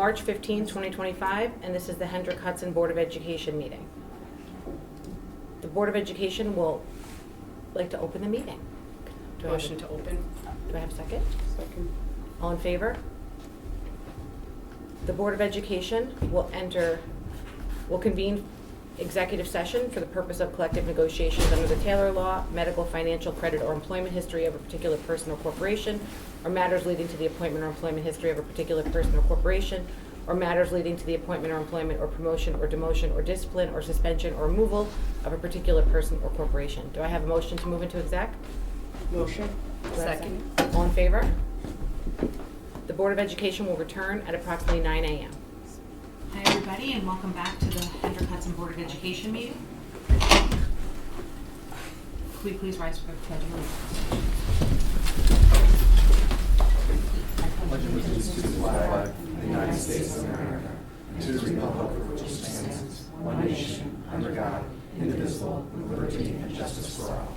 March 15, 2025, and this is the Hendrick Hudson Board of Education meeting. The Board of Education will like to open the meeting. Motion to open. Do I have a second? Second. All in favor? The Board of Education will convene executive session for the purpose of collective negotiations under the Taylor Law, medical, financial, credit, or employment history of a particular person or corporation, or matters leading to the appointment or employment history of a particular person or corporation, or matters leading to the appointment or employment or promotion or demotion or discipline or suspension or removal of a particular person or corporation. Do I have a motion to move into exec? Motion. Do I have a Second. All in favor? The Board of Education will return at approximately 9 a.m. Hi, everybody, and welcome back to the Hendrick Hudson Board of Education meeting. Could we please rise for the pledge of allegiance? Pledge allegiance to the flag of the United States of America and to the republic for which it stands, one nation, under God, indivisible, with liberty and justice for all.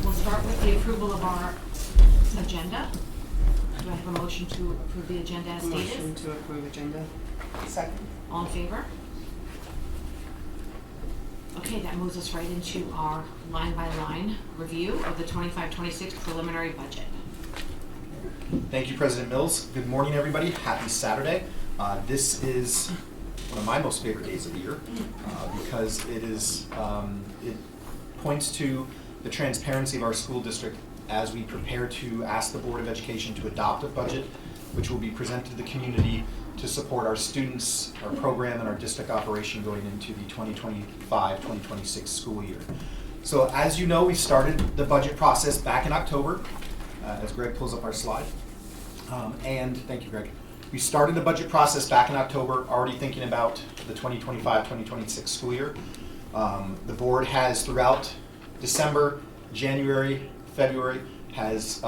We'll start with the approval of our agenda. Do I have a motion to approve the agenda as stated? Motion to approve agenda. Second. All in favor? Okay, that moves us right into our line-by-line review of the 25-26 preliminary budget. Thank you, President Mills. Good morning, everybody. Happy Saturday. This is one of my most favorite days of the year because it points to the transparency of our school district as we prepare to ask the Board of Education to adopt a budget which will be presented to the community to support our students, our program, and our district operation going into the 2025-2026 school year. So as you know, we started the budget process back in October, as Greg pulls up our slide. And thank you, Greg. We started the budget process back in October, already thinking about the 2025-2026 school year. The board has throughout December, January, February, has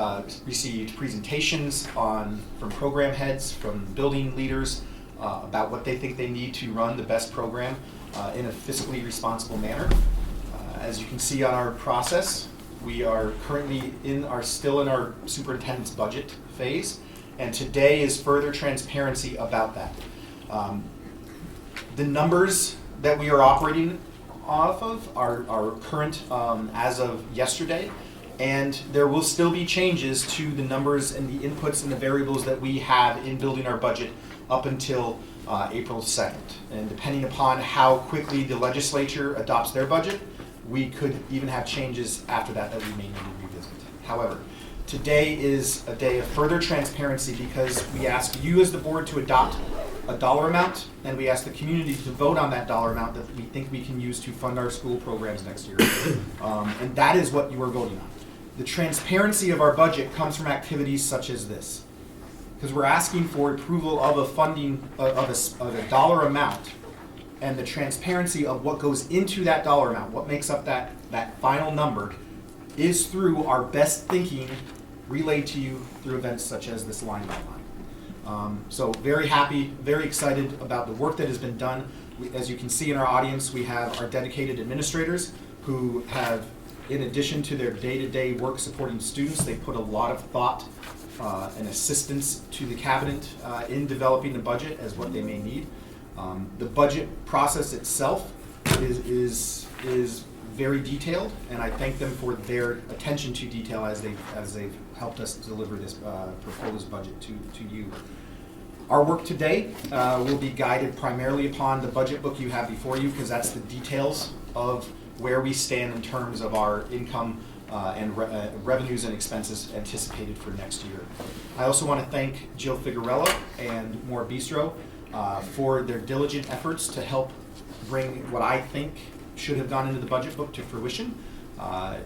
received presentations from program heads, from building leaders, about what they think they need to run the best program in a fiscally responsible manner. As you can see on our process, we are currently still in our superintendent's budget phase, and today is further transparency about that. The numbers that we are operating off of are current as of yesterday, and there will still be changes to the numbers and the inputs and the variables that we have in building our budget up until April 2nd. And depending upon how quickly the legislature adopts their budget, we could even have changes after that we may need to revisit. However, today is a day of further transparency because we ask you as the board to adopt a dollar amount, and we ask the community to vote on that dollar amount that we think we can use to fund our school programs next year. And that is what you are voting on. The transparency of our budget comes from activities such as this, because we're asking for approval of a funding of a dollar amount, and the transparency of what goes into that dollar amount, what makes up that final number, is through our best thinking relayed to you through events such as this line by line. So very happy, very excited about the work that has been done. As you can see in our audience, we have our dedicated administrators who have, in addition to their day-to-day work supporting students, they put a lot of thought and assistance to the cabinet in developing the budget as what they may need. The budget process itself is very detailed, and I thank them for their attention to detail as they've helped us deliver this proposed budget to you. Our work today will be guided primarily upon the budget book you have before you, because that's the details of where we stand in terms of our income and revenues and expenses anticipated for next year. I also want to thank Jill Figuerella and Maura Bistro for their diligent efforts to help bring what I think should have gone into the budget book to fruition.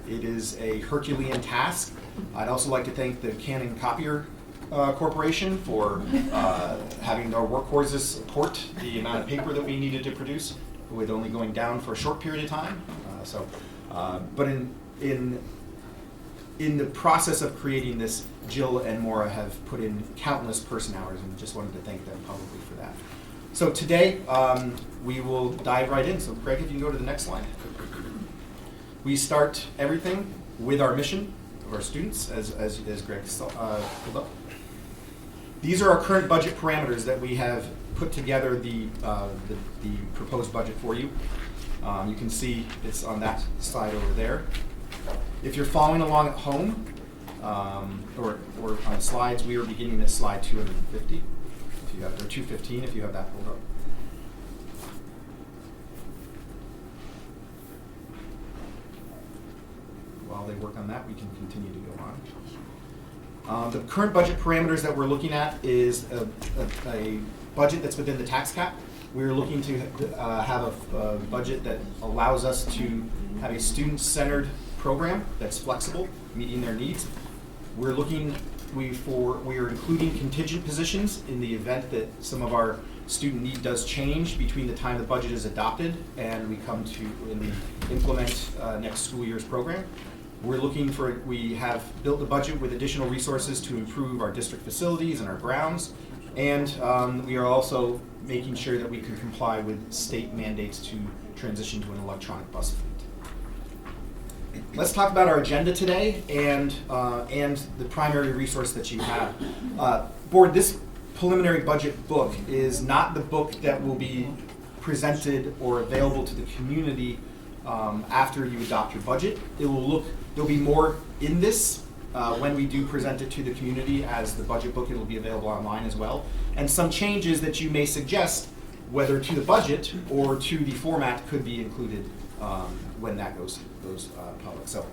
It is a Herculean task. I'd also like to thank the Canon Copier Corporation for having their workhorses support the amount of paper that we needed to produce, with only going down for a short period of time. But in the process of creating this, Jill and Maura have put in countless person hours, and just wanted to thank them publicly for that. So today, we will dive right in. So Greg, if you can go to the next slide. We start everything with our mission. our students, as Greg pulled up. These are our current budget parameters that we have put together the proposed budget for you. You can see it's on that side over there. If you're following along at home, or on slides, we are beginning at slide 250, if you have, or 215 if you have that pulled up. While they work on that, we can continue to go on. The current budget parameters that we're looking at is a budget that's within the tax cap. We're looking to have a budget that allows us to have a student-centered program that's flexible, meeting their needs. We are including contingent positions in the event that some of our student need does change between the time the budget is adopted and we come to implement next school year's program. We have built the budget with additional resources to improve our district facilities and our grounds, and we are also making sure that we can comply with state mandates to transition to an electronic bus fleet. Let's talk about our agenda today and the primary resource that you have. Board, this preliminary budget book is not the book that will be presented or available to the community after you adopt your budget. There'll be more in this when we do present it to the community as the budget book. It'll be available online as well. And some changes that you may suggest, whether to the budget or to the format, could be included when that goes public. So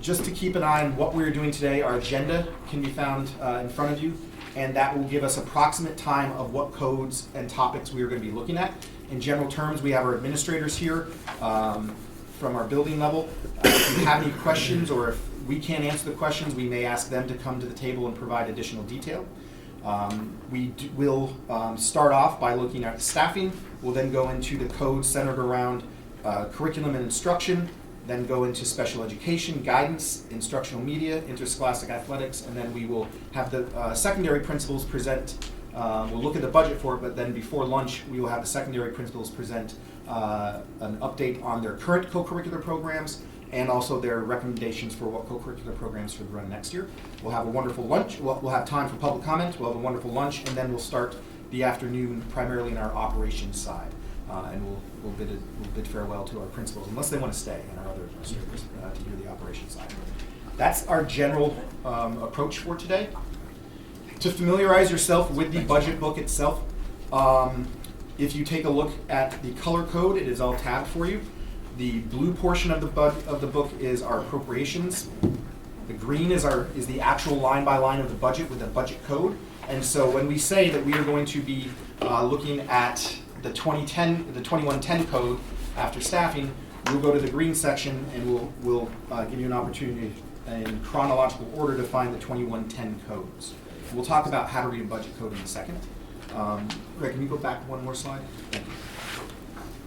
just to keep an eye on what we're doing today, our agenda can be found in front of you, and that will give us approximate time of what codes and topics we are going to be looking at. In general terms, we have our administrators here from our building level. If you have any questions, or if we can't answer the questions, we may ask them to come to the table and provide additional detail. We'll start off by looking at staffing. We'll then go into the codes centered around curriculum and instruction, then go into special education, guidance, instructional media, interscholastic athletics, and then we will have the secondary principals present. We'll look at the budget for it, but then before lunch, we will have the secondary principals present an update on their current co-curricular programs and also their recommendations for what co-curricular programs should run next year. We'll have a wonderful lunch. We'll have time for public comment. We'll have a wonderful lunch, and then we'll start the afternoon primarily in our operations side. And we'll bid farewell to our principals, unless they want to stay, and our other administrators to do the operations side. That's our general approach for today. To familiarize yourself with the budget book itself, if you take a look at the color code, it is all tabbed for you. The blue portion of the book is our appropriations. The green is the actual line by line of the budget with the budget code. And so when we say that we are going to be looking at the 2110 code after staffing, we'll go to the green section and we'll give you an opportunity in chronological order to find the 2110 codes. We'll talk about how to read a budget code in a second. Greg, can you go back one more slide? Thank you.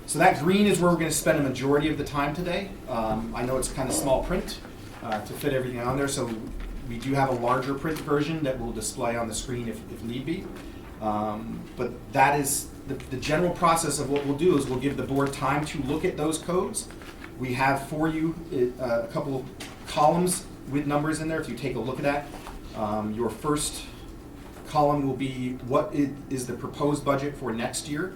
So that green is where we're going to spend a majority of the time today. I know it's kind of small print to fit everything on there, so we do have a larger print version that will display on the screen if need be. But that is the general process of what we'll do is we'll give the board time to look at those codes. We have for you a couple columns with numbers in there if you take a look at that. Your first column will be what is the proposed budget for next year,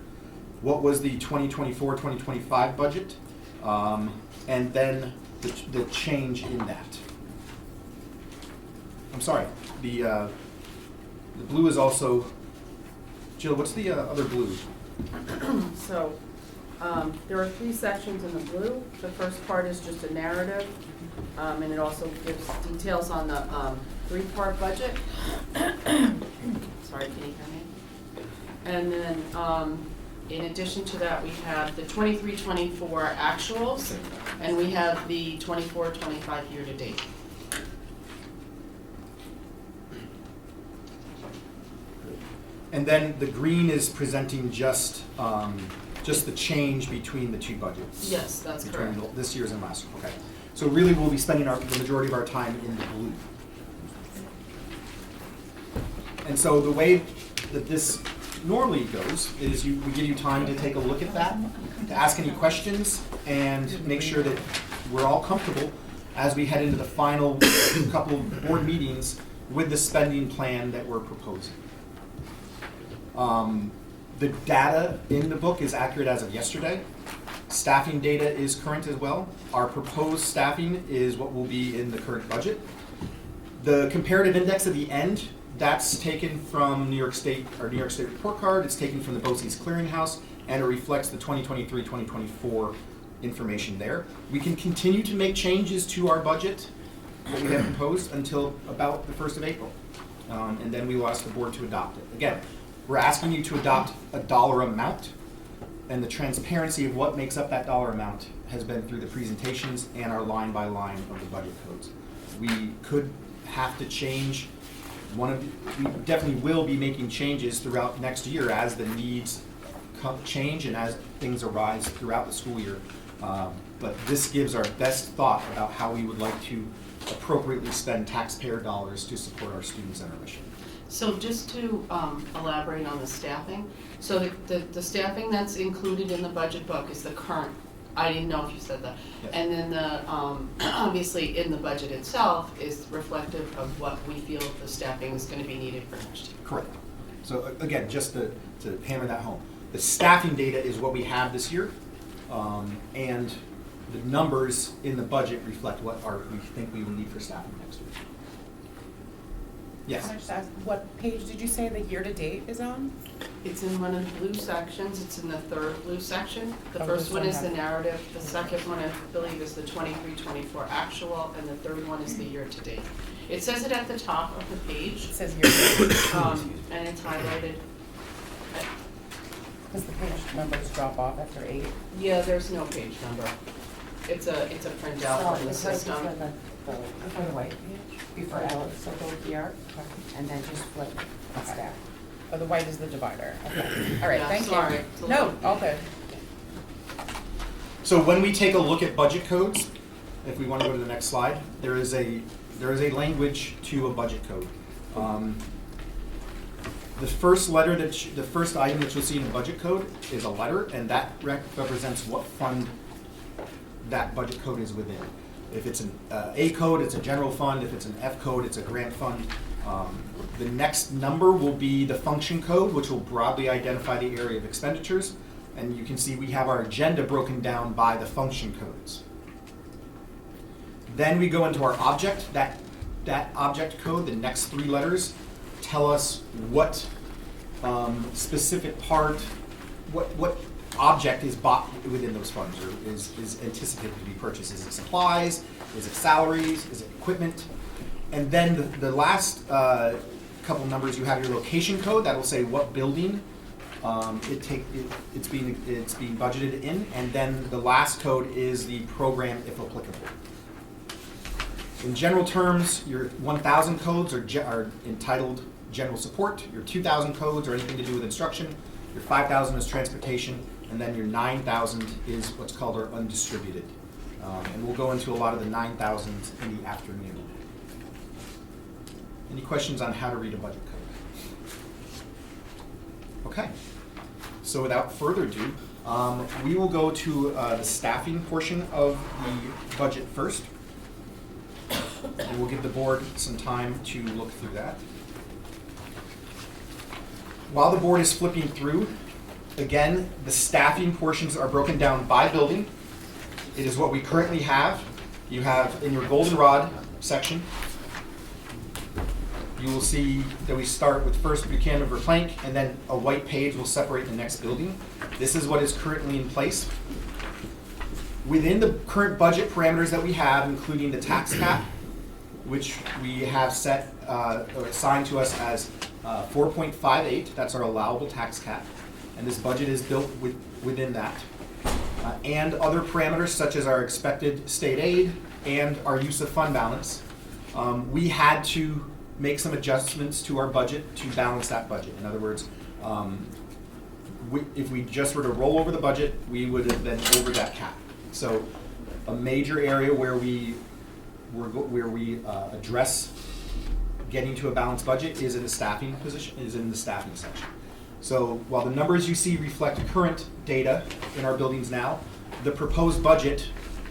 what was the 2024-2025 budget, and then the change in that. I'm sorry, the blue is also, Jill, what's the other blue? So there are 3 sections in the blue. The first part is just a narrative, and it also gives details on the 3-part budget. Sorry, can you hear me? And then in addition to that, we have the 23-24 actuals, and we have the 24-25 year-to-date. And then the green is presenting just the change between the 2 budgets. Yes, that's between correct. This year's and last year. Okay. So really, we'll be spending the majority of our time in the blue. And so the way that this normally goes is we give you time to take a look at that, to ask any questions, and make sure that we're all comfortable as we head into the final couple of board meetings with the spending plan that we're proposing. The data in the book is accurate as of yesterday. Staffing data is current as well. Our proposed staffing is what will be in the current budget. The comparative index at the end, that's taken from New York State, our New York State report card. It's taken from the BOCES Clearinghouse, and it reflects the 2023-2024 information there. We can continue to make changes to our budget, what we have proposed, until about the 1st of April. And then we will ask the board to adopt it. Again, we're asking you to adopt a dollar amount, and the transparency of what makes up that dollar amount has been through the presentations and our line by line of the budget codes. We could have to change we definitely will be making changes throughout next year as the needs change and as things arise throughout the school year. But this gives our best thought about how we would like to appropriately spend taxpayer dollars to support our students and our mission. So just to elaborate on the staffing, so the staffing that's included in the budget book is the current, I didn't know if you said that. Yes. And then the, obviously in the budget itself is reflective of what we feel the staffing is gonna be needed for next year. Correct. So again, just to hammer that home, the staffing data is what we have this year, and the numbers in the budget reflect what we think we will need for staffing next year. Yes. Can I just ask, what page did you say the year-to-date is on? It's in one of the blue sections, it's in the third blue section. The Oh, first this one one is the has- narrative, the second one I believe is the 23-24 actual, and the third one is the year-to-date. It says it at the top of the page, It says year-to-date. and it's highlighted. Does the page numbers drop off after 8? Yeah, there's no page number. It's a printout from the system. Before the white page, before Alex, so go here, and then just flip and stack. Oh, the white is the divider. Okay. All right, Yeah, thank sorry. you. It's a No, little- all good. So when we take a look at budget codes, if we want to go to the next slide, there is a language to a budget code. The first item that you'll see in the budget code is a letter, and that represents what fund that budget code is within. If it's an A code, it's a general fund. If it's an F code, it's a grant fund. The next number will be the function code, which will broadly identify the area of expenditures. And you can see we have our agenda broken down by the function codes. Then we go into our object. That object code, the next 3 letters, tell us what specific part, what object is bought within those funds or is anticipated to be purchased. Is it supplies? Is it salaries? Is it equipment? And then the last couple numbers, you have your location code that will say what building it's being budgeted in, and then the last code is the program if applicable. In general terms, your 1,000 codes are entitled general support. Your 2,000 codes are anything to do with instruction. Your 5,000 is transportation, and then your 9,000 is what's called our undistributed. And we'll go into a lot of the 9,000s in the afternoon. Any questions on how to read a budget code? Okay. So without further ado, we will go to the staffing portion of the budget first. And we'll give the board some time to look through that. While the board is flipping through, again, the staffing portions are broken down by building. It is what we currently have. You have in your goldenrod section, you will see that we start with first Buchanan Verplank, and then a white page will separate the next building. This is what is currently in place. Within the current budget parameters that we have, including the tax cap, which we have set or assigned to us as 4.58, that's our allowable tax cap, and this budget is built within that. And other parameters such as our expected state aid and our use of fund balance, we had to make some adjustments to our budget to balance that budget. In other words, if we just were to roll over the budget, we would have been over that cap. So a major area where we address getting to a balanced budget is in the staffing position, is in the staffing section. So while the numbers you see reflect current data in our buildings now, the proposed budget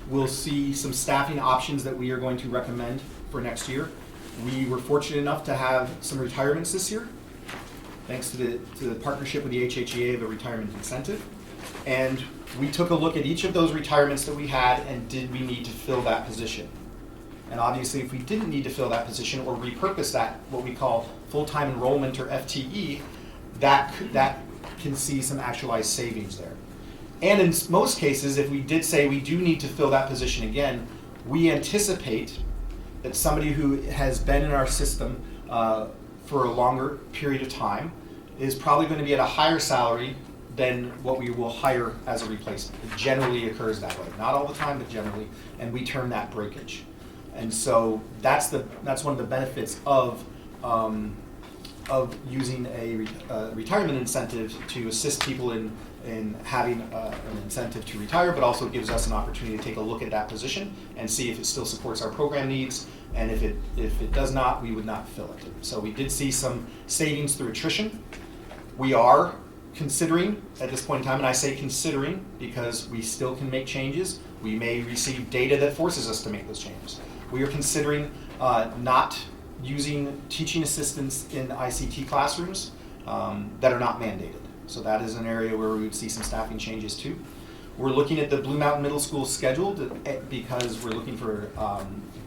will see some staffing options that we are going to recommend for next year. We were fortunate enough to have some retirements this year, thanks to the partnership with the HHEA of a retirement incentive. And we took a look at each of those retirements that we had, and did we need to fill that position? And obviously, if we didn't need to fill that position or repurpose that, what we call full-time enrollment or FTE, that can see some actualized savings there. And in most cases, if we did say we do need to fill that position again, we anticipate that somebody who has been in our system for a longer period of time is probably going to be at a higher salary than what we will hire as a replacement. It generally occurs that way. Not all the time, but generally. And we term that breakage. And so that's one of the benefits of using a retirement incentive to assist people in having an incentive to retire, but also gives us an opportunity to take a look at that position and see if it still supports our program needs. And if it does not, we would not fill it. So we did see some savings through attrition. We are considering at this point in time, and I say considering because we still can make changes. We may receive data that forces us to make those changes. We are considering not using teaching assistants in ICT classrooms that are not mandated. So that is an area where we would see some staffing changes too. We're looking at the Blue Mountain Middle School schedule because we're looking for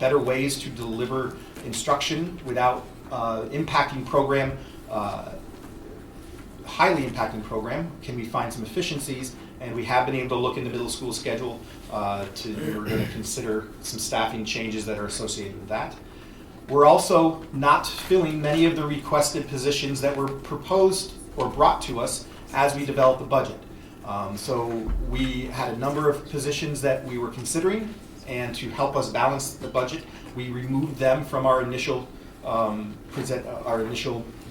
better ways to deliver instruction without impacting program, highly impacting program. Can we find some efficiencies? And we have been able to look in the middle school schedule we're going to consider some staffing changes that are associated with that. We're also not filling many of the requested positions that were proposed or brought to us as we developed the budget. So we had a number of positions that we were considering, and to help us balance the budget, we removed them from our initial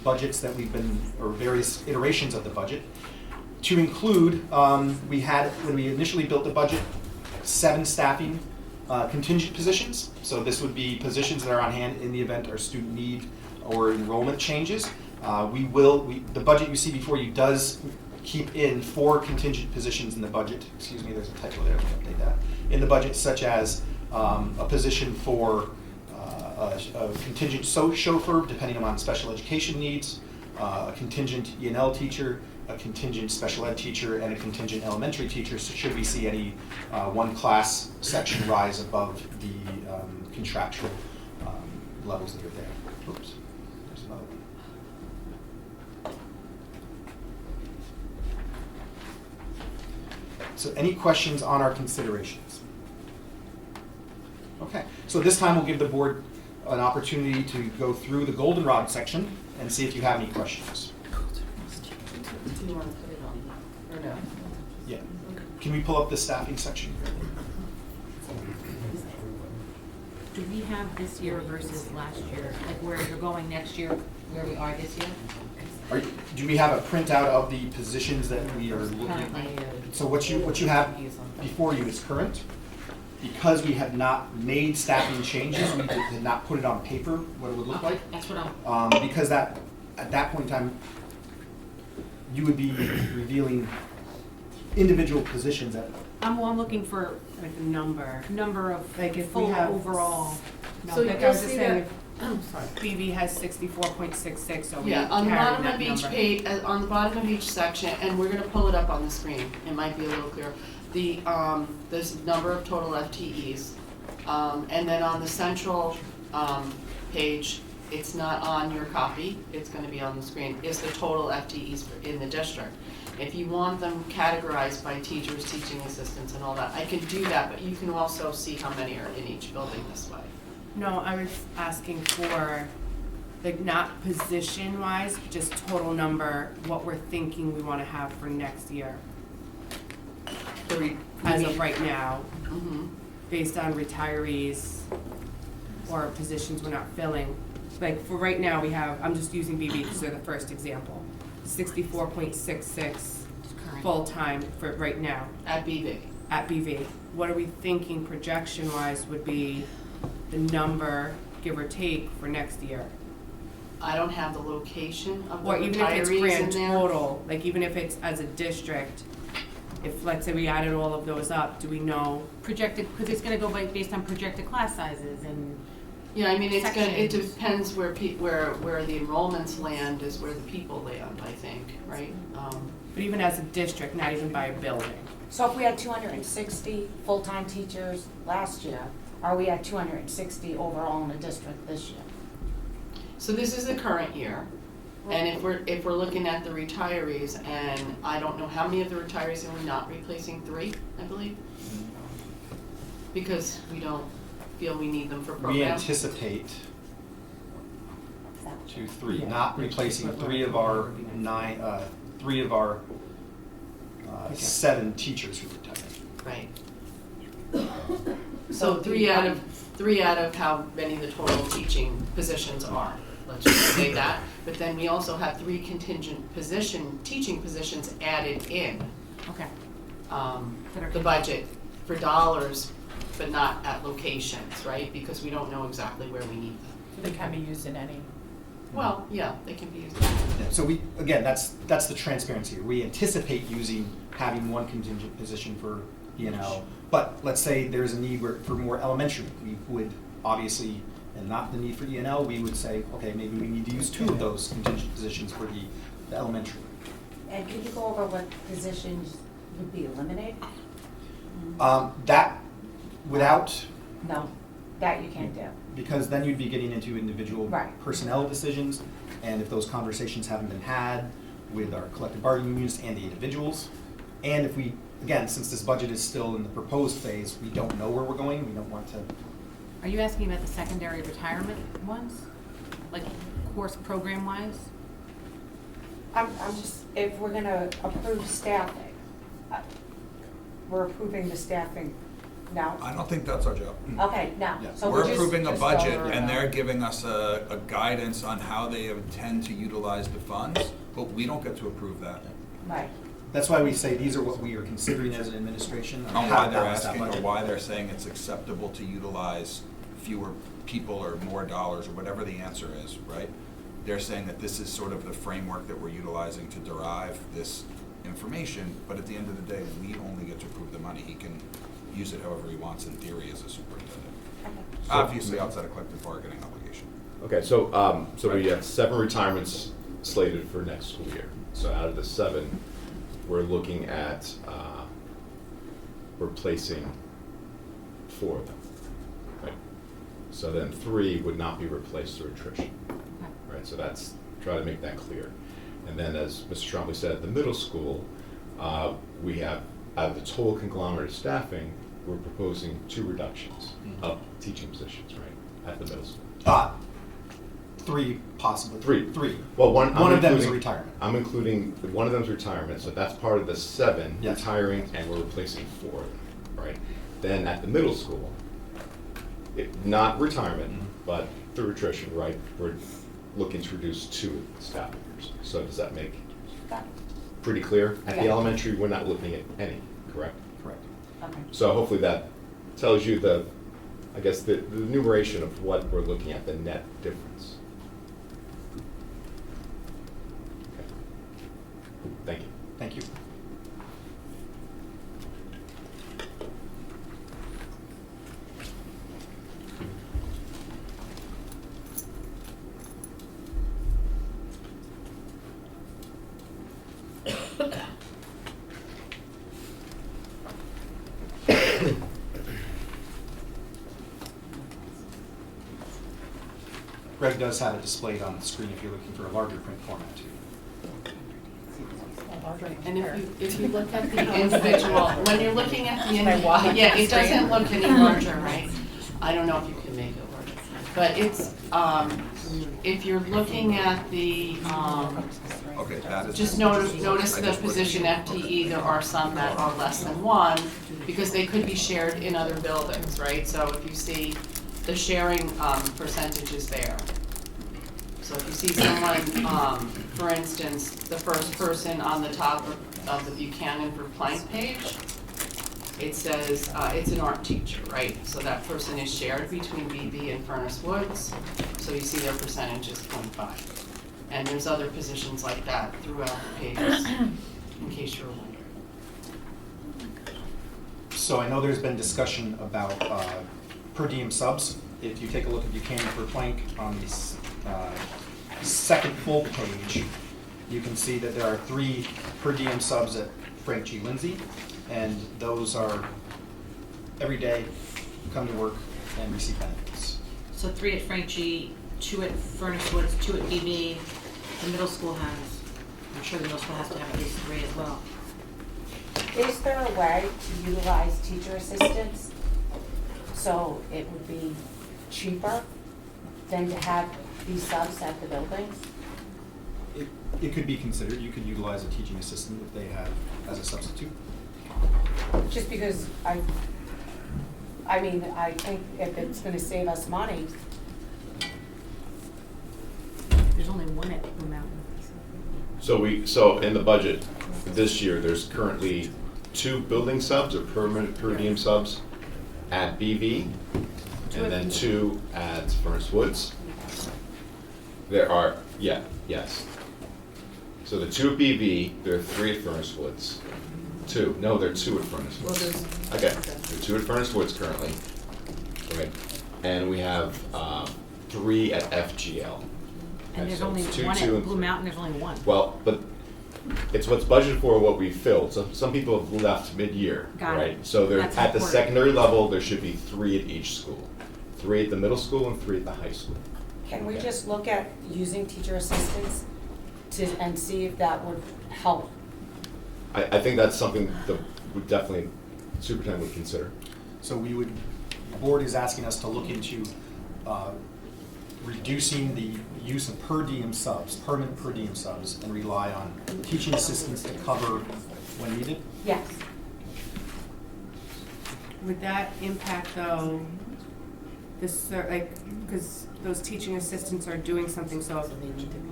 budgets that we've been, or various iterations of the budget. To include, we had, when we initially built the budget, 7 staffing contingent positions. So this would be positions that are on hand in the event our student need or enrollment changes. The budget you see before you does keep in 4 contingent positions in the budget. Excuse me, there's a typo there, I'll update that. In the budget, such as a position for a contingent chauffeur, depending on special education needs, a contingent E&L teacher, a contingent special ed teacher, and a contingent elementary teacher, so should we see any one class section rise above the contractual levels that are there. Oops, there's another one. So any questions on our considerations? Okay, so this time we'll give the board an opportunity to go through the goldenrod section and see if you have any questions. Do you want to put it on, or no? Yeah. Can we pull up the staffing section? Do we have this year versus last year, like where you're going next year, where we are this year? Do we have a printout of the positions that we are looking at? Currently. So what you have before you is current. Because we have not made staffing changes, we did not put it on paper what it would look like. That's what I'm. Because that at that point in time, you would be revealing individual positions that. I'm looking for like a number of, like if we Full have overall. So like I you'll was just see saying, that, I'm sorry. if BV has 64.66, so we Yeah, on the carry bottom that of each number. page, on the bottom of each section, and we're gonna pull it up on the screen, it might be a little clearer. There's number of total FTEs, and then on the central, page, it's not on your copy, it's gonna be on the screen, is the total FTEs in the district. If you want them categorized by teachers, teaching assistants, and all that, I can do that, but you can also see how many are in each building this way. No, I was asking for, like, not position-wise, just total number, what we're thinking we want to have for next year, as of right now, Mm-hmm. based on retirees or positions we're not filling. Like, for right now, we have, I'm just using BB because they're the first example, 64.66 full-time for right now At BV. at BV. What are we thinking projection-wise would be the number, give or take, for next year? I don't have the location of the Or even if it's retirees in grand there. total, like even if it's as a district, if, let's say we added all of those up, do we know? Projected, because it's gonna go based on projected class sizes and, Yeah, I mean, it sections. depends where the enrollments land is where the people land, I think, right? But even as a district, not even by a building. So if we had 260 full-time teachers last year, are we at 260 overall in the district this year? So this is the current year, and if we're looking at the retirees, and I don't know how many of the retirees are we not replacing, 3, I believe? Because we don't feel we need them for programs. We anticipate 2, 3, not replacing 3 of our 7 teachers who retired. Right. So 3 out of how many the total teaching positions are, let's just say that. But then we also have 3 contingent teaching positions added in okay. the budget for dollars, but not at locations, right? Because we don't know exactly where we need them. They can be used in any. Well, yeah, they can be used. Yeah, so that's the transparency. We anticipate having 1 contingent position for E&L, but let's say there's a need for more elementary. We would obviously, and not the need for E&L, we would say, okay, maybe we need to use 2 of those contingent positions for the elementary. And can you go over what positions would be eliminated? That without, No, that you can't do. because then you'd be getting into individual Right. personnel decisions, and if those conversations haven't been had with our collective bargaining units and the individuals, and if we, again, since this budget is still in the proposed phase, we don't know where we're going, we don't want to. Are you asking about the secondary retirement ones? Like course program wise? I'm just, if we're gonna approve staffing, we're approving the staffing now? I don't think that's our job. Okay, now, Yeah. so We're we're just. approving a just budget, over, and they're giving us a guidance on how they intend to utilize the funds, but we don't get to approve that. Right. That's why we say these are what we are considering as an administration. On how why to they're balance that asking, or budget. why they're saying it's acceptable to utilize fewer people or more dollars, or whatever the answer is, right? They're saying that this is sort of the framework that we're utilizing to derive this information, but at the end of the day, we only get to approve the money. He can use it however he wants in theory as a superintendent. Obviously outside of collective bargaining obligation. Okay, so we have 7 retirements slated for next school year. So out of the 7, we're looking at replacing 4 of them. Right? So then 3 would not be replaced through attrition. Right? So that's, try to make that clear. And then as Mr. Trombley said, at the middle school, we have, out of the total conglomerate of staffing, we're proposing 2 reductions of teaching positions, right, at the middle school. 3 possibly. 3. 3. Well, one of them is a including- retirement. I'm including, one of them's retirement, so that's part of the 7 Yes. retiring, and we're replacing 4 of them, right? Then at the middle school, not retirement, but through attrition, right, we're looking to reduce 2 staff members. So does that make pretty clear? At the Yeah. elementary, we're not looking at any, correct? Correct. Okay. So hopefully that tells you the enumeration of what we're looking at, the net difference. Okay. Thank you. Thank you. Greg does have it displayed on the screen if you're looking for a larger print format too. And if you look at the individual, when you're looking at the Can I walk individual, yeah, the it doesn't screen? look any larger, right? I don't know if you can make it larger, but it's, if you're looking at the, Okay, that is. just notice I the just put it position in. FTE, there are some that are less than 1, because they could be shared in other buildings, right? So if you see the sharing percentage is there. So if you see someone, for instance, the first person on the top of the Buchanan for Plank page, it says it's an art teacher, right? So that person is shared between BB and Furnace Woods, so you see their percentage is 0.5. And there's other positions like that throughout the pages, in case you're wondering. So I know there's been discussion about per diem subs. If you take a look at Buchanan per Plank on the second full page, you can see that there are 3 per diem subs at Frank G. Lindsay, and those are every day come to work and receive benefits. So 3 at Frank G, 2 at Furnace Woods, 2 at BB. The middle school has, I'm sure the middle school has to have at least 3 as well. Is there a way to utilize teacher assistants so it would be cheaper than to have these subs at the buildings? It could be considered. You could utilize a teaching assistant if they have as a substitute. Just because I think if it's gonna save us money, There's only 1 at Blue Mountain. So in the budget this year, there's currently 2 building subs or permanent per diem subs at BV, and then 2 at Furnace Woods. There are, yes. So the 2 at BV, there are 3 at Furnace Woods. 2, no, there are 2 at Furnace Well, Woods. there's. Okay, there are 2 at Furnace Woods currently, right? And we have 3 at FGL. And there's So only it's 2, 1 2, at and Blue 3. Mountain, there's only 1. Well, but it's what's budgeted for, what we filled. So some people have left mid-year, Got it. right? So they're That's at the important. secondary level, there should be 3 at each school. 3 at the middle school and 3 at the high school. can we Okay. just look at using teacher assistants and see if that would help? I think that's something that would definitely, superintendent would consider. So the board is asking us to look into reducing the use of per diem subs, permanent per diem subs, and rely on teaching assistants to cover when needed. Yes. Would that impact though, because those teaching assistants are doing something, so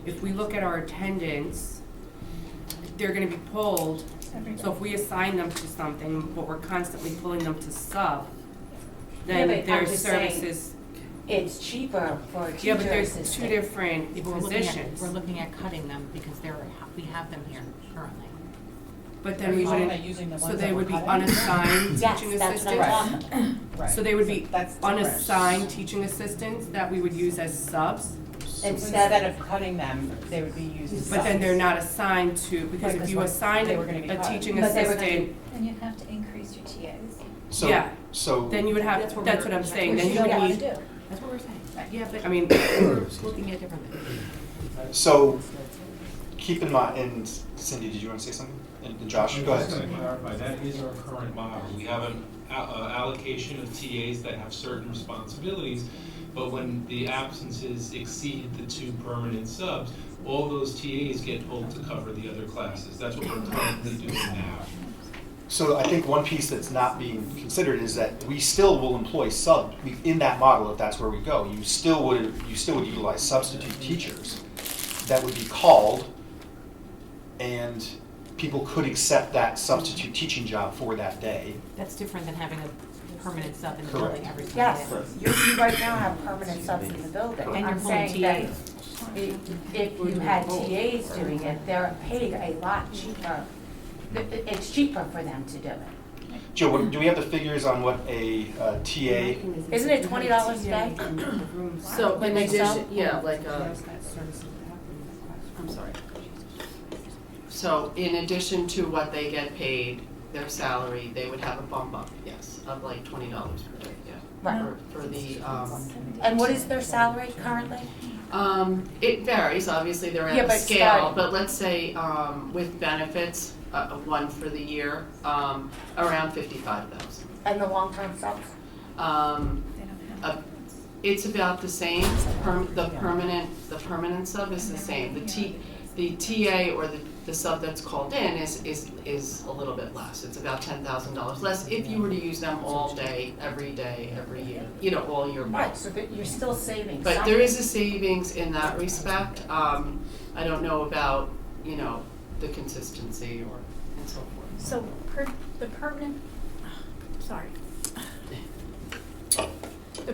if we look at our attendance, they're gonna be pulled, so if we assign them to something, but we're constantly pulling them to sub, Yeah, then but I'm their just saying, services, It's cheaper for a yeah, teacher but there's assistant. 2 different We're looking positions. we're looking at cutting them because we have them here currently. But then we Are they wouldn't, using the so ones they that would be we're cutting? unassigned Yes, teaching that's what I'm assistants? talking. Right. So they would be That's different. unassigned teaching assistants that we would use as subs? Instead of cutting them, they would be used as But then they're subs. not assigned to, because if you assign they were gonna be a cut. teaching But they were gonna assistant, Then you have to increase your TAs. So, Yeah. so then you would have, That's that's what what we're- I'm saying, then Which you you would don't need, That's what we're saying. yeah, but I mean, We're looking at differently. So, keep in mind, and Cindy, did you want to say something? And Josh, go I'm just ahead. going to clarify, that is our current model. We have an allocation of TAs that have certain responsibilities, but when the absences exceed the 2 permanent subs, all those TAs get pulled to cover the other classes. That's what we're currently doing now. So I think one piece that's not being considered is that we still will employ in that model, if that's where we go, you still would utilize substitute teachers that would be called, and people could accept that substitute teaching job for that day. That's different than having a permanent sub in the Correct. building every single Yes, day. you right now have permanent subs in the building. And you're I'm pulling saying that TAs. if you had TAs doing it, they're paid a lot cheaper. It's cheaper for them to do it. Joe, do we have the figures on what a TA? Isn't it $20 a day? So When in they addition, sub? yeah, like, I'm sorry. So in addition to what they get paid, their salary, they would have a bump up, yes, of like $20 per day, yeah. Right. For the, And what is their salary currently? it varies, obviously they're Yeah, at a but scale, starting. but let's say, with benefits, one for the year, around 55,000. And the long-term subs? It's about the same, the permanent sub is the same. The TA or the sub that's called in is a little bit less. It's about $10,000 less if you were to use them all day, every year, all year long. Right, so that you're still saving something. But there is a savings in that respect. I don't know about, the consistency and so forth. So the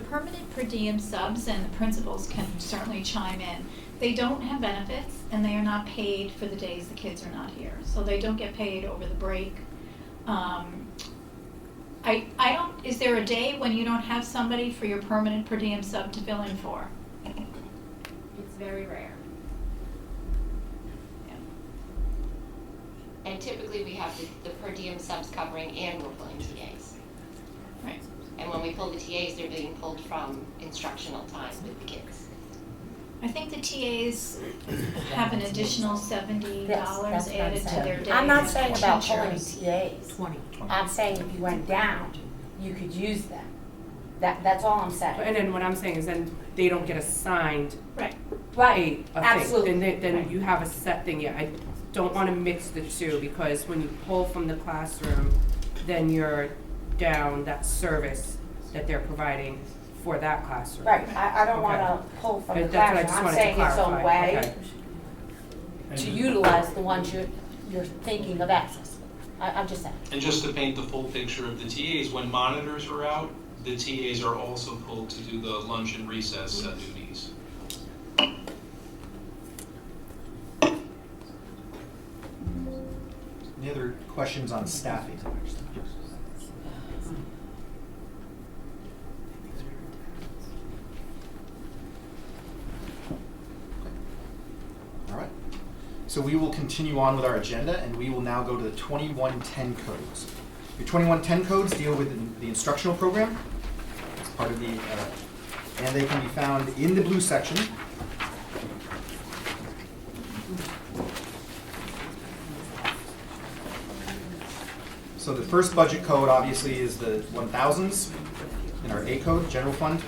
permanent per diem subs, and the principals can certainly chime in, they don't have benefits and they are not paid for the days the kids are not here. So they don't get paid over the break. I don't, is there a day when you don't have somebody for your permanent per diem sub to fill in for? It's very rare. And typically we have the per diem subs covering and we're pulling TAs. Right. And when we pull the TAs, they're being pulled from instructional time with the kids. I think the TAs have an additional $70 That's what I'm added to saying. their day. I'm not saying about pulling Teachers. TAs. 20. I'm saying if you went down, you could use them. That's all I'm saying. And then what I'm saying is then they don't get assigned Right. Right, a thing. absolutely. Then you have a set thing, yeah, I don't wanna mix the two, because when you pull from the classroom, then you're down that service that they're providing for that classroom. Right, I don't Okay. wanna pull from the That's what I classroom, just I'm wanted to saying it's a clarify. way Okay. to utilize the ones you're thinking of accessing. I'm just saying. And just to paint the full picture of the TAs, when monitors are out, the TAs are also pulled to do the lunch and recess duties. Any other questions on staffing? All right. So we will continue on with our agenda, and we will now go to the 2110 codes. Your 2110 codes deal with the instructional program. It's part of the, and they can be found in the blue section. So the first budget code obviously is the 1000s in our A code, general fund.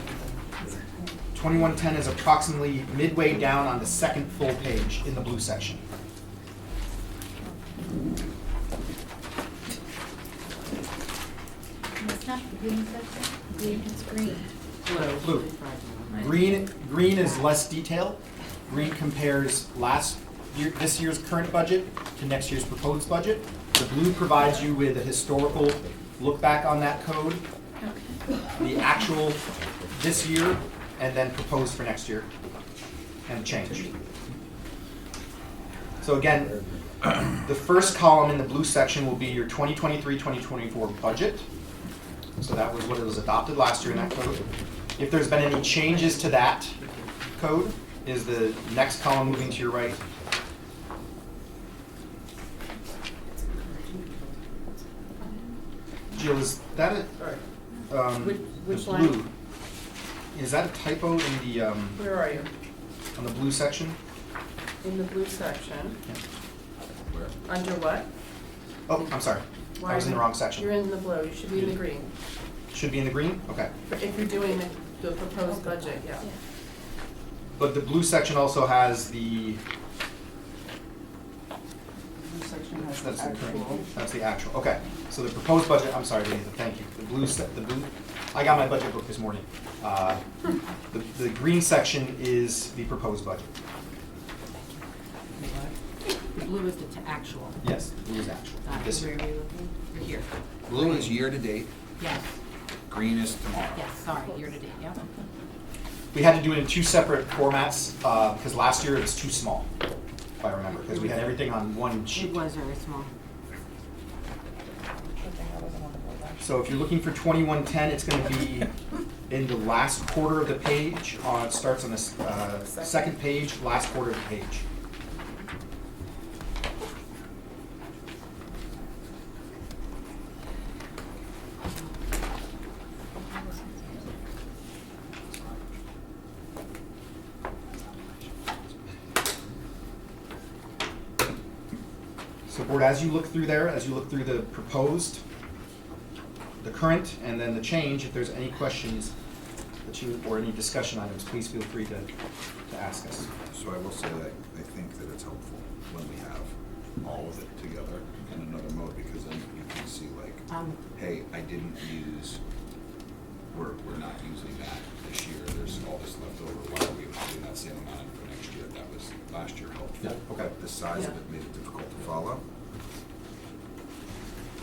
2110 is approximately midway down on the second full page in the blue section. It's not the green section, green, it's green. Blue. Green is less detail. Green compares this year's current budget to next year's proposed budget. The blue provides you with a historical look back on that code, the actual this year, and then proposed for next year, and change. So again, the first column in the blue section will be your 2023-2024 budget. So that was what it was adopted last year in that code. If there's been any changes to that code, is the next column moving to your right. Jill, is that a, Which the line? blue, is that a typo in the, Where are you? on the blue section? In the blue section. Yeah. Where? Under what? Oh, I'm sorry. I was in the wrong section. You're in the blue, you should be in the green. Should be in the green? Okay. If you're doing the proposed budget, yeah. But the blue section also has the, that's the current, that's the actual, okay. So the proposed budget, I'm sorry, Denise, thank you. The blue, I got my budget book this morning. The green section is the proposed budget. The blue is the actual. Yes, the blue is actual, this year. Where are you looking? Here. Blue is year-to-date, Yes, green is tomorrow. yes, sorry, year to date, yep. We had to do it in two separate formats, because last year it was too small, if I remember, because we had everything on one sheet. It was very small. So if you're looking for 2110, it's going to be in the last quarter of the page. It starts on the second page, last quarter of the page. So board, as you look through there, as you look through the proposed, the current, and then the change, if there's any questions that you, or any discussion items, please feel free to ask us. So I will say that I think that it's helpful when we have all of it together in another mode, because then you can see like, hey, I didn't use, we're not using that this year, there's all this left over, why are we doing that same amount for next year? That was last year helpful. Yeah, okay. The size of it made it difficult to follow.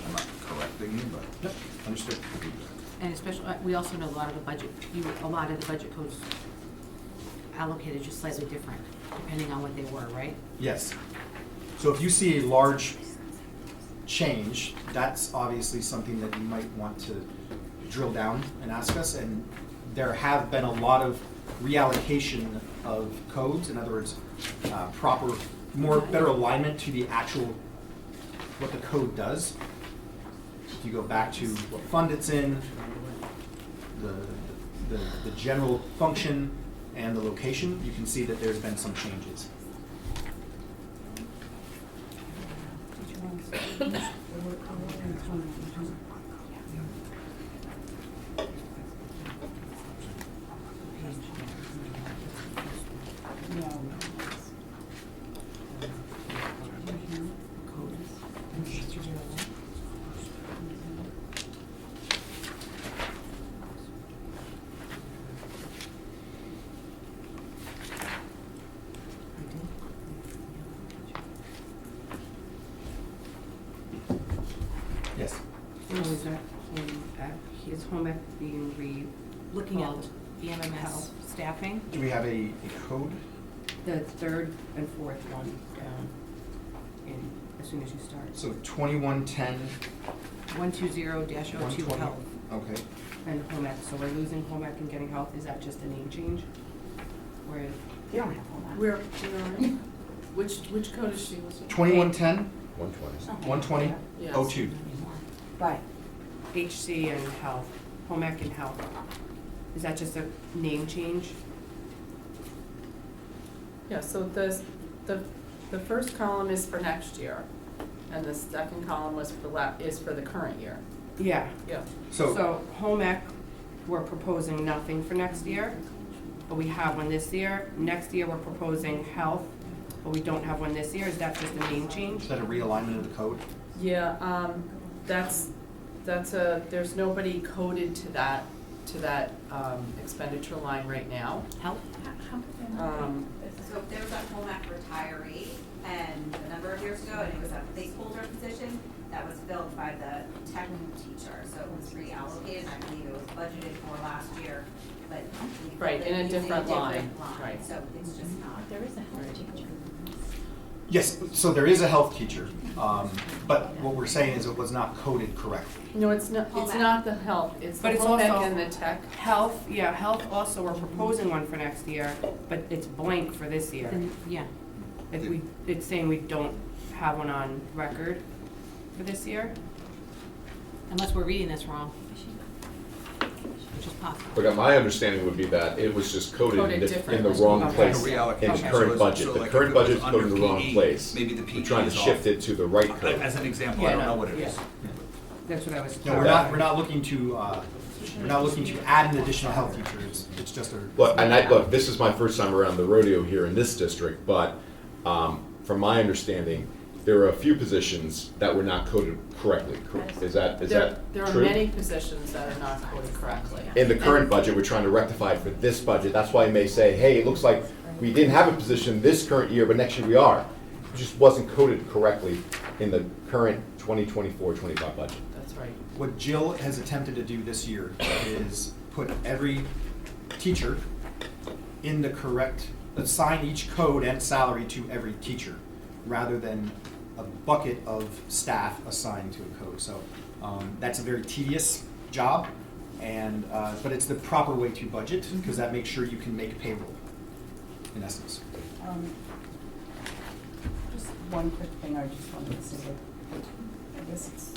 I'm not correcting you, but. Yep, understood. And especially, we also know a lot of the budget, a lot of the budget codes allocated just slightly different, depending on what they were, right? Yes. So if you see a large change, that's obviously something that you might want to drill down and ask us. And there have been a lot of reallocation of codes, in other words, better alignment to the actual, what the code does. If you go back to what fund it's in, the general function and the location, you can see that there's been some changes. Yes. So is that his home ec being Looking at called the MMS health? staffing. Do we have a code? The third and fourth one down as soon as you start. So 2110. 120-02 health Okay. and home ec. So we're losing home ec and getting health. Is that just a name change? Where You don't have home ec. Where, which code is she listening to? 2110, 120. 120, Yes. 02. Right. HC and health, home ec and health. Is that just a name change? Yeah, so the first column is for next year, and the second column is for the current year. Yeah. Yeah. So home ec, we're proposing nothing for next year, but we have one this year. Next year, we're proposing health, but we don't have one this year. Is that just a name change? Is that a realignment of the code? Yeah, there's nobody coded to that expenditure line right now. Help. So if there was a home ec retiree, and a number of years ago, and it was a placeholder position, that was filled by the tech teacher, so it was reallocated, I believe it was budgeted for last year, but we filled Right, it in a using different line, line. right. So it's just not. There is a health teacher. Yes, so there is a health teacher, but what we're saying is it was not coded correctly. No, it's not the health, it's But the it's home ec also- and the tech. Health, yeah, health also, we're proposing one for next year, but it's blank for this year. Then, yeah. It's saying we don't have one on record for this year. Unless we're reading this wrong. Which is possible. But my understanding would be that it was just coded Coded in the differently. wrong Okay. place A reallocation. in the So current it's- budget. so The like current if it was budget is coded in the under wrong PE, place. maybe the We're PE trying to is shift off. it to the right code. As an example, Yeah, I don't no, know what it yeah. is. That's what I was. No, we're not looking to add an additional health teacher, it's just a. Look, look, this is my first time around the rodeo here in this district, but from my understanding, there are a few positions that were not coded correctly. Is that There are true? many positions that are not coded correctly. In the current budget, we're trying to rectify it for this budget. That's why you may say, hey, it looks like we didn't have a position this current year, but next year we are. It just wasn't coded correctly in the current 2024-25 budget. That's right. What Jill has attempted to do this year is put every teacher in the correct, assign each code and salary to every teacher, rather than a bucket of staff assigned to a code. So that's a very tedious job, and but it's the proper way to budget, because that makes sure you can make payroll, in essence. Just one quick thing I just wanted to say, I guess it's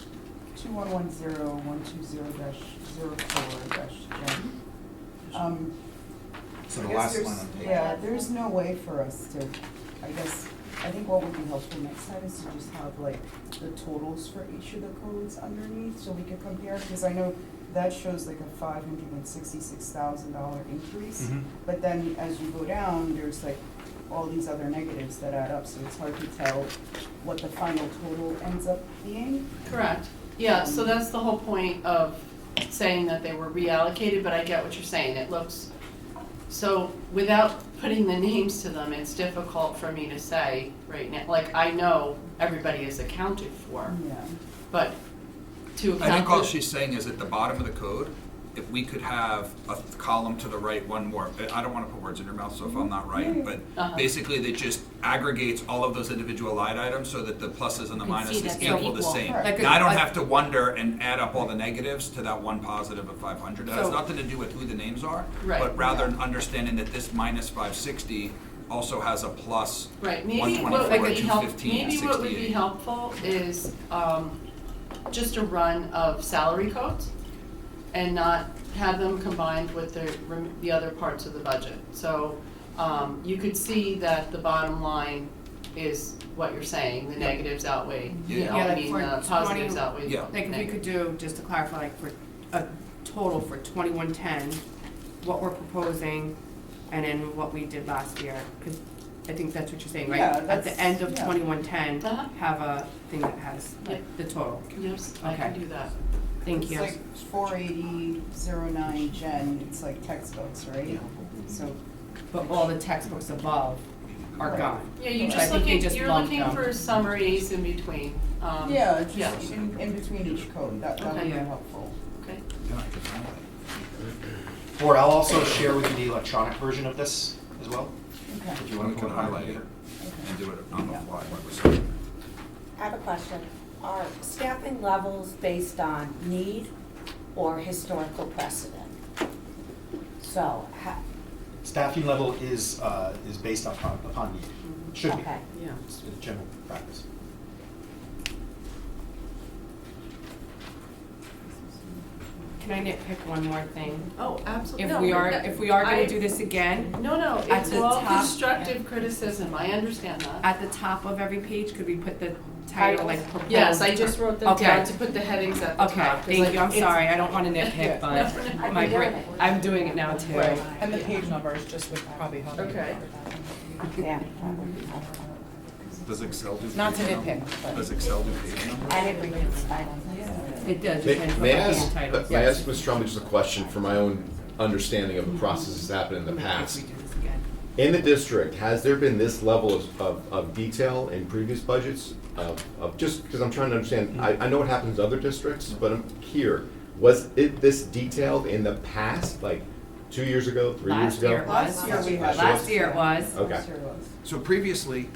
2110-120-04-Gen. So I the guess last there's- line on page. Yeah, there's no way for us to, I think what would be helpful next time is to just have like the totals for each of the codes underneath, so we could compare, because I know that shows like a $566,000 increase. Mhm. But then as you go down, there's like all these other negatives that add up, so it's hard to tell what the final total ends up being. Correct. Yeah, so that's the whole point of saying that they were reallocated, but I get what you're saying. It looks, so without putting the names to them, it's difficult for me to say right now. Like, I know everybody is accounted for, Yeah. but to I account think all for- she's saying is at the bottom of the code, if we could have a column to the right, one more, I don't wanna put words in your mouth, so if I'm not right, but basically that just aggregates all of those individual line items so that the pluses and the You can see minuses that they're equal the equal. same. Like Now, I don't a- have to wonder and add up all the negatives to that one positive of 500. It has So- nothing to do with who the names are, Right. but rather understanding that this minus 560 also has a plus Right, maybe 124, what would be 215, maybe what would be 68. helpful is, just a run of salary codes and not have them combined with the other parts of the budget. So, you could see that the bottom line is what you're saying, the negatives outweigh, Yeah. Yeah, I like mean, for the positives 20 outweigh the Yeah. Like if we negatives. could do, just to clarify, like for a total for 2110, what we're proposing, and then what we did last year, because I think that's what you're saying, right? Yeah, At that's- the end of yeah. 2110, Uh-huh. have a thing that has Yep. the total. Yes, I can Okay. do that. Thank you. It's like 48009 Gen, it's like textbooks, right? So, But all the textbooks above are Right. gone. Yeah, you're So I just think they looking, just you're lumped looking them. for summaries in between. yeah, yeah. just in between each code, that would Okay. be Yeah. helpful. Okay. Yeah, I could find it. Board, I'll also share with you the electronic version of this as well, Okay. if you We want to can put it on highlight it later. and do it on the fly while we're saying. I have a question. Are staffing levels based on need or historical precedent? So, Staffing level is based upon need. Should be. okay. Yeah. It's general practice. Can I nitpick one more thing? Oh, absolutely. If we are, gonna do this again, No, At it's the all top- constructive criticism, I understand that. at the top of every page, could we put the title like proposed? Yes, I just wrote them Okay. down to put the headings at the top. Okay, 'cause, thank like, you, I'm it's- sorry, I don't wanna nitpick, but I've my been doing brain, it. I'm doing it now too. Right. And the page numbers just would probably help. Okay. Yeah. Does Excel do? Not page to number? nitpick, but- Does Excel do page numbers? I didn't read it, I don't. It does, May depends on may the I page ask, titles. may I ask Ms. Trumbull just a question for my own understanding of the process that's happened in the If past? we do this again. In the district, has there been this level of detail in previous budgets? Of just, because I'm trying to understand, I know what happens in other districts, but I'm here. Was it this detailed in the past, like 2 years ago, 3 years Last year ago? it Last year was, we had. last year it was, Okay. Last year was. So previously,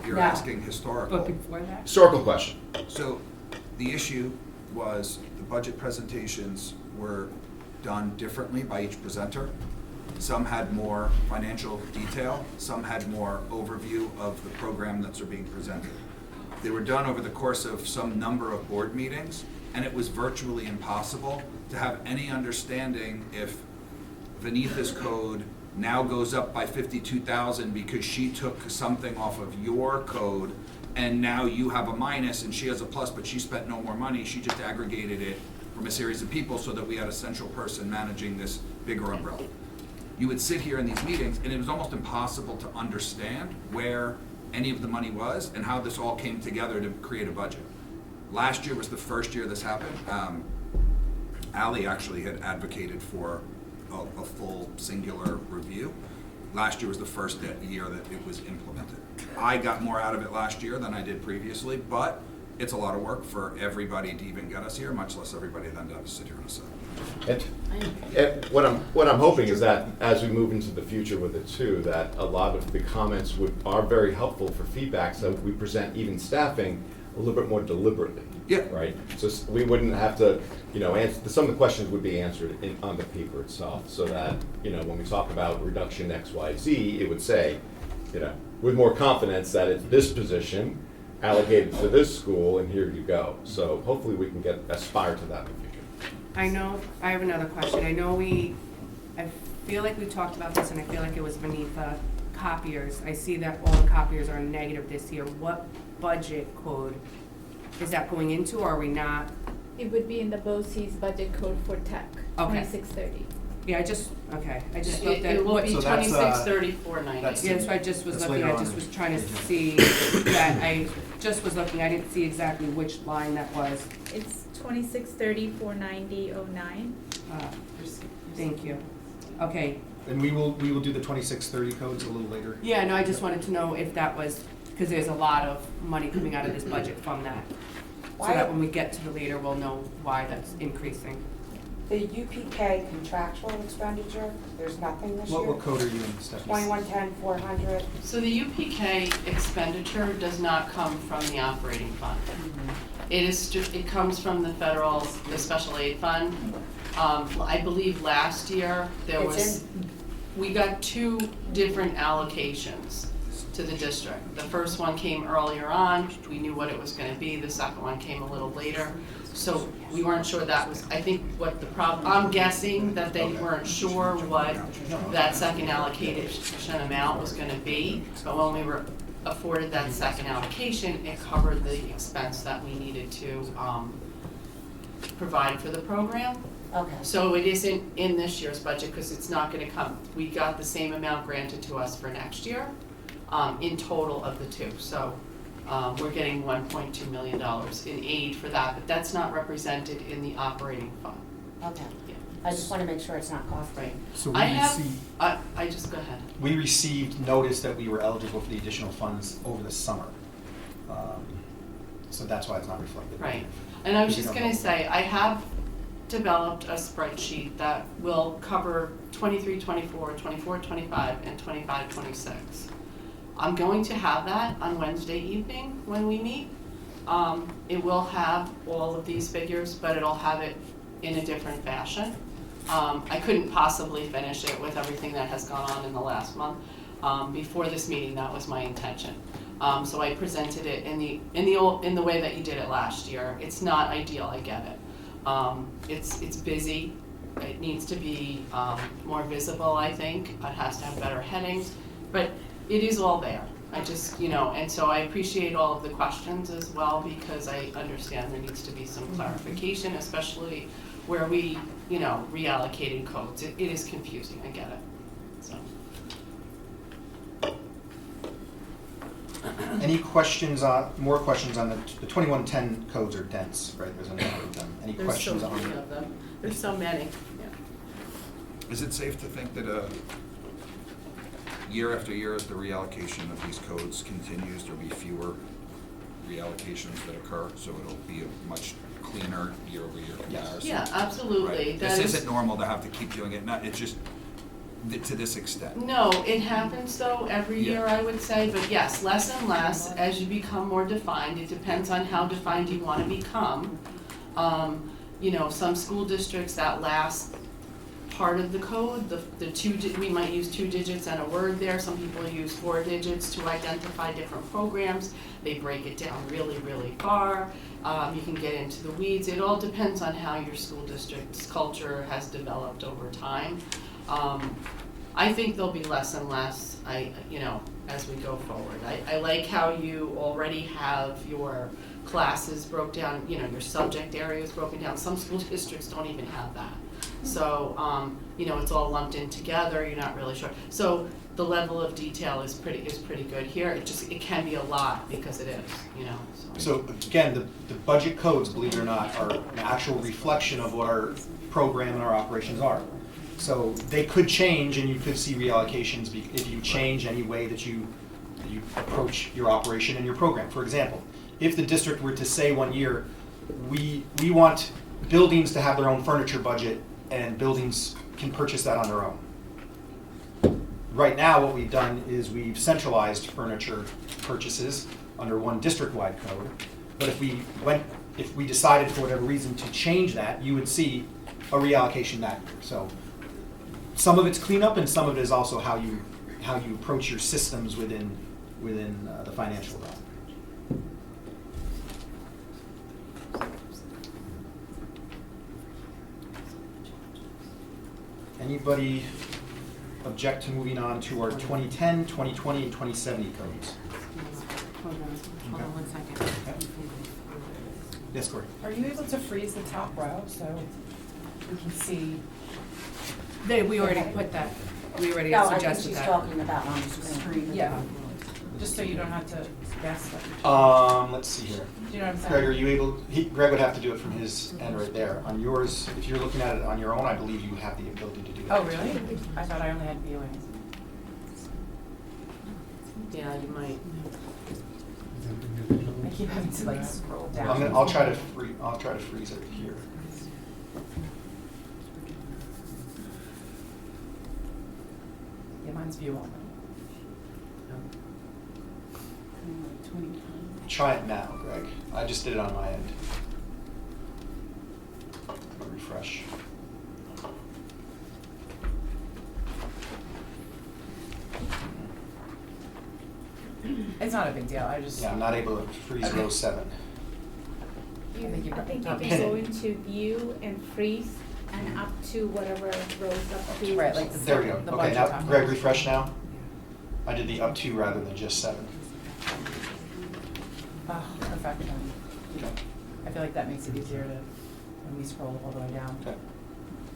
you're No. asking but historical. before that? Historical question. So the issue was the budget presentations were done differently by each presenter. Some had more financial detail, some had more overview of the program that's being presented. They were done over the course of some number of board meetings, and it was virtually impossible to have any understanding if Vanitha's code now goes up by 52,000 because she took something off of your code, and now you have a minus and she has a plus, but she spent no more money. She just aggregated it from a series of people so that we had a central person managing this bigger umbrella. You would sit here in these meetings, and it was almost impossible to understand where any of the money was and how this all came together to create a budget. Last year was the first year this happened. Ally actually had advocated for a full singular review. Last year was the first year that it was implemented. I got more out of it last year than I did previously, but it's a lot of work for everybody to even get us here, much less everybody then to have to sit here and decide. And what I'm hoping is that as we move into the future with it too, that a lot of the comments are very helpful for feedback, so we present even staffing a little bit more deliberately. Yeah. Right? So we wouldn't have to, answer, some of the questions would be answered on the paper itself, so that, when we talk about reduction X, Y, Z, it would say, with more confidence that it's this position allocated to this school, and here you go. So hopefully we can aspire to that in the future. I have another question. I feel like we talked about this, and I feel like it was beneath copiers. I see that all the copiers are negative this year. What budget code is that going into, or are we not? It would be in the BOCES budget code for tech, Okay. 2630. Yeah, I just looked It at will what. be So that's, 263490. that's- Yeah, so I just was That's looking, later I on just in was the trying to agenda. see that, I just was looking, I didn't see exactly which line that was. It's 2630-490-09. Thank you. Okay, And we will do the 2630 codes a little later. yeah, no, I just wanted to know if that was, because there's a lot of money coming out of this budget from that. So that when we get to the later, we'll know why that's increasing. The UPK contractual expenditure, there's nothing this year? What code are you in, Stephanie? 2110-400. So the UPK expenditure does not come from the operating fund. It comes from the federal, the special aid fund. I believe last year there was, we got 2 different allocations to the district. The first one came earlier on, we knew what it was gonna be, the second one came a little later. So we weren't sure that was, I think what the problem, I'm guessing that they weren't sure what that second allocation amount was gonna be, but when we were afforded that second allocation, it covered the expense that we needed to provide for the program. Okay. So it isn't in this year's budget because it's not gonna come, we got the same amount granted to us for next year, in total of the 2. So we're getting $1.2 million in aid for that, but that's not represented in the operating fund. Okay. Yeah. I just want to make sure it's not costing. Right. So I just, go ahead. we received notice that we were eligible for the additional funds over the summer. So that's why it's not reflected. Right. And I was Because just we gonna don't know. say, I have developed a spreadsheet that will cover 23, 24, 24, 25, and 25, 26. I'm going to have that on Wednesday evening when we meet. It will have all of these figures, but it'll have it in a different fashion. I couldn't possibly finish it with everything that has gone on in the last month. Before this meeting, that was my intention. So I presented it in the way that you did it last year. It's not ideal, I get it. It's busy. It needs to be more visible, I think. It has to have better headings, but it is all there. I just, and so I appreciate all of the questions as well, because I understand there needs to be some clarification, especially where we, reallocated codes. It is confusing, I get it, so. Any questions more questions on the 2110 codes are dense, right? There's a number of them. Any questions on There's so many of them. There's so many, Is it safe to think that year after year, as the reallocation of these codes continues, there'll be fewer reallocations that occur, so it'll be a much cleaner year-over-year comparison? Yeah, absolutely. Right. That This is- isn't normal to have to keep doing it, it's just to this extent. No, it happens though every Yeah. year, I would say, but yes, less and less as you become more defined. It depends on how defined you want to become. Some school districts, that last part of the code, we might use 2 digits and a word there. Some people use 4 digits to identify different programs. They break it down really, really far. You can get into the weeds. It all depends on how your school district's culture has developed over time. I think there'll be less and less, as we go forward. I like how you already have your classes broke down, your subject areas broken down. Some school districts don't even have that. So, it's all lumped in together, you're not really sure. So the level of detail is pretty good here. It can be a lot because it is, So again, the budget codes, believe it or not, are an actual reflection of what our program and our operations are. So they could change, and you could see reallocations if you change any way that you approach your operation and your program. For example, if the district were to say one year, we want buildings to have their own furniture budget, and buildings can purchase that on their own. Right now, what we've done is we've centralized furniture purchases under one district-wide code. But if we decided for whatever reason to change that, you would see a reallocation that year. So some of it's cleanup, and some of it is also how you approach your systems within the financial realm. Anybody object to moving on to our 2010, 2020, and 2070 codes? Hold on one second. Okay. Yes, Corey? Are you able to freeze the top row so we can see? We already put that, we already No, I think suggested she's that. talking about on the screen. Yeah, just so you don't have to guess what you're Let's see here. Do you know what I'm saying? Greg, are you able, Greg would have to do it from his end right there. On yours, if you're looking at it on your own, I believe you have the ability to do that. Oh, really? I thought I only had viewing. Yeah, you might. I keep having to scroll down. I'll try to freeze it here. Everyone's view on it. Try it now, Greg. I just did it on my end. Refresh. It's not a big deal, I just. Yeah, I'm not able to freeze row 7. I think you Pin can it. go into view and freeze and up to whatever rows up to. Right, like There we go. the Okay, budget now, document. Greg, refresh now. I did the up to rather than just 7. Oh, perfection. Okay. I feel like that makes it easier to, when we scroll all the way down. Okay.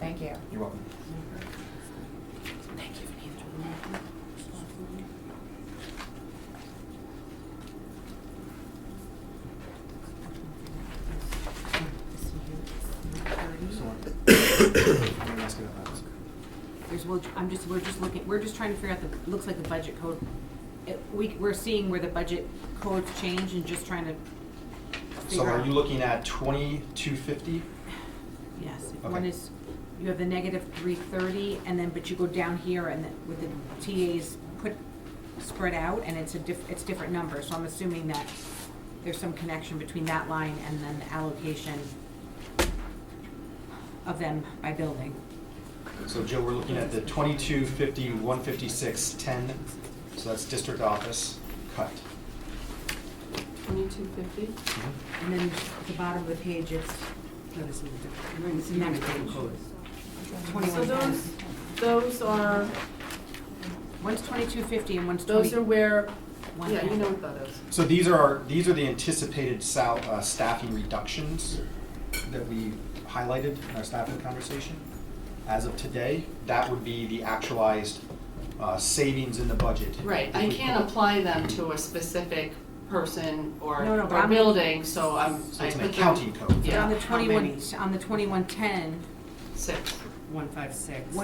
Thank you. You're welcome. Thank you. we're just looking, we're just trying to figure out looks like the budget code. We're seeing where the budget codes change and just trying to So figure out. are you looking at 2250? Yes, if Okay. one is, you have the negative 330, and then, but you go down here and with the TAs spread out, and it's different numbers, so I'm assuming that there's some connection between that line and then the allocation of them by building. So Joe, we're looking at the 2250, 156, 10. So that's district office cut. 2250? And then at the bottom of the page, it's, no, this is different, it's the next page. So 2110. those are, One's 2250 and one's those are where, 2110. yeah, you know what that is. So these are the anticipated staffing reductions that we highlighted in our staffing conversation. As of today, that would be the actualized savings in the budget. Right, I can't apply them to a specific person or, No, no, but or I'm- building, so I'm. So it's I an put them- accounting code. But Yeah. on the How many? 2110, 6. 156.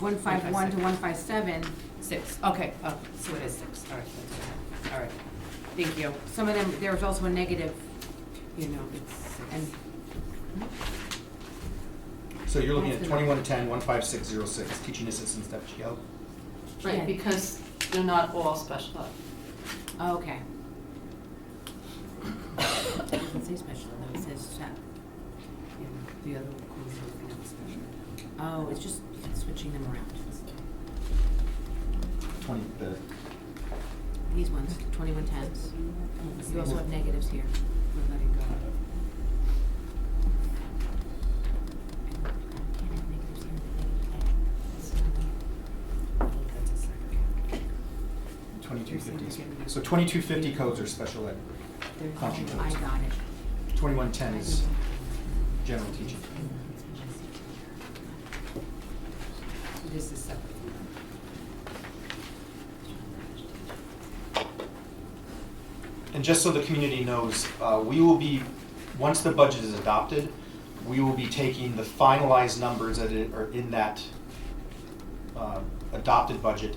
151 to 157, 6. Okay. Oh, so it is 6. All right. That's good. All right. Thank you. some of them, there's also a negative, You know, it's and So you're looking at That's the- 2110, 15606, teaching assistants, FGL. Right, Yeah. because they're not all special ed. oh, okay. It doesn't say special, though, it says SEP. you know, the other ones are looking at special. Oh, it's just switching them around. 20, the, These ones, 2110s. You also have negatives here. We're letting go. That's a second. 2250. So 2250 codes are special ed function I codes. got it. 2110 is general teaching. This is separate. And just so the community knows, we will be, once the budget is adopted, we will be taking the finalized numbers that are in that adopted budget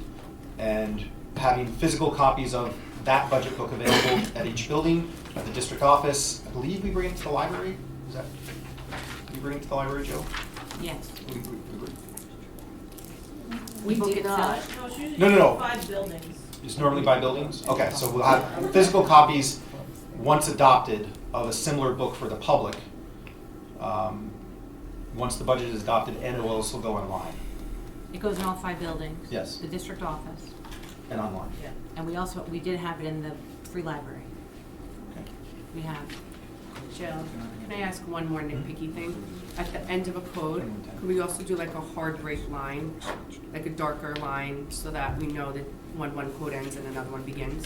and having physical copies of that budget book available at each building, at the district office. I believe we bring it to the library. Is that, you bring it to the library, Joe? Yes. We Book did not. itself? No. 5 buildings. It's normally by buildings? Okay, so we'll have physical copies, once adopted, of a similar book for the public, once the budget is adopted, and it will also go online It goes in all 5 buildings. Yes. The district office. and online. Yeah. And we did have it in the free library. Okay. We have. Jill, can I ask one more nitpicky thing? At the end of a code, could we also do like a hard break line, like a darker line, so that we know that when one code ends and another one begins?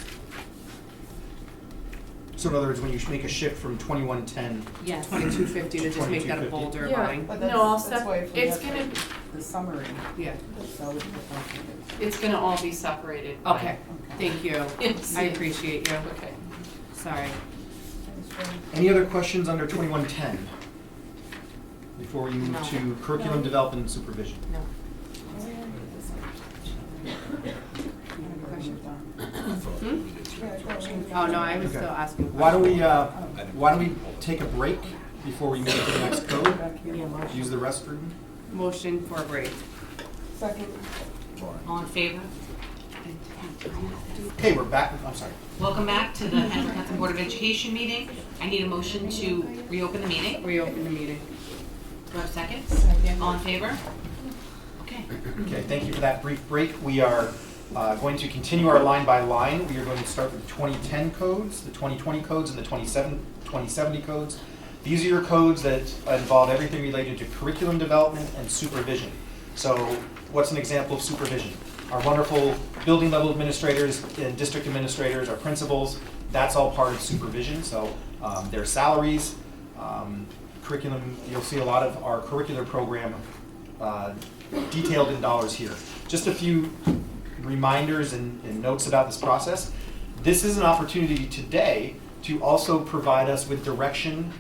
So in other words, when you make a shift from 2110, Yes. 2250 to just make that a 2250. bolder Yeah. line? But No, I'll that's why if we it's have gonna, the summary, Yeah. that would be the function. It's gonna all be separated. by- Okay, thank you. Yes. I appreciate you. Okay. Sorry. any other questions under 2110? Before we move No. to curriculum development and supervision. No. Oh, no, I was Okay. still asking. Why don't we take a break before we move to the next code? Yeah, motion. Use the restroom. Motion for a break. Second. All in favor? Okay, we're back, I'm sorry. Welcome back to the Hudson Board of Education meeting. I need a motion to reopen the meeting. Reopen the meeting. Do I have a second? All in favor? Okay. Okay, thank you for that brief break. We are going to continue our line by line. We are going to start with the 2010 codes, the 2020 codes, and the 2070 codes. These are your codes that involve everything related to curriculum development and supervision. So what's an example of supervision? Our wonderful building level administrators and district administrators, our principals, that's all part of supervision. So their salaries, curriculum, you'll see a lot of our curricular program detailed in dollars here. Just a few reminders and notes about this process. This is an opportunity today to also provide us with direction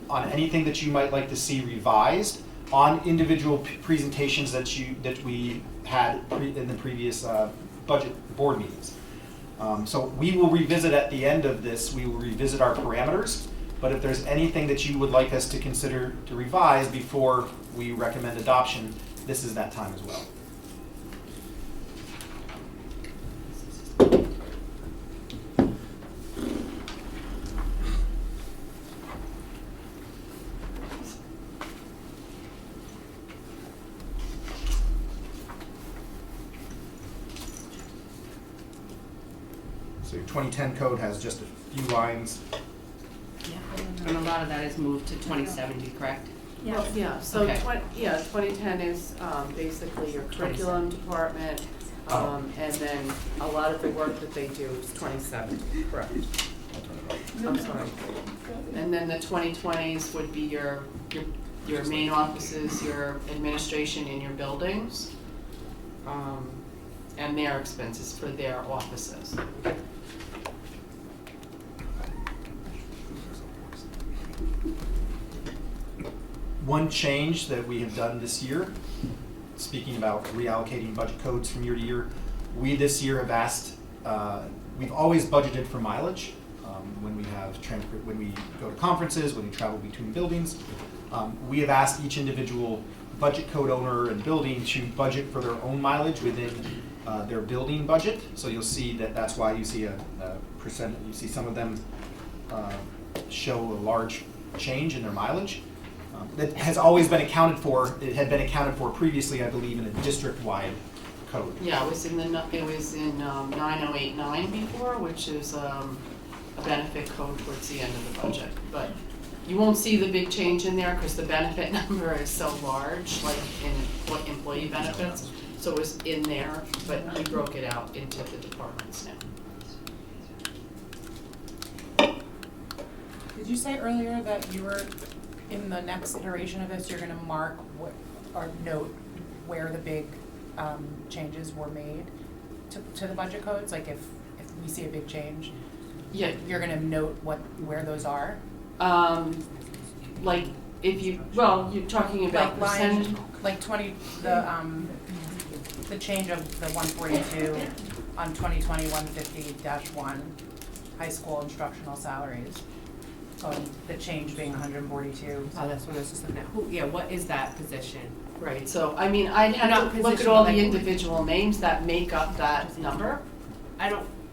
on anything that you might like to see revised on individual presentations that we had in the previous budget board meetings. So we will revisit at the end of this, we will revisit our parameters, but if there's anything that you would like us to consider to revise before we recommend adoption, this is that time as well. So your 2010 code has just a few lines. And a lot of that is moved to 2070, correct? Well, yeah, so Okay. 2010 is basically your curriculum department, and then a lot of the work that they do is 2070, correct? I'm sorry. And then the 2020s would be your main offices, your administration in your buildings, and their expenses for their offices. One change that we have done this year, speaking about reallocating budget codes from year to year, we this year have asked, we've always budgeted for mileage when we have when we go to conferences, when we travel between buildings. We have asked each individual budget code owner and building to budget for their own mileage within their building budget. So you'll see that that's why you see a percent, you see some of them show a large change in their mileage. That has always been accounted for. It had been accounted for previously, I believe, in a district-wide code. Yeah, it was in 9089 before, which is a benefit code towards the end of the budget. But you won't see the big change in there because the benefit number is so large, like in employee benefits. So it was in there, but we broke it out into the departments now. Did you say earlier that you were, in the next iteration of this, you're gonna mark what, or note where the big changes were made to the budget codes? Like if we see a big change, Yeah. you're gonna note where those are? Like if you, well, you're talking about Like percentage. like the change of the 142 on 2020-150-1 high school instructional salaries. The change being 142. Oh, that's what I was just looking at. What is that position? Right, so I mean, I'd have Not to look at position, all but the like- individual names that make up that number.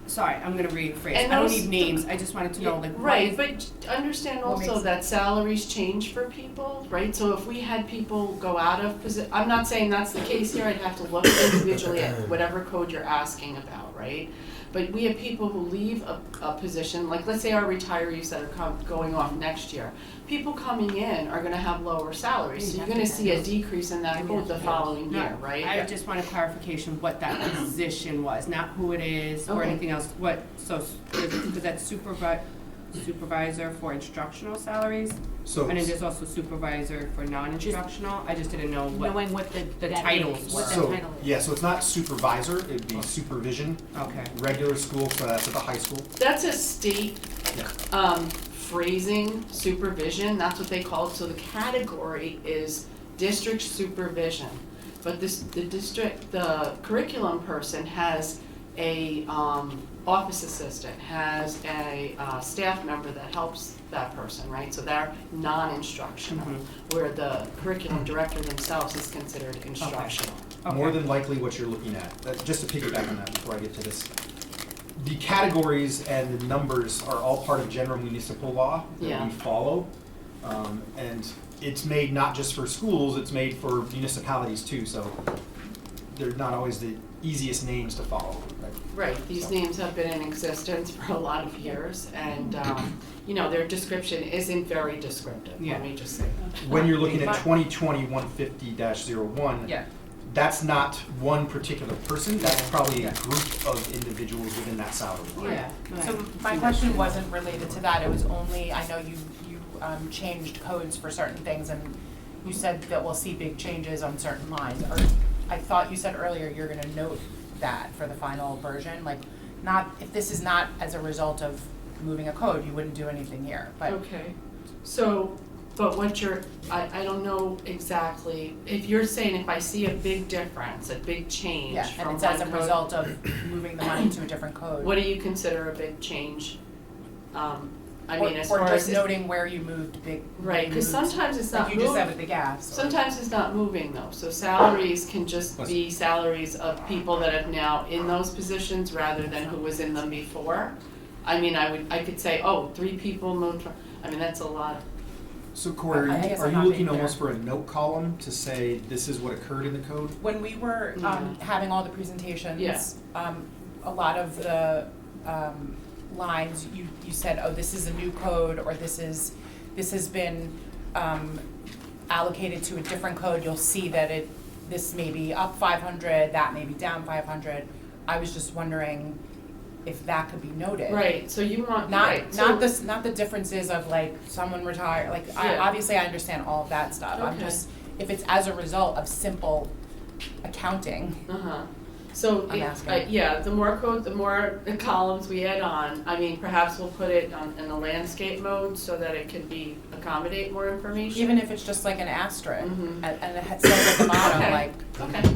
Sorry, I'm gonna rephrase. And I don't those- need names, I just wanted to know, like, what Right, is- but understand What also makes- that salaries change for people, right? So if we had people go out of I'm not saying that's the case here, I'd have to look individually at whatever code you're asking about, right? But we have people who leave a position, like let's say our retirees that are going off next year. People coming in are gonna have lower salaries, so you're gonna see a decrease in that code the following year, right? I just want a clarification what that position was, not who it is or Okay. anything else. Because that's supervisor for instructional salaries? So- And then there's also supervisor for non-instructional? I just didn't know Knowing what the that titles is, were. what the So, title is. yeah, so it's not supervisor, it'd be supervision. Okay. Regular school, so that's at the high school. That's a state Yeah. phrasing, supervision, that's what they call it, so the category is district supervision. But the curriculum person has a office assistant, has a staff member that helps that person, right? So they're non-instructional, where the curriculum director themselves is considered instructional. more Okay. than likely what you're looking at, just to piggyback on that before I get to this. The categories and the numbers are all part of general municipal law that Yeah. we follow. And it's made not just for schools, it's made for municipalities too, so they're not always the easiest names to follow. Right, these names have been in existence for a lot of years, and, you know, their description isn't very descriptive, let me just say that. When you're looking at 2020-150-01, Yeah. that's not one particular person, that's probably a group of individuals within that salary line. Yeah, so my question wasn't related to that, it was only, I know you changed codes for certain things, and you said that we'll see big changes on certain lines, or I thought you said earlier you're gonna note that for the final version, like, not, if this is not as a result of moving a code, you wouldn't do anything here, but. Okay, so, but what you're, I don't know exactly, if you're saying if I see a big difference, a big change Yeah, from and one it's as a code, result of moving the money to a different code. what do you consider a big change? I mean, as far Or as. just noting where you moved big. Right, because sometimes it's not Like you just said moving. with the gas. or- Sometimes it's not moving though, so salaries can just be salaries of people that have now in those positions rather than who was in them before. I mean, I could say, oh, 3 people moved from, I mean, that's a lot. So Corey, I guess are I'm you not looking being clear. almost for a note column to say this is what occurred in the code? When we were having all the presentations, Yeah. a lot of the lines, you said, oh, this is a new code, or this has been allocated to a different code, you'll see that this may be up 500, that may be down 500. I was just wondering if that could be noted. Right, so you want, Not, right, so. not the differences of like someone retired, like, Yeah. obviously I understand all of that stuff. I'm Okay. just, if it's as a result of simple accounting, So, I'm asking. yeah, the more code, the more the columns we add on, I mean, perhaps we'll put it in the landscape mode so that it can accommodate more information. even if it's just like an asterisk, Mhm. and it says at the bottom, Okay. like, Okay,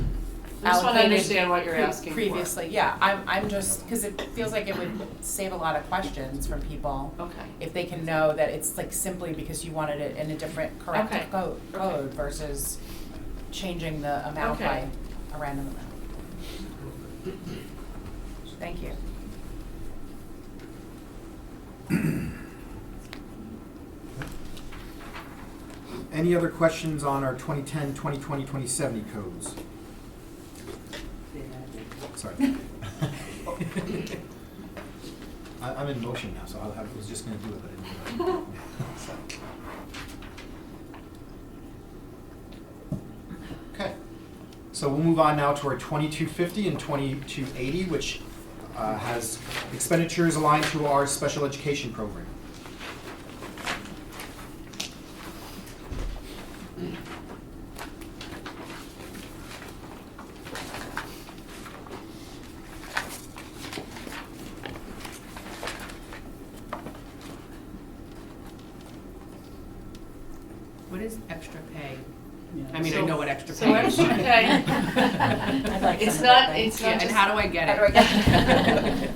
I just wanna allocated understand what you're asking for. previously, yeah, I'm just, cause it feels like it would save a lot of questions from people. Okay. If they can know that it's like simply because you wanted it in a different corrected Okay. code versus changing the amount by Okay. a random amount. Thank you. Any other questions on our 2010, 2020, 2070 codes? Sorry. I'm in motion now, so I was just gonna do it, but I didn't do it. So. Okay, so we'll move on now to our 2250 and 2280, which has expenditures aligned to our special education program. What is extra pay? I mean, I know what extra pay So is. extra pay, I'd like it's some of not, that it's thing. not Yeah, just. and how do I get How do I it? get it?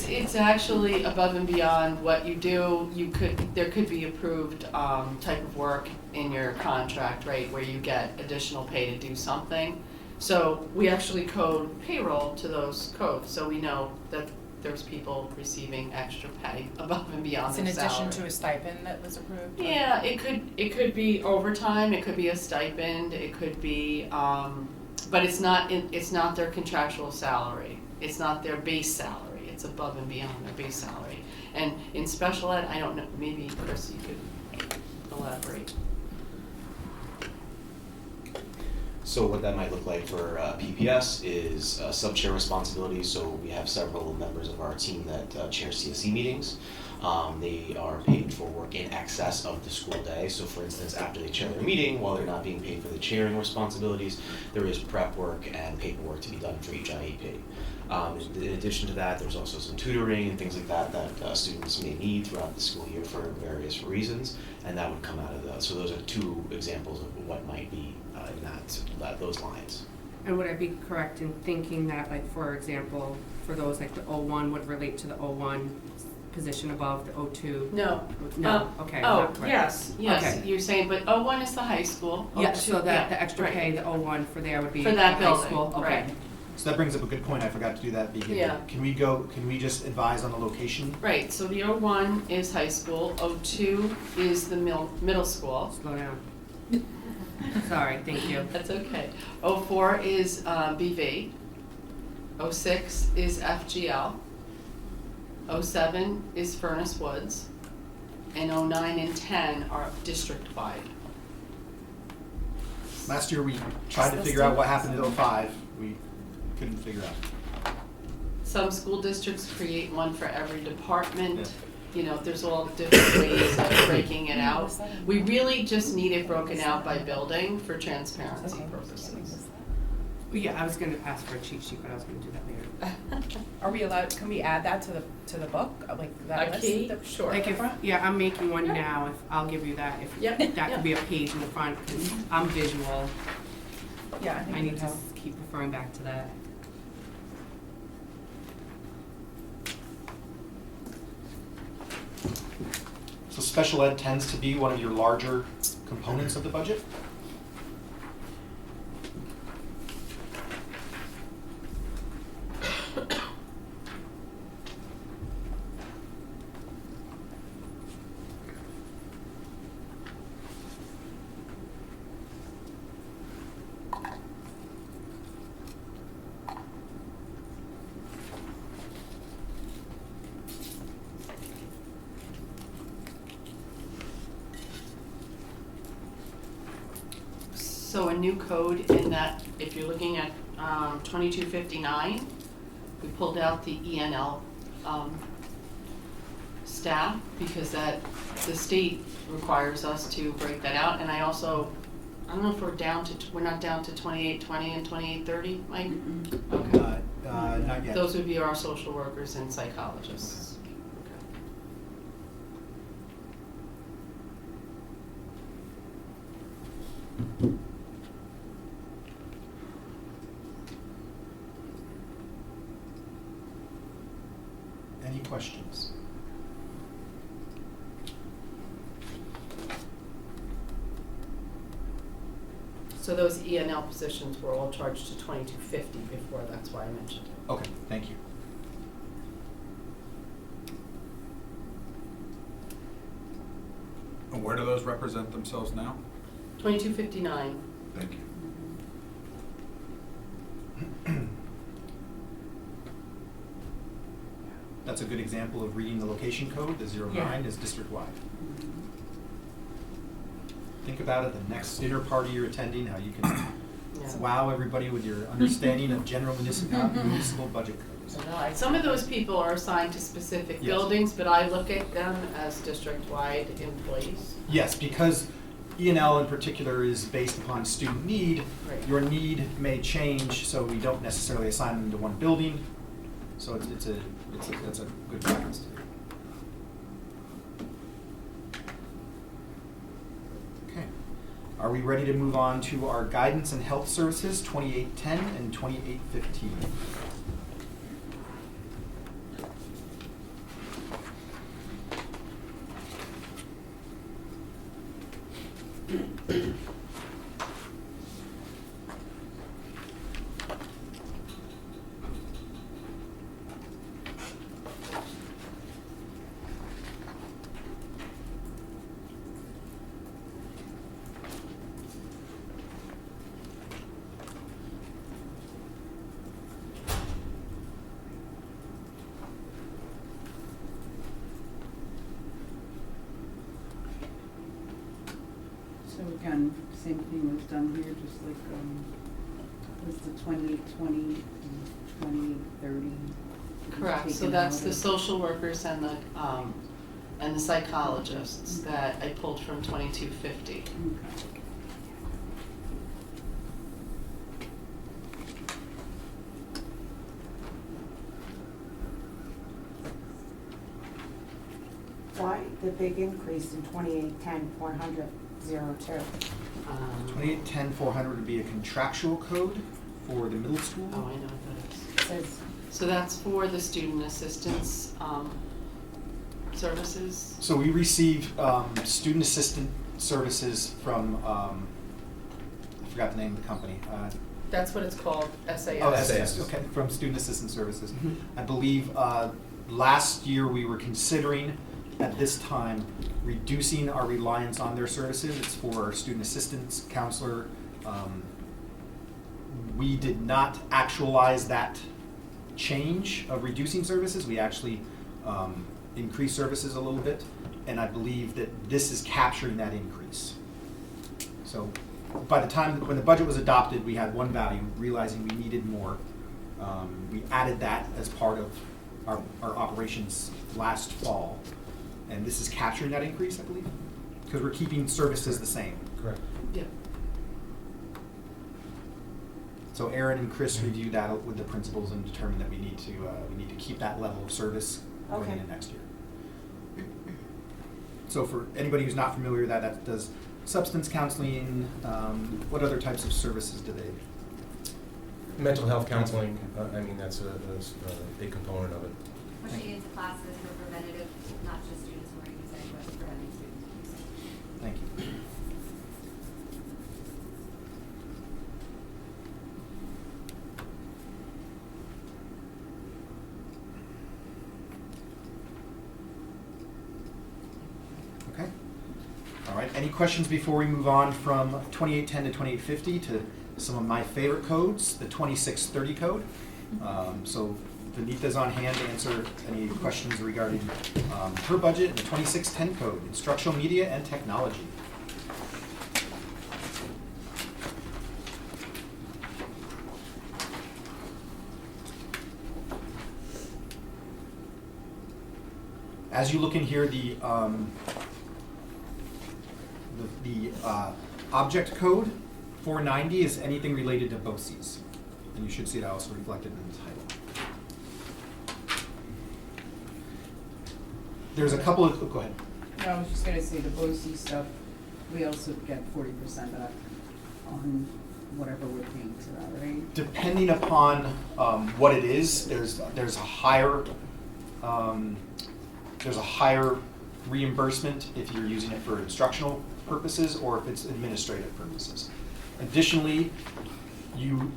It's actually above and beyond what you do. There could be approved type of work in your contract, right, where you get additional pay to do something. So we actually code payroll to those codes, so we know that there's people receiving extra pay above and beyond It's their in salary. addition to a stipend that was approved? or- Yeah, it could be overtime, it could be a stipend, it could be, but it's not their contractual salary. It's not their base salary, it's above and beyond their base salary. And in special ed, I don't know, maybe Chris, you could elaborate. So what that might look like for PPS is sub-chair responsibilities. So we have several members of our team that chair CSE meetings. They are paid for work in excess of the school day. So for instance, after they chair their meeting, while they're not being paid for the chairing responsibilities, there is prep work and paperwork to be done for each IEP. In addition to that, there's also some tutoring and things like that that students may need throughout the school year for various reasons, and that would come out of those. So those are two examples of what might be in those lines. And would I be correct in thinking that, like, for example, for those like the 01 would relate to the 01 position above the O2? No. No, okay. Oh, not correct. yes, yes, Okay. you're saying, but O1 is the high school. Yeah, O2 so that, the yeah, extra right. pay, the O1 for there would be For the that high building, school? Okay. right. So that brings up a good point, I forgot to do that at the beginning. Yeah. Can we just advise on the location? Right, so the O1 is high school, O2 is the middle school. Slow down. Sorry, thank you. That's okay. O4 is BV. O6 is FGL. O7 is Furnace Woods. And O9 and 10 are district-wide. Last year, we tried to figure out what happened in '05. We couldn't figure out. Some school districts create one for every department. You know, there's all different ways of breaking it out. We really just need it broken out by building for transparency purposes. Well, yeah, I was gonna ask for a cheat sheet, but I was gonna do that later. Are we allowed, can we add that to the book, like that A list? key? Sure. Like if, yeah, I'm making one now, if, I'll give you that, if Yep, that yep. could be a page in the front, 'cause I'm visual. Yeah, I think I we need to have. keep referring back to that. So special ed tends to be one of your larger components of the budget. So a new code in that, if you're looking at 2259, we pulled out the ENL staff because that, the state requires us to break that out. And I also, I don't know if we're not down to 2820 and 2830, Mike? Okay. Not yet. Those would be our social workers and psychologists. Any questions? So those ENL positions were all charged to 2250 before, that's why I mentioned it. Okay, thank you. And where do those represent themselves now? 2259. Thank you. That's a good example of reading the location code. The 09 is district-wide. Think about it, the next dinner party you're attending, how you can wow everybody with your understanding of general municipal budget codes. Some of those people are assigned to specific Yes. buildings, but I look at them as district-wide employees. Yes, because E&L in particular is based upon student need. Right. Your need may change, so we don't necessarily assign them to one building. So that's a good practice to do. Okay. Are we ready to move on to our guidance and health services, 2810 and 2815? So again, same thing was done here, just like, was the 2820 and 2830. Correct, so that's the social workers and the psychologists that I pulled from 2250. Okay. Why the big increase in 2810, 400, 02? 2810-400 would be a contractual code for the middle school. Oh, I know what that is. Says So that's for the student assistance services? So we receive student assistant services from, I forgot the name of the company. That's what it's called, SAS. Oh, SAS, okay, from Student Assistant Services. I believe last year we were considering, at this time, reducing our reliance on their services. It's for student assistants, counselor. We did not actualize that change of reducing services. We actually increased services a little bit, and I believe that this is capturing that increase. So by the time, when the budget was adopted, we had one value, realizing we needed more. We added that as part of our operations last fall, and this is capturing that increase, I believe, because we're keeping services the same. Correct. Yeah. So Aaron and Chris reviewed that with the principals and determined that we need to keep that level of service going Okay. into next year. So for anybody who's not familiar with that, that does substance counseling. What other types of services do they? Mental health counseling, I mean, that's a big component of it. Pushing into classes for preventative, not just students who are using, but preventing students from using. Thank you. Okay. All right. Any questions before we move on from 2810 to 2850 to some of my favorite codes, the 2630 code? So Vanitha's on hand to answer any questions regarding her budget and the 2610 code, instructional media and technology. As you look in here, the object code 490 is anything related to BOCES, and you should see it also reflected in the title. There's a couple of, go ahead. No, I was just gonna say the BOCES stuff, we also get 40% back on whatever we're paying to that, right? Depending upon what it is, there's a higher reimbursement if you're using it for instructional purposes or if it's administrative purposes. Additionally, you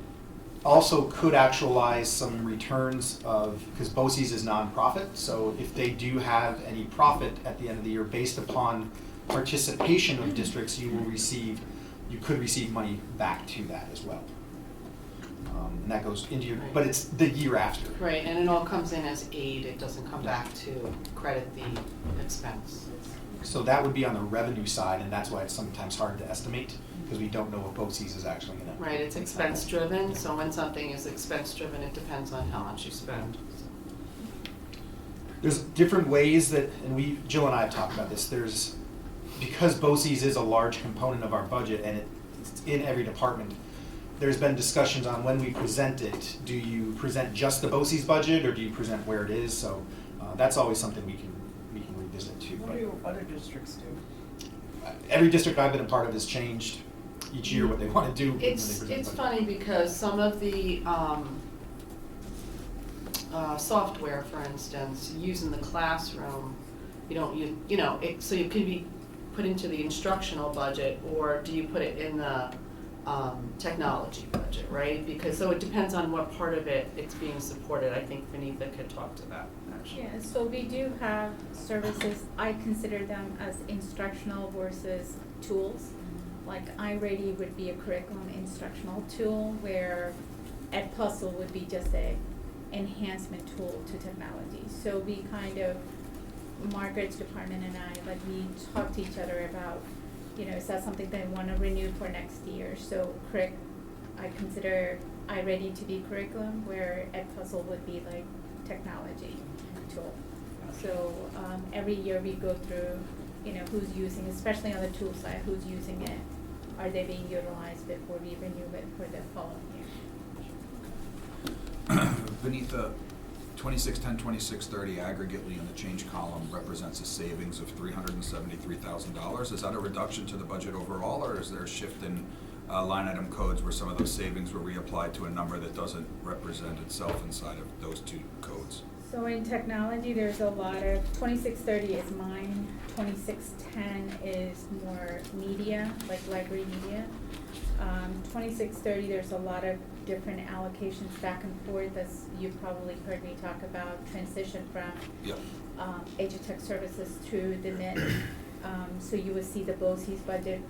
also could actualize some returns of, because BOCES is nonprofit, so if they do have any profit at the end of the year based upon participation of districts, you could receive money back to that as well. And that goes into your, but it's the year after. Right, and it all comes in as aid, it doesn't come back to credit the expense. So that would be on the revenue side, and that's why it's sometimes hard to estimate, because we don't know what BOCES is actually going to. Right, it's expense driven, so when something is expense driven, it depends on how much you spend. There's different ways that, and Jill and I have talked about this, because BOCES is a large component of our budget and it's in every department, there's been discussions on when we present it. Do you present just the BOCES budget or do you present where it is? So that's always something we can revisit too. What do other districts do? Every district I've been a part of has changed each year what they want to do. when they present It's budget. funny because some of the software, for instance, used in the classroom, so it could be put into the instructional budget, or do you put it in the technology budget, right? Because, so it depends on what part of it it's being supported. I think Vanitha could talk to that, actually. Yeah, so we do have services, I consider them as instructional versus tools. Like iReady would be a curriculum instructional tool, where Edpuzzle would be just a enhancement tool to technology. So we kind of, Margaret's department and I, like we talk to each other about, is that something they want to renew for next year? So I consider iReady to be curriculum, where Edpuzzle would be like technology tool. So every year we go through, who's using, especially on the tool side, who's using it? Are they being utilized before we renew it for the following year? Vanitha, 2610, 2630 aggregately in the change column represents a savings of $373,000. Is that a reduction to the budget overall, or is there a shift in line item codes where some of those savings were reapplied to a number that doesn't represent itself inside of those two codes? So in technology, there's a lot of, 2630 is mine, 2610 is more media, like library media. 2630, there's a lot of different allocations back and forth, as you've probably heard me talk about, transition from Yep. Edutech services to the NIT. So you would see the BOCES budget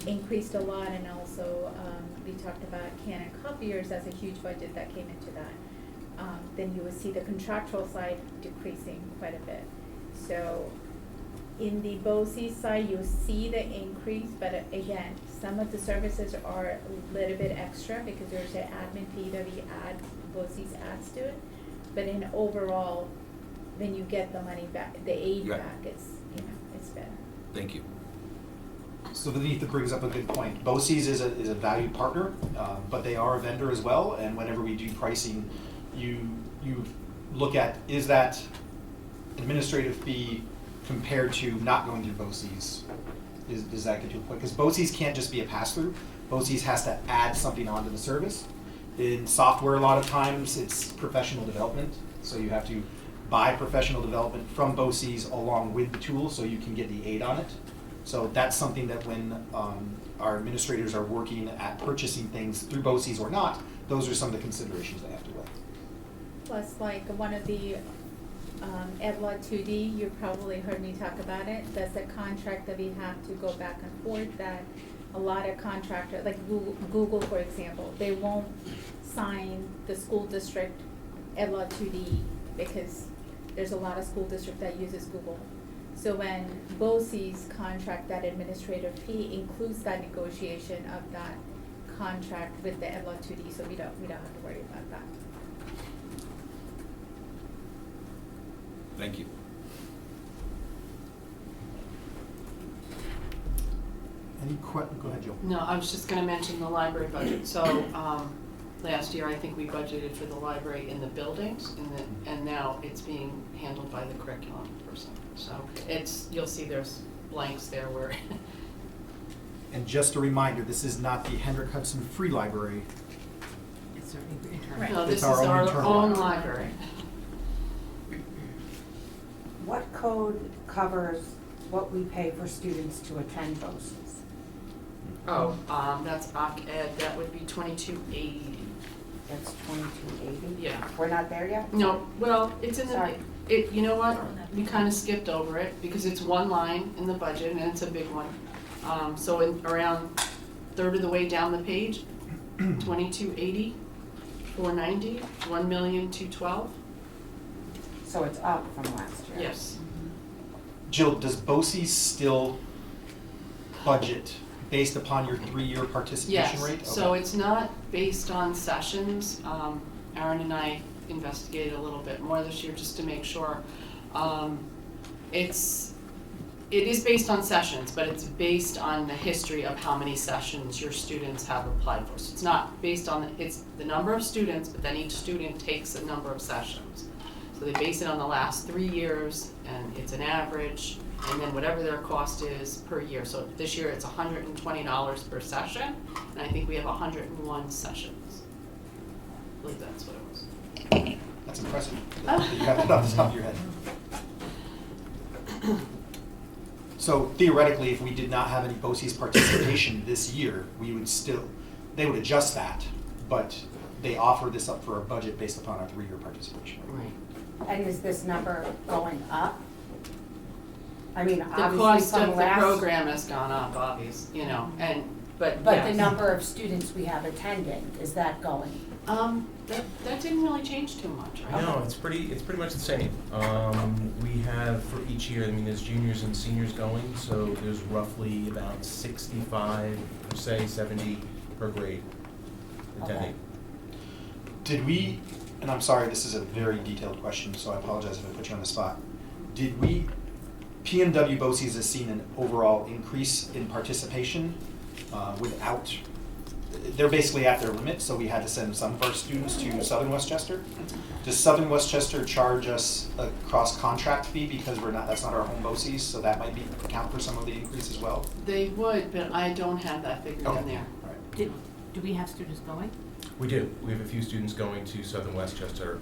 increased a lot, and also we talked about Canon copiers as a huge budget that came into that. Then you would see the contractual side decreasing quite a bit. So in the BOCES side, you'll see the increase, but again, some of the services are a little bit extra because there's an admin fee that we add, BOCES adds to it. But in overall, when you get the money back, the aid Right. back, it's, you know, it's better. Thank you. So Vinitha brings up a good point. BOCES is a valued partner, but they are a vendor as well, and whenever we do pricing, you look at, is that administrative fee compared to not going through BOCES? Does that get to a point? Because BOCES can't just be a pass-through. BOCES has to add something onto the service. In software, a lot of times, it's professional development, so you have to buy professional development from BOCES along with the tool so you can get the aid on it. So that's something that when our administrators are working at purchasing things through BOCES or not, those are some of the considerations they have to weigh. Plus, like, one of the EdLaw 2D, you probably heard me talk about it. That's a contract that we have to go back and forth, that a lot of contractors, like Google, for example, they won't sign the school district EdLaw 2D because there's a lot of school district that uses Google. So when BOCES contract, that administrative fee includes that negotiation of that contract with the EdLaw 2D, so we don't have to worry about that. Thank you. Go ahead, Jill. No, I was just gonna mention the library budget. So, last year, I think we budgeted for the library in the buildings, and now it's being handled by the curriculum person. So you'll see there's blanks there where. And just a reminder, this is not the Hendrick Hudson Free Library. It's our internal. Right. No, It's this is our own our internal own library. library. What code covers what we pay for students to attend BOCES? Oh, that's OC-Ed, that would be 2280. That's 2280? Yeah. We're not there yet? No, well, it's in the, Sorry. you know what, we kind of skipped over it because it's one line in the budget and it's a big one. So in around third of the way down the page, 2280, 490, 1,212,000. So it's up from last year? Yes. Jill, does BOCES still budget based upon your 3-year participation rate? Yes, so Okay. it's not based on sessions. Aaron and I investigated a little bit more this year just to make sure. It is based on sessions, but it's based on the history of how many sessions your students have applied for. So it's not based on, it's the number of students, but then each student takes a number of sessions. So they base it on the last 3 years, and it's an average, and then whatever their cost is per year. So this year it's $120 per session, and I think we have 101 sessions. I believe that's what it was. That's impressive. That you have that off the top of your head. So theoretically, if we did not have any BOCES participation this year, they would adjust that, but they offer this up for a budget based upon our 3-year participation rate. Right. And is this number going up? I mean, The obviously cost from of the last. program has gone up, obviously, but But yes. the number of students we have attending, is that going? That didn't really change too much, right? No, it's pretty much the same. We have for each year, I mean, there's juniors and seniors going, so there's roughly about 65, per se, 70 per grade attending. Did we, and I'm sorry, this is a very detailed question, so I apologize if I put you on the spot. Did we, PMW BOCES has seen an overall increase in participation without, they're basically at their limit, so we had to send some of our students to Southern Westchester. Does Southern Westchester charge us a cross-contract fee because that's not our home BOCES, so that might account for some of the increase as well? They would, but I don't have that figure Okay. in there. All right. Do we have students going? We do. We have a few students going to Southern Westchester.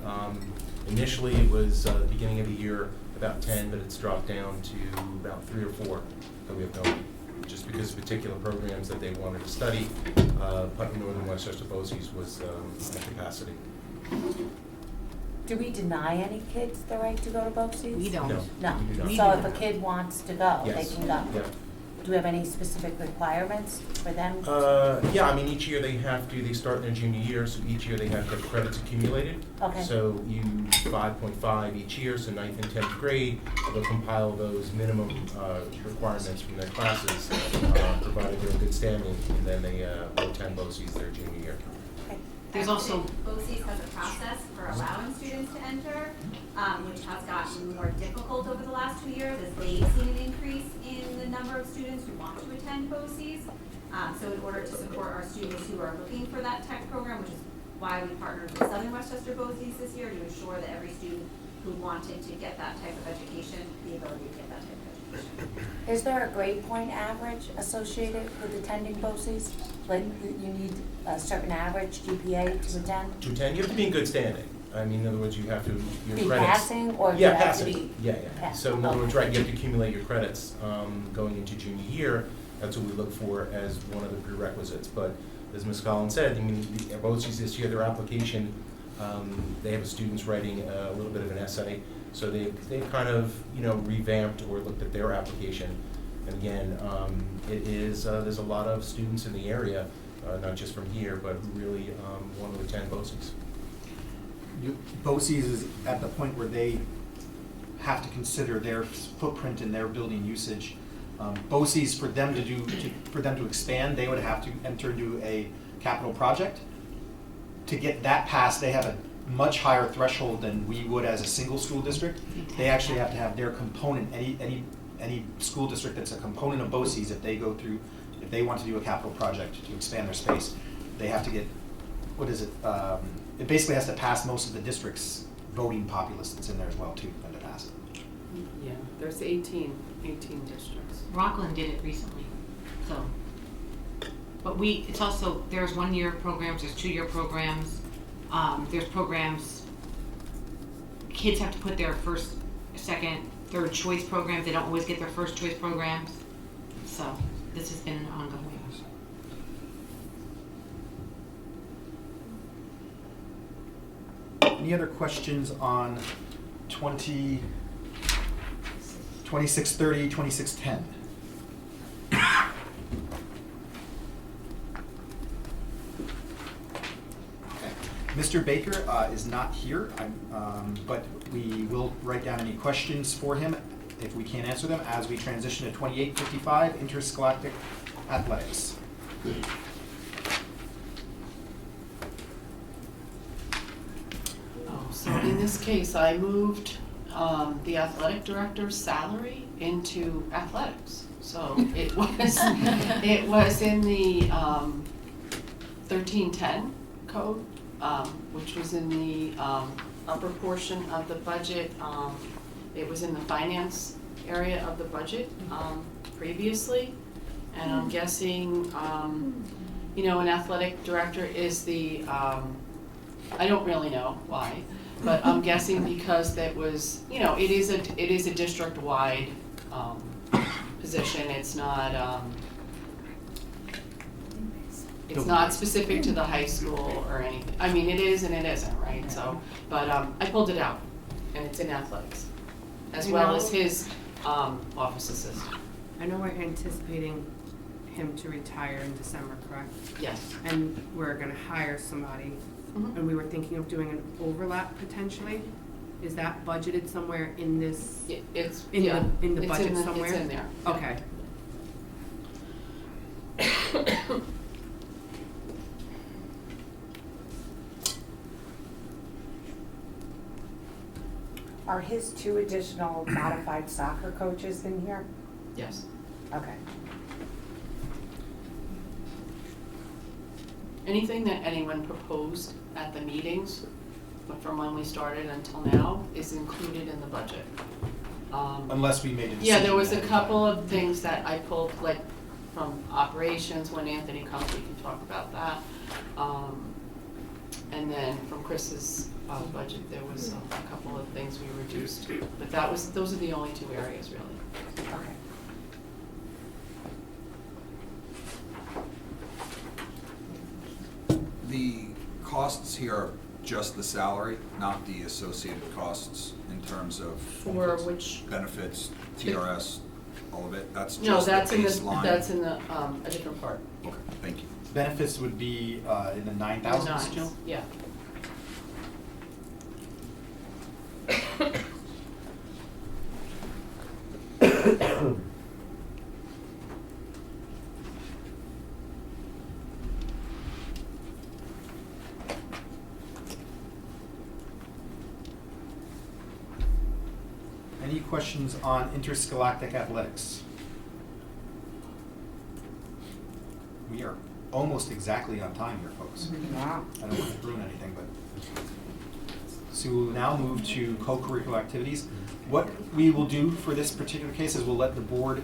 Initially, it was the beginning of the year, about 10, but it's dropped down to about 3 or 4 that we have going, just because particular programs that they wanted to study. Putnam Northern Westchester BOCES was at capacity. Do we deny any kids the right to go to BOCES? We don't. No. We do not. So if a kid wants to go, they Yes. can go? Yeah. Do we have any specific requirements for them? Yeah, I mean, each year they start in their junior year, so each year they have to have credits accumulated. Okay. So you 5.5 each year, so 9th and 10th grade, they'll compile those minimum requirements from their classes, provided they're in good standing, and then they will attend BOCES their junior year. There's also, BOCES has a process for allowing students to enter, which has gotten more difficult over the last 2 years as they've seen an increase in the number of students who want to attend BOCES. So in order to support our students who are looking for that tech program, which is why we partnered with Southern Westchester BOCES this year, to ensure that every student who wanted to get that type of education, the ability to get that type of education. Is there a grade point average associated with attending BOCES? Like, you need a certain average GPA to attend? To attend, you have to be in good standing. I mean, in other words, you have to, your Be credits. passing, or do Yeah, you have to passing. be? Yeah. Pass. So in other words, right, you have to accumulate your credits going into junior year. That's what we look for as one of the prerequisites. But as Ms. Collins said, I mean, the BOCES this year, their application, they have students writing a little bit of an essay. So they've kind of, revamped or looked at their application. And again, it is, there's a lot of students in the area, not just from here, but who really want to attend BOCES. BOCES is at the point where they have to consider their footprint and their building usage. BOCES, for them to expand, they would have to enter into a capital project. To get that passed, they have a much higher threshold than we would as a single school district. They actually have to have their component, any school district that's a component of BOCES, if they want to do a capital project to expand their space, they have to get, it basically has to pass most of the district's voting populace that's in there as well too, for them to pass it. Yeah, there's 18 districts. Rockland did it recently, so. But it's also, there's 1-year programs, there's 2-year programs, there's programs, kids have to put their first, second, third choice programs, they don't always get their first choice programs, so this has been an ongoing. Any other questions on 2630, 2610? Mr. Baker is not here, but we will write down any questions for him if we can't answer them as we transition to 2855, Interscholastic Athletics. So in this case, I moved the athletic director's salary into athletics. So it was in the 1310 code, which was in the upper portion of the budget. It was in the finance area of the budget previously, and I'm guessing, an athletic director is the, I don't really know why, but I'm guessing because that was, it is a district-wide position. It's not specific to the high school or anything. I mean, it is and it isn't, right? So, but I pulled it out, and it's in athletics, as well as his office assistant. I know we're anticipating him to retire in December, correct? Yes. And we're gonna hire somebody, and we were thinking of doing an overlap potentially. Is that budgeted somewhere in this? It's in the it's budget in the, somewhere? It's in there. Okay. Are his 2 additional modified soccer coaches in here? Yes. Okay. Anything that anyone proposed at the meetings, from when we started until now, is included in the budget. Unless we made a decision. Yeah, there was a couple of things that I pulled, like from operations. When Anthony comes, we can talk about that. And then from Chris's budget, there was a couple of things we reduced, but those are the only two areas really. Okay. The costs here are just the salary, not the associated costs in terms of For which? benefits, TRS, all of it? That's No, just the that's in the, baseline? that's in the, a different part. Okay, thank you. Benefits would be in the 9,000s, Nines, Jill? yeah. Any questions on interscholastic athletics? We are almost exactly on time here, folks. Wow. I don't want to ruin anything, but. So we'll now move to co-curricular activities. What we will do for this particular case is we'll let the board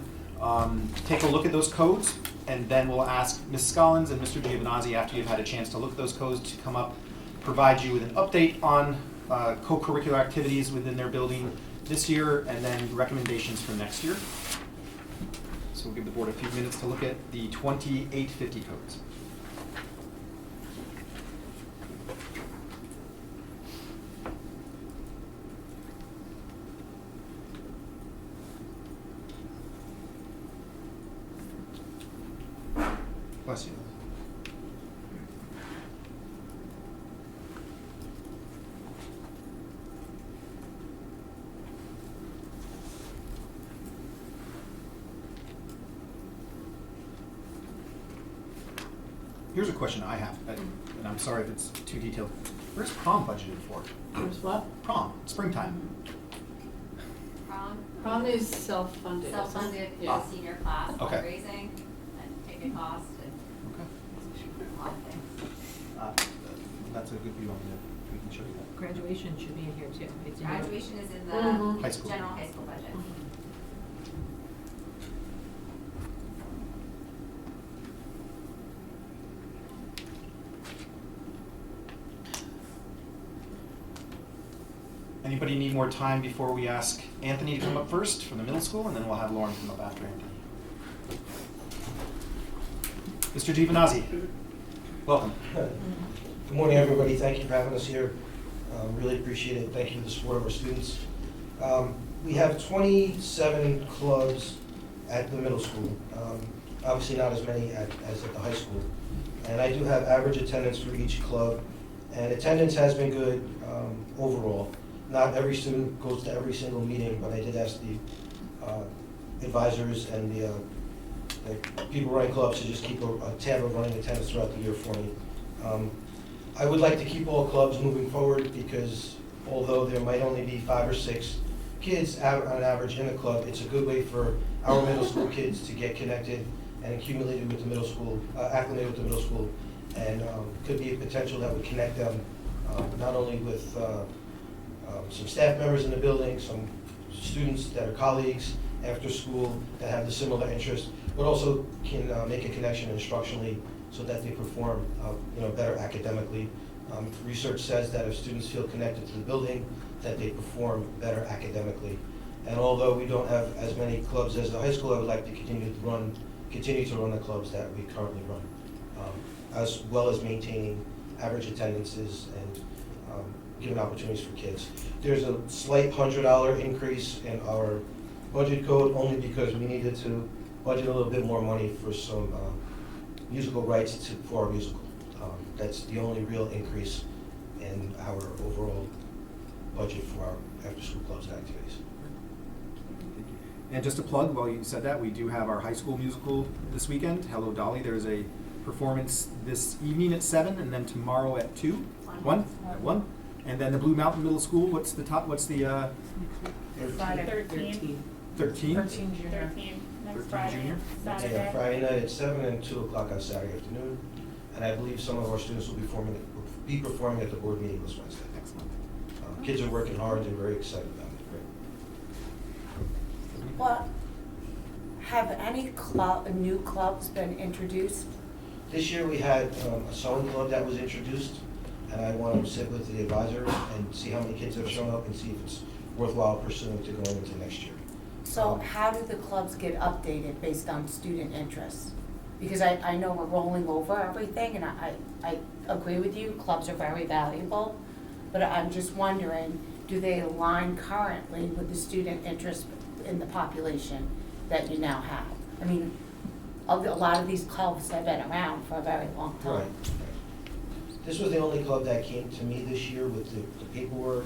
take a look at those codes, and then we'll ask Ms. Scollins and Mr. Giovinazzi, after you've had a chance to look at those codes, to come up, provide you with an update on co-curricular activities within their building this year, and then recommendations for next year. So we'll give the board a few minutes to look at the 2850 codes. Bless you. Here's a question I have, and I'm sorry if it's too detailed. Where's prom budgeted for? Where's what? Prom, springtime. Prom is self-funded. isn't it? Self-funded for Yeah. the senior class, Okay. fundraising, and ticket cost, and a lot of things. That's a good view on that. We can show you that. Graduation should be in here too. It's in your- Graduation is in Mhm. the High school. general high school budget. Anybody need more time before we ask Anthony to come up first from the middle school, and then we'll have Lauren come up after Anthony. Mr. Giovinazzi, welcome. Good morning, everybody. Thank you for having us here. Really appreciate it. Thank you for the support of our students. We have 27 clubs at the middle school. Obviously not as many as at the high school. And I do have average attendance for each club. And attendance has been good overall. Not every student goes to every single meeting, but I did ask the advisors and the people running clubs to just keep a tab of running attendance throughout the year for me. I would like to keep all clubs moving forward because although there might only be 5 or 6 kids on average in the club, it's a good way for our middle school kids to get connected and accumulated with the middle school, acclimated with the middle school, and could be a potential that would connect them not only with some staff members in the building, some students that are colleagues after school that have the similar interests, but also can make a connection instructionally so that they perform better academically. Research says that if students feel connected to the building, that they perform better academically. And although we don't have as many clubs as the high school, I would like to continue to run the clubs that we currently run, as well as maintaining average attendances and giving opportunities for kids. There's a slight $100 increase in our budget code only because we needed to budget a little bit more money for some musical rights for our musical. That's the only real increase in our overall budget for our after-school clubs and activities. And just to plug, while you said that, we do have our high school musical this weekend, Hello Dolly. There's a performance this evening at 7, and then tomorrow at 2, 1 at 1. And then the Blue Mountain Middle School, what's the Friday. 13. 13? 13 junior. 13 next 13 Friday. junior? Saturday. Yeah, Friday night at 7 and 2 o'clock on Saturday afternoon. And I believe some of our students will be performing at the board meeting this Wednesday. Excellent. Kids are working hard and very excited about it. What, have any new clubs been introduced? This year we had a sewing club that was introduced, and I want to sit with the advisors and see how many kids have shown up and see if it's worthwhile pursuing to going into next year. So how do the clubs get updated based on student interests? Because I know we're rolling over everything, and I agree with you, clubs are very valuable, but I'm just wondering, do they align currently with the student interest in the population that you now have? I mean, a lot of these clubs have been around for a very long time. Right. This was the only club that came to me this year with the paperwork,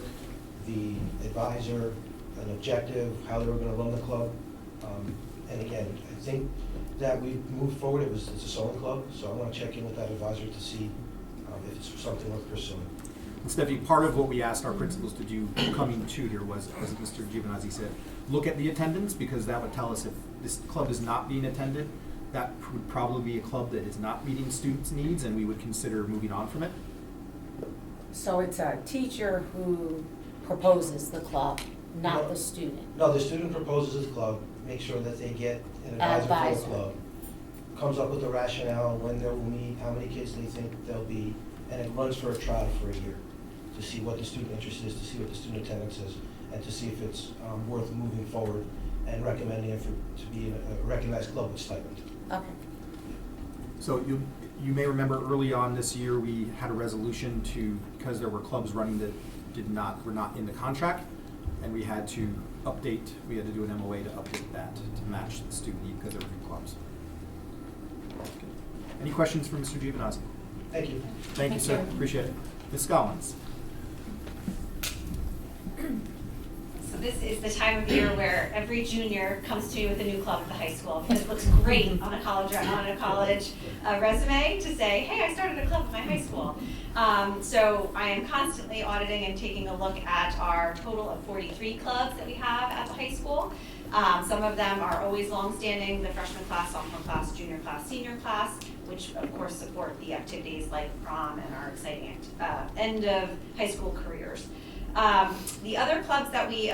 the advisor, an objective, how they were gonna run the club. And again, I think that we moved forward, it's a sewing club, so I wanna check in with that advisor to see if it's something worth pursuing. And Stephanie, part of what we asked our principals to do coming to here was, as Mr. Giovinazzi said, look at the attendance, because that would tell us if this club is not being attended, that would probably be a club that is not meeting students' needs, and we would consider moving on from it. So it's a teacher who proposes the club, not No. the student. No, the student proposes the club, make sure that they get an advisor for Advisor. the club, comes up with a rationale, when they will meet, how many kids they think there'll be, and it runs for a trial for a year to see what the student interest is, to see what the student attendance is, and to see if it's worth moving forward and recommending it to be a recognized club with stipend. Okay. So you may remember early on this year, we had a resolution to, because there were clubs running that were not in the contract, and we had to we had to do an MOA to update that to match the student need because there were new clubs. Any questions for Mr. Giovinazzi? Thank you. Thank you, sir. Appreciate it. Ms. Scollins. So this is the time of year where every junior comes to me with a new club at the high school, because it looks great on a college resume to say, hey, I started a club at my high school. So I am constantly auditing and taking a look at our total of 43 clubs that we have at the high school. Some of them are always longstanding, the freshman class, sophomore class, junior class, senior class, which of course support the activities like prom and our exciting end of high school careers. The other clubs that we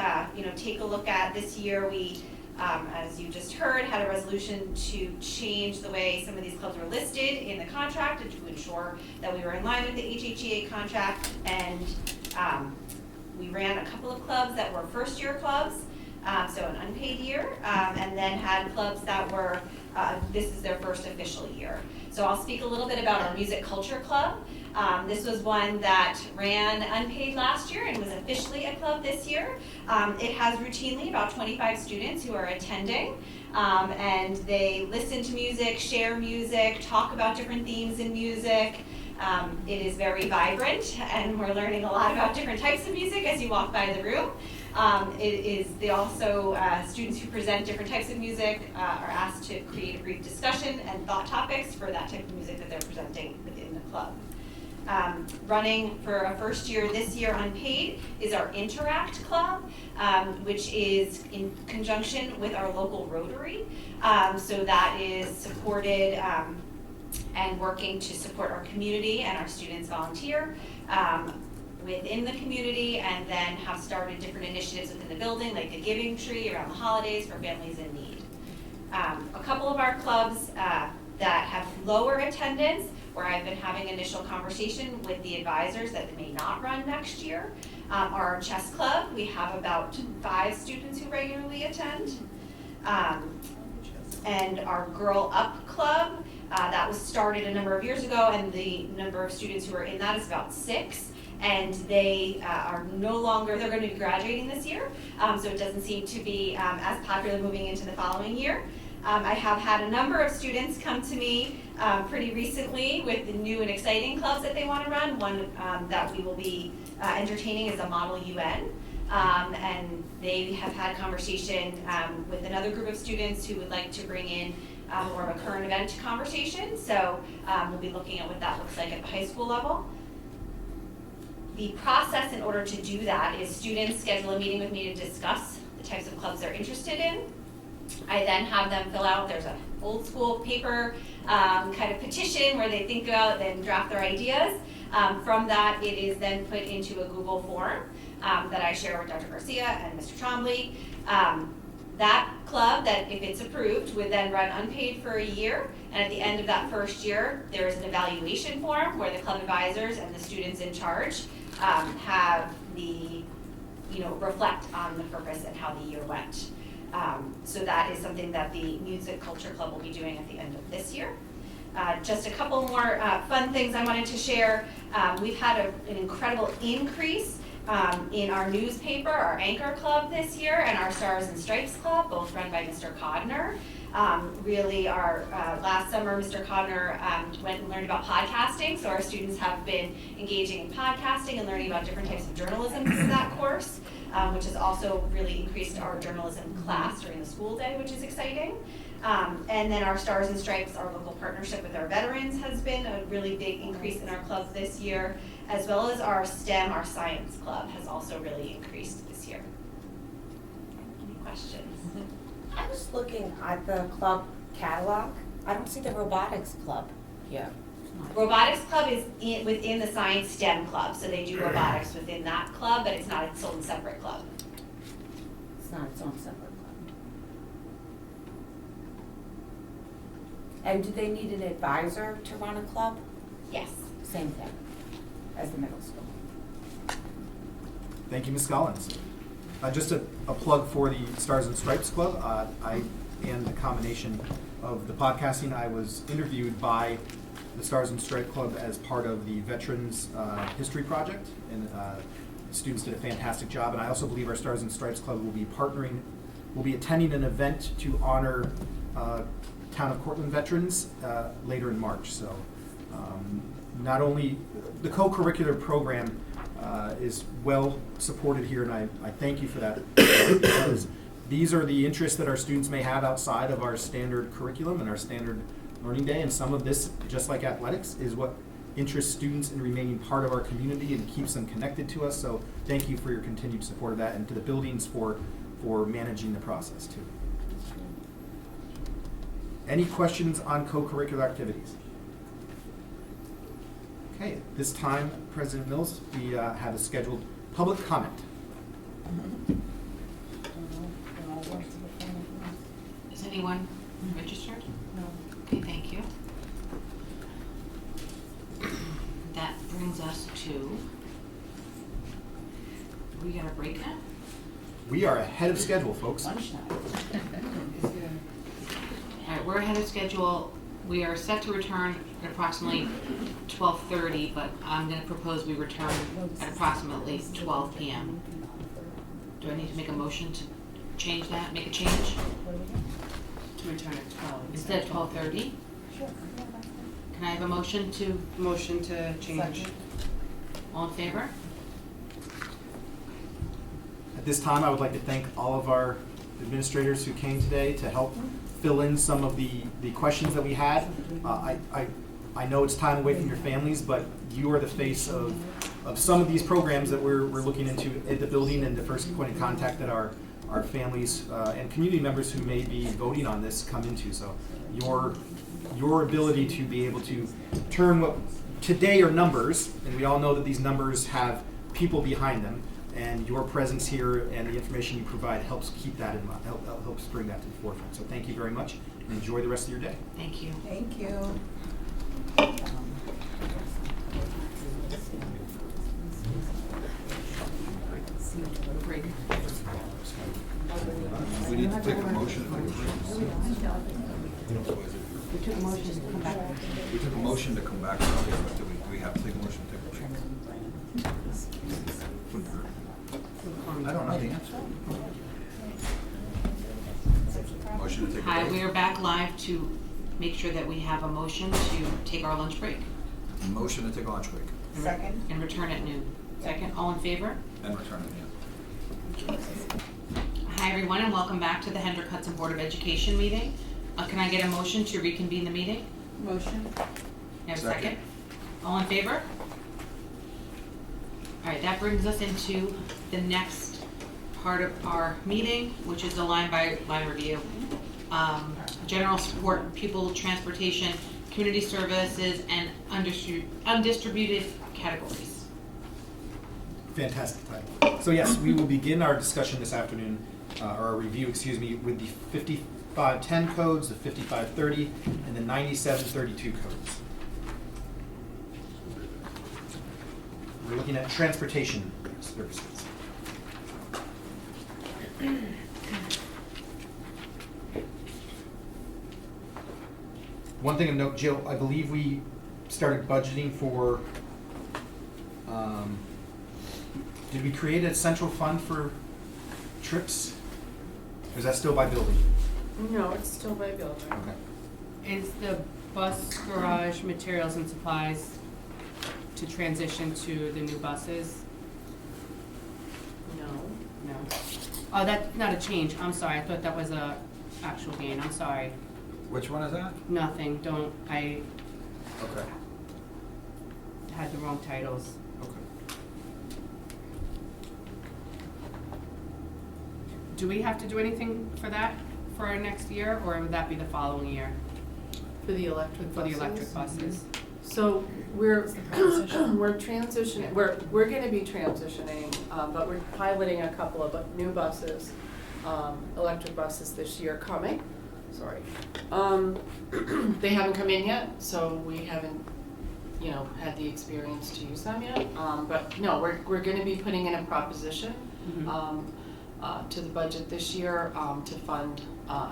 take a look at this year, we, as you just heard, had a resolution to change the way some of these clubs were listed in the contract and to ensure that we were in line with the HHEA contract. And we ran a couple of clubs that were first-year clubs, so an unpaid year, and then had clubs that were, this is their first official year. So I'll speak a little bit about our music culture club. This was one that ran unpaid last year and was officially a club this year. It has routinely about 25 students who are attending, and they listen to music, share music, talk about different themes in music. It is very vibrant, and we're learning a lot about different types of music as you walk by the room. Students who present different types of music are asked to create a brief discussion and thought topics for that type of music that they're presenting within the club. Running for a first year this year unpaid is our Interact Club, which is in conjunction with our local Rotary. So that is supported and working to support our community, and our students volunteer within the community, and then have started different initiatives within the building, like the Giving Tree around the holidays for families in need. A couple of our clubs that have lower attendance, where I've been having initial conversation with the advisors that they may not run next year, are our chess club. We have about 5 students who regularly attend. And our Girl Up Club, that was started a number of years ago, and the number of students who are in that is about 6. And they are no longer, they're going to be graduating this year, so it doesn't seem to be as popular moving into the following year. I have had a number of students come to me pretty recently with the new and exciting clubs that they want to run. One that we will be entertaining is a Model UN. And they have had conversation with another group of students who would like to bring in more of a current event conversation. So we'll be looking at what that looks like at the high school level. The process in order to do that is students schedule a meeting with me to discuss the types of clubs they're interested in. I then have them fill out, there's an old school paper kind of petition where they think about and draft their ideas. From that, it is then put into a Google form that I share with Dr. Garcia and Mr. Trombley. That club, that if it's approved, would then run unpaid for a year, and at the end of that first year, there is an evaluation form where the club advisors and the students in charge have the, reflect on the purpose and how the year went. So that is something that the Music Culture Club will be doing at the end of this year. Just a couple more fun things I wanted to share. We've had an incredible increase in our newspaper, our Anchor Club this year, and our Stars and Stripes Club, both run by Mr. Codner. Really, our last summer, Mr. Codner went and learned about podcasting, so our students have been engaging in podcasting and learning about different types of journalism through that course, which has also really increased our journalism class during the school day, which is exciting. And then our Stars and Stripes, our local partnership with our veterans, has been a really big increase in our club this year, as well as our STEM, our science club, has also really increased this year. Any questions? I was looking at the club catalog. I don't see the robotics club here. Robotics club is within the science STEM club, so they do robotics within that club, but it's not its own separate club. It's not its own separate club. And do they need an advisor to run a club? Yes. Same thing as the middle school. Thank you, Ms. Collins. Just a plug for the Stars and Stripes Club. I and the combination of the podcasting, I was interviewed by the Stars and Stripes Club as part of the Veterans History Project, and the students did a fantastic job. And I also believe our Stars and Stripes Club will be attending an event to honor Town of Cortland veterans later in March. So not only the co-curricular program is well supported here, and I thank you for that, because these are the interests that our students may have outside of our standard curriculum and our standard learning day, and some of this, just like athletics, is what interests students in remaining part of our community and keeps them connected to us. So thank you for your continued support of that, and to the buildings for managing the process too. Any questions on co-curricular activities? Okay, at this time, President Mills, we have a scheduled public comment. Is anyone registered? No. Okay, thank you. That brings us to, we got a break now? We are ahead of schedule, folks. All right, we're ahead of schedule. We are set to return at approximately 12:30, but I'm going to propose we return at approximately 12 p.m. Do I need to make a motion to change that, make a change? To return at 12. Instead of 12:30? Sure. Can I have a motion to? Motion to change. All in favor? At this time, I would like to thank all of our administrators who came today to help fill in some of the questions that we had. I know it's time away from your families, but you are the face of some of these programs that we're looking into at the building, and the first point of contact that our families and community members who may be voting on this come into. So your ability to be able to turn what today are numbers, and we all know that these numbers have people behind them, and your presence here and the information you provide helps keep that in mind, helps bring that to the forefront. So thank you very much, and enjoy the rest of your day. Thank you. Thank you. Break. We need to take a motion. We took a motion to come back. We took a motion to come back earlier, but do we have to take a motion to take a break? I don't know the answer. Motion to take a break. Hi, we are back live to make sure that we have a motion to take our lunch break. Motion to take a lunch break. Second. And return at noon. Second, all in favor? And return it, yeah. Hi, everyone, and welcome back to the Hendrick Hudson Board of Education meeting. Can I get a motion to reconvene the meeting? Motion. Have a second? All in favor? All right, that brings us into the next part of our meeting, which is the line-by-line review. General support, pupil transportation, community services, and undistributed categories. Fantastic title. So yes, we will begin our discussion this afternoon or a review, excuse me, with the 5510 codes, the 5530, and the 9732 codes. We're looking at transportation services. One thing of note, Jill, I believe we started budgeting for, did we create a central fund for trips? Or is that still by building? No, it's still by building. Okay. Is the bus garage materials and supplies to transition to the new buses? No. No. Oh, that's not a change, I'm sorry, I thought that was a actual gain, I'm sorry. Which one is that? Nothing, don't, I Okay. had the wrong titles. Okay. Do we have to do anything for that for our next year, or would that be the following year? For the electric For buses? the electric buses? So we're transitioning, we're gonna be transitioning, but we're piloting a couple of new buses, electric buses this year coming, sorry. They haven't come in yet, so we haven't, had the experience to use them yet. But no, we're gonna be putting in a proposition, to the budget this year, to fund,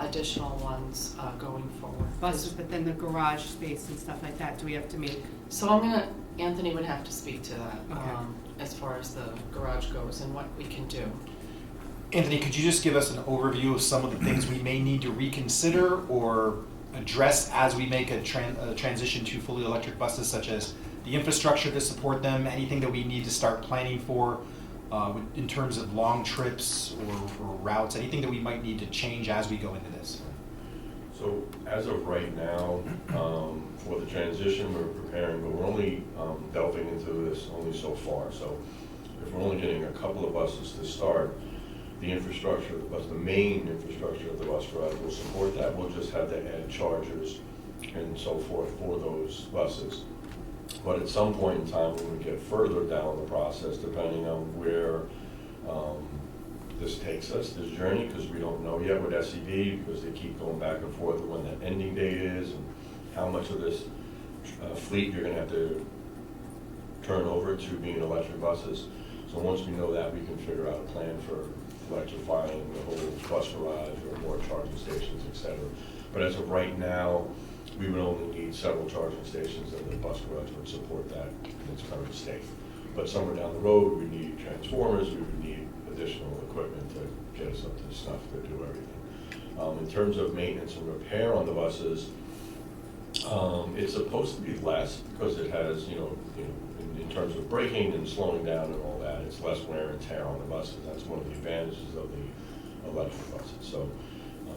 additional ones, going forward. Buses, but then the garage space and stuff like that, do we have to make? So Anthony would have to speak to that, Okay. as far as the garage goes and what we can do. Anthony, could you just give us an overview of some of the things we may need to reconsider or address as we make a transition to fully electric buses, such as the infrastructure to support them, anything that we need to start planning for in terms of long trips or routes, anything that we might need to change as we go into this? So as of right now, for the transition, we're preparing, but we're only delving into this only so far. So if we're only getting a couple of buses to start, the infrastructure, the main infrastructure of the bus garage will support that. We'll just have to add chargers and so forth for those buses. But at some point in time, when we get further down the process, depending on where this takes us, this journey, because we don't know yet with SED, because they keep going back and forth when the ending date is and how much of this fleet you're going to have to turn over to being electric buses. So once we know that, we can figure out a plan for electrifying the whole bus garage or more charging stations, et cetera. But as of right now, we would only need several charging stations, and the bus garage would support that in its current state. But somewhere down the road, we need transformers, we would need additional equipment to get us up to snuff to do everything. In terms of maintenance and repair on the buses, it's supposed to be less because it has, in terms of braking and slowing down and all that, it's less wear and tear on the buses. That's one of the advantages of the electric buses. So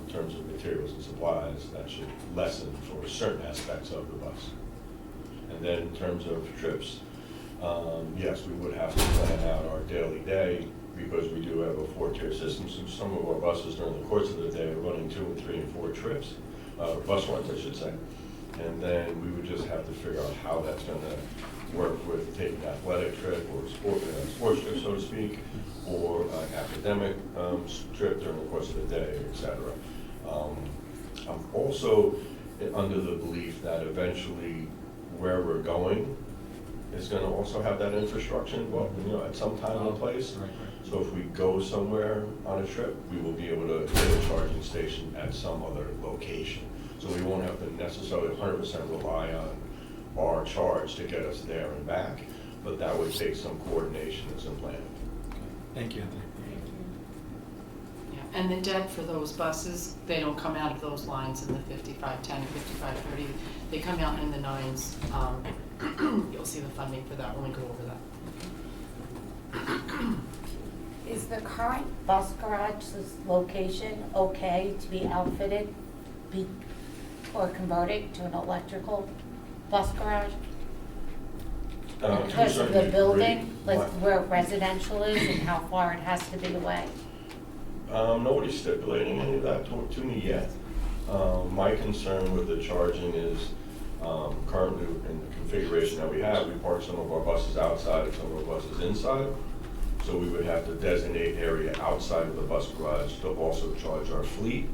in terms of materials and supplies, that should lessen for certain aspects of the bus. And then in terms of trips, yes, we would have to plan out our daily day because we do have a 4-tier system. So some of our buses during the course of the day are running 2 and 3 and 4 trips, bus runs, I should say. And then we would just have to figure out how that's going to work with taking an athletic trip or sports trip, so to speak, or an academic trip during the course of the day, et cetera. I'm also under the belief that eventually where we're going is going to also have that infrastructure involved, at some time and place. So if we go somewhere on a trip, we will be able to get a charging station at some other location. So we won't have to necessarily 100% rely on our charge to get us there and back, but that would take some coordination and some planning. Thank you, Anthony. Yeah, and the debt for those buses, they don't come out of those lines in the 5510 and 5530. They come out in the 9s. You'll see the funding for that when we go over that. Is the current bus garage's location okay to be outfitted or converted to an electrical bus garage? Because of the building, like where residential is and how far it has to be away? Nobody's stipulating any of that to me yet. My concern with the charging is currently in the configuration that we have, we park some of our buses outside and some of our buses inside. So we would have to designate area outside of the bus garage to also charge our fleet,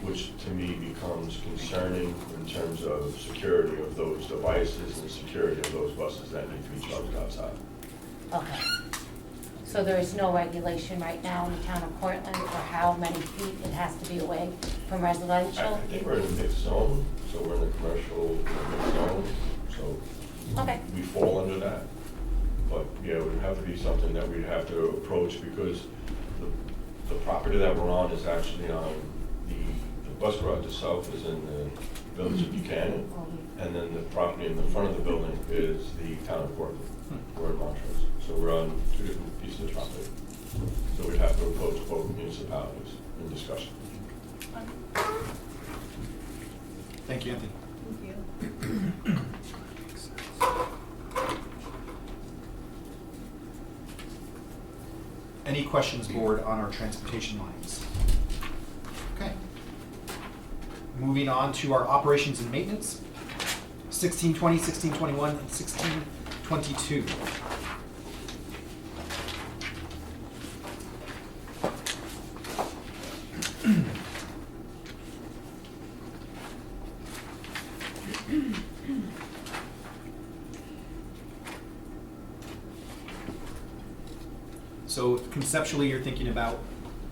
which to me becomes concerning in terms of security of those devices and security of those buses that need to be charged outside. Okay. So there is no regulation right now in the town of Portland for how many feet it has to be away from I residential? think we're in a mixed zone, so we're in the commercial mixed zone, so Okay. we fall under that. But yeah, it would have to be something that we'd have to approach because the property that we're on is actually on the bus garage itself is in the village of Buchanan, and then the property in the front of the building is the town of Portland. We're in Montrose, so we're on two different pieces of property. So we'd have to approach both municipalities in discussion. Thank you, Anthony. Thank you. Any questions, board, on our transportation lines? Okay. Moving on to our operations and maintenance, 1620, 1621, and 1622. So conceptually, you're thinking about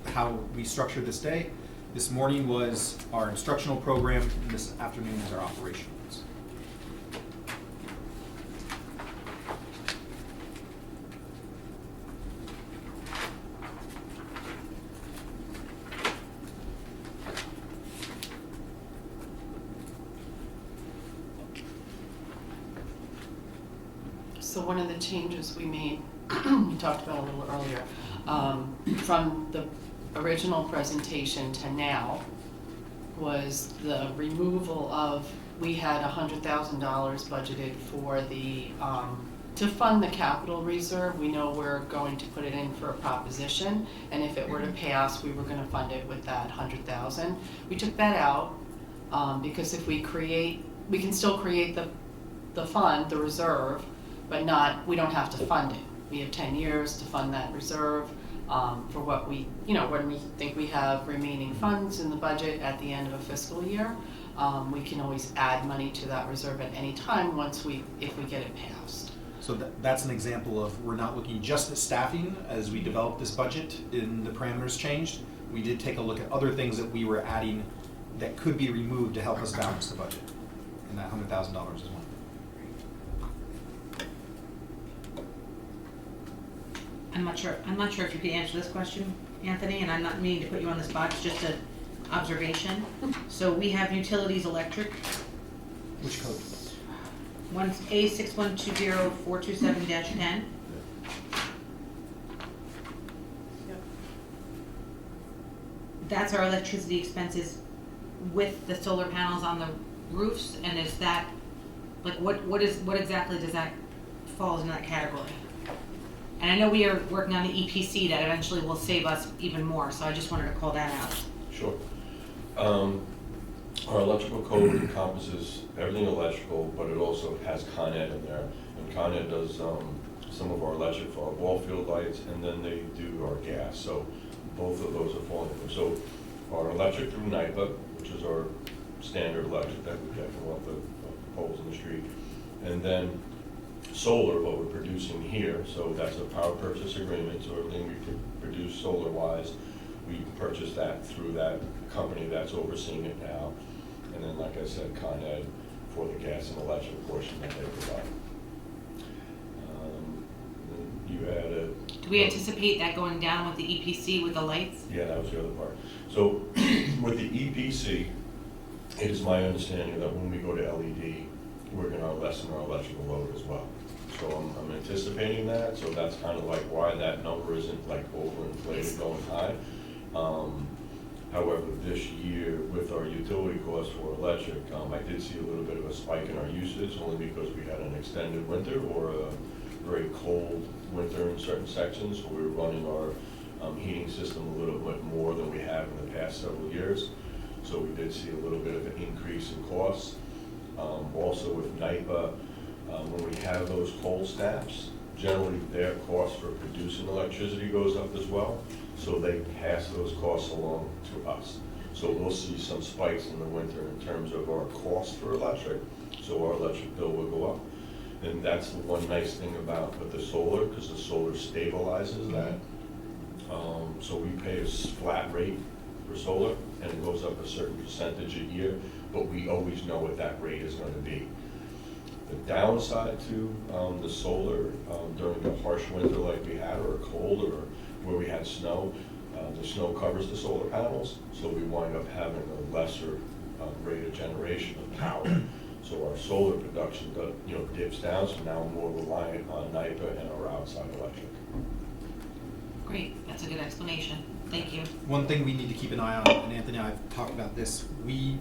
how we structure this day. This morning was our instructional program, and this afternoon is our operations. So one of the changes we made, we talked about a little earlier, from the original presentation to now was the removal of, we had $100,000 budgeted for the, to fund the capital reserve. We know we're going to put it in for a proposition, and if it were to pass, we were gonna fund it with that $100,000. We took that out, because if we create, we can still create the fund, the reserve, but not, we don't have to fund it. We have 10 years to fund that reserve for what we, when we think we have remaining funds in the budget at the end of a fiscal year, we can always add money to that reserve at any time if we get it passed. So that's an example of, we're not looking just at staffing as we develop this budget and the parameters changed. We did take a look at other things that we were adding that could be removed to help us balance the budget. And that $100,000 is one. I'm not sure if you can answer this question, Anthony, and I'm not meaning to put you on the spot, it's just an observation. So we have utilities electric. Which code? One's A6120427-10. That's our electricity expenses with the solar panels on the roofs, and is that, like, what exactly does that fall in that category? And I know we are working on the EPC that eventually will save us even more, so I just wanted to call that out. Sure. Our electrical code encompasses everything electrical, but it also has Con Ed in there. And Con Ed does some of our electric for our ball field lights, and then they do our gas. So both of those are falling in. So our electric through NIPA, which is our standard electric that we get from off the poles in the street, and then solar, what we're producing here, so that's a power purchase agreement, so everything we produce solar-wise, we purchase that through that company that's overseeing it now. And then, like I said, Con Ed for the gas and electric portion that they provide. Then you had a... Do we anticipate that going down with the EPC with the lights? Yeah, that was the other part. So with the EPC, it is my understanding that when we go to LED, we're going to lessen our electrical load as well. So I'm anticipating that, so that's kind of like why that number isn't like overinflated going high. However, this year with our utility costs for electric, I did see a little bit of a spike in our usage only because we had an extended winter or a very cold winter in certain sections. So we were running our heating system a little bit more than we have in the past several years. So we did see a little bit of an increase in costs. Also with NIPA, when we have those cold snaps, generally their cost for producing electricity goes up as well, so they pass those costs along to us. So we'll see some spikes in the winter in terms of our cost for electric, so our electric bill will go up. And that's the one nice thing about with the solar, because the solar stabilizes that. So we pay a flat rate for solar, and it goes up a certain percentage a year, but we always know what that rate is going to be. The downside to the solar during the harsh winter like we had, or cold, or where we had snow, the snow covers the solar panels, so we wind up having a lesser rate of generation of power. So our solar production dips down, so now we're more reliant on NIPA and our outside electric. Great, that's a good explanation. Thank you. One thing we need to keep an eye on, and Anthony and I have talked about this, we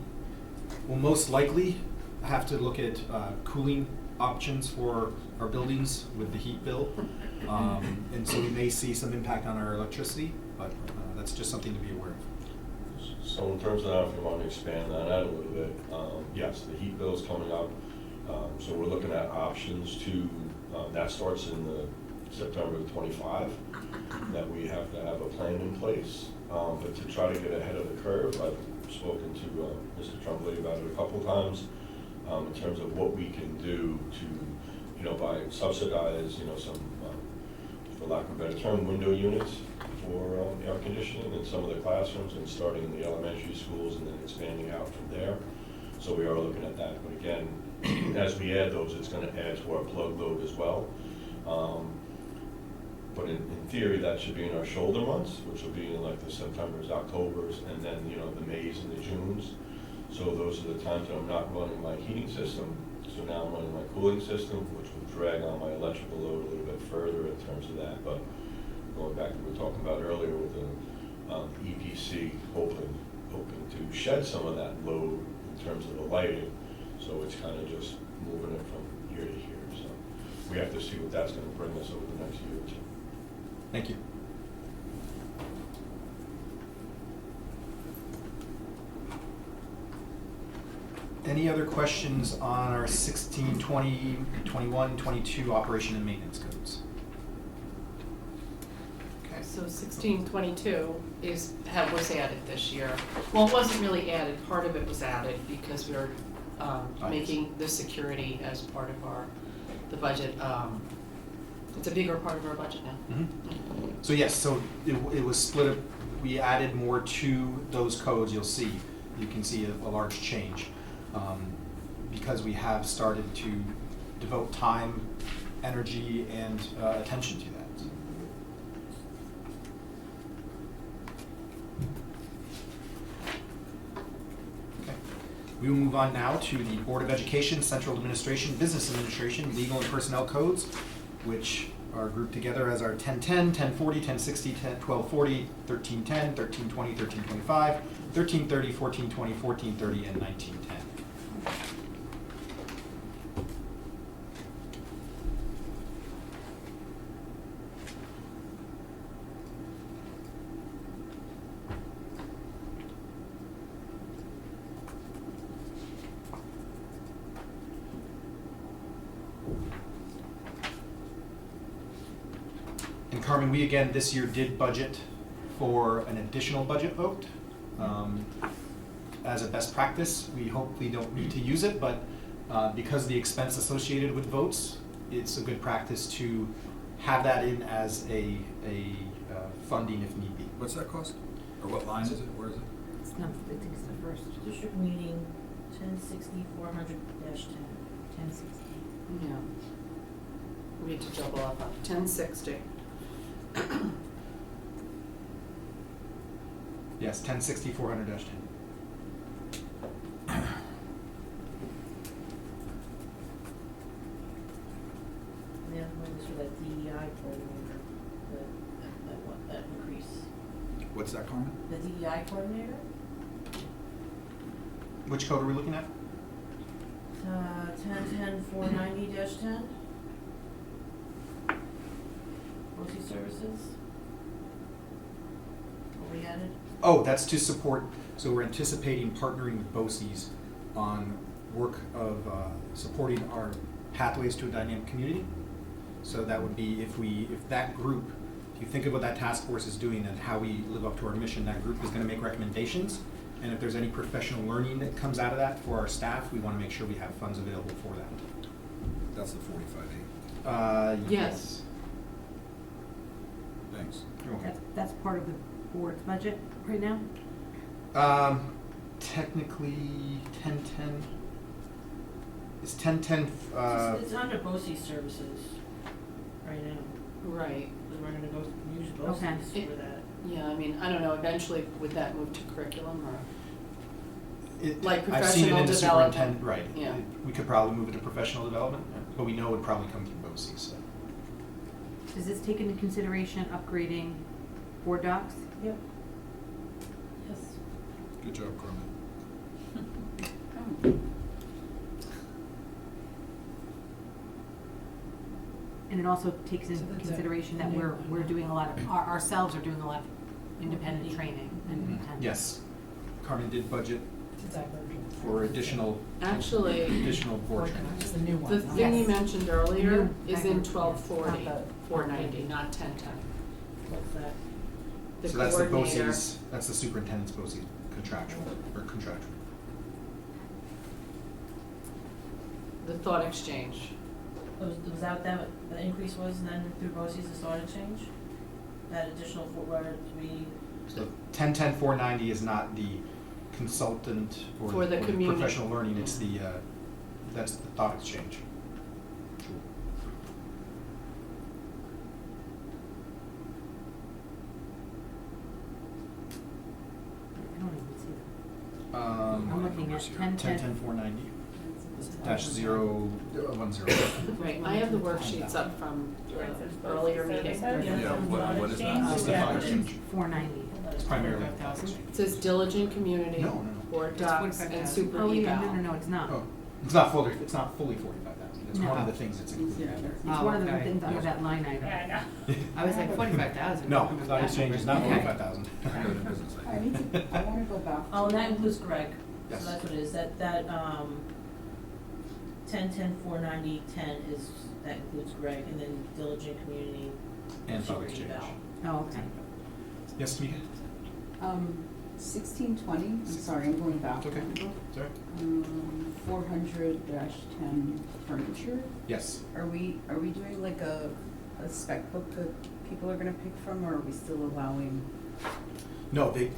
will most likely have to look at cooling options for our buildings with the heat bill. And so we may see some impact on our electricity, but that's just something to be aware of. So in terms of that, if you want to expand on that a little bit, yes, the heat bill is coming up. So we're looking at options to, that starts in the September 25, that we have to have a plan in place. But to try to get ahead of the curve, I've spoken to Mr. Tremblay about it a couple of times, in terms of what we can do to, by subsidize, some, for lack of a better term, window units for air conditioning in some of the classrooms, and starting in the elementary schools and then expanding out from there. So we are looking at that. But again, as we add those, it's going to add to our plug load as well. But in theory, that should be in our shoulder months, which will be in like the Septembers, Octobers, and then, the Mays and the Junes. So those are the times that I'm not running my heating system. So now I'm running my cooling system, which will drag on my electrical load a little bit further in terms of that. But going back to what we were talking about earlier with the EPC, hoping to shed some of that load in terms of the lighting. So it's kind of just moving it from year to year. So we have to see what that's going to bring us over the next year or two. Thank you. Any other questions on our 16, 20, 21, 22 operation and maintenance codes? Okay, so 1622 was added this year. Well, it wasn't really added, part of it was added because we were making the security as part of the budget. It's a bigger part of our budget now. Mm-hmm. So yes, so it was split up. We added more to those codes. You can see a large change because we have started to devote time, energy, and attention to that. Okay. We will move on now to the Board of Education, Central Administration, Business Administration, Legal and Personnel Codes, which are grouped together as our 1010, 1040, 1060, 1240, 1310, 1320, 1325, 1330, 1420, 1430, and 1910. And Carmen, we again this year did budget for an additional budget vote. As a best practice, we hope we don't need to use it, but because of the expense associated with votes, it's a good practice to have that in as a funding if need be. What's that cost? Or what line is it? Where is it? It's not, I think it's the first district meeting, 1060, 400-10, 1060. Yeah. We need to double up on 1060. Yes, 1060, 400-10. The other one was for that DEI coordinator, that increase. What's that, Carmen? The DEI coordinator? Which code are we looking at? 1010 490-10. OT services. What we added? Oh, that's to support, so we're anticipating partnering with BOCES on work of supporting our pathways to a dynamic community. So that would be if that group, if you think of what that task force is doing and how we live up to our mission, that group is gonna make recommendations. And if there's any professional learning that comes out of that for our staff, we wanna make sure we have funds available for that. That's the 45A. Yes. Thanks. Okay. That's part of the board's budget right now? Technically, 1010, is 1010, It's under BOCES services right now, Right. because we're gonna go use Okay. BOCES for that. Yeah, I mean, I don't know, eventually would that move to curriculum or? Like I've seen it professional in the development. superintendent, right. Yeah. We could probably move it to professional development, but we know it would probably come through BOCES, so. Does this take into consideration upgrading board docs? Yep. Yes. Good job, Carmen. And it also takes into consideration that we're doing a lot of, ourselves are doing a lot of independent training and. Yes. Carmen did budget It's Divergent. for additional board training. It's the new one. The thing you Yes. mentioned earlier New is in record, 1240, yes, not 490, not 1010. What's that? The So that's the coordinator. BOCES, that's the superintendent's BOCES contractual. The thought exchange. Was that what the increase was then through BOCES, the thought exchange? That additional where we, So 1010-490 is not the consultant or For the or community. professional learning, it's the, that's the thought exchange. I don't even see that. I'm I'm looking at 1010-490 dash 010. Right, I have the worksheets up from earlier meeting. Yeah, what is that? It's the thought exchange. 490. It's primarily. It says diligent community, No, no, no. board docs, and super Oh, yeah, eval. no, it's not. Oh, it's not fully 45,000. It's one No. of the things that's included in there. It's one of the things under that line item. Yeah, I know. I was like 45,000. No, thought exchange is not Okay. 45,000. I wanna go back. oh, and that includes Greg. Yes. So that's what it is, that 10-10-490-10 is, that includes Greg, and then diligent community. And thought super exchange. eval. Oh, okay. Yes, Tamika? 1620, I'm sorry, I'm going back. It's okay. Sorry. 400-10 furniture. Yes. Are we doing like a spec book that people are gonna pick from, or are we still allowing? No, Okay.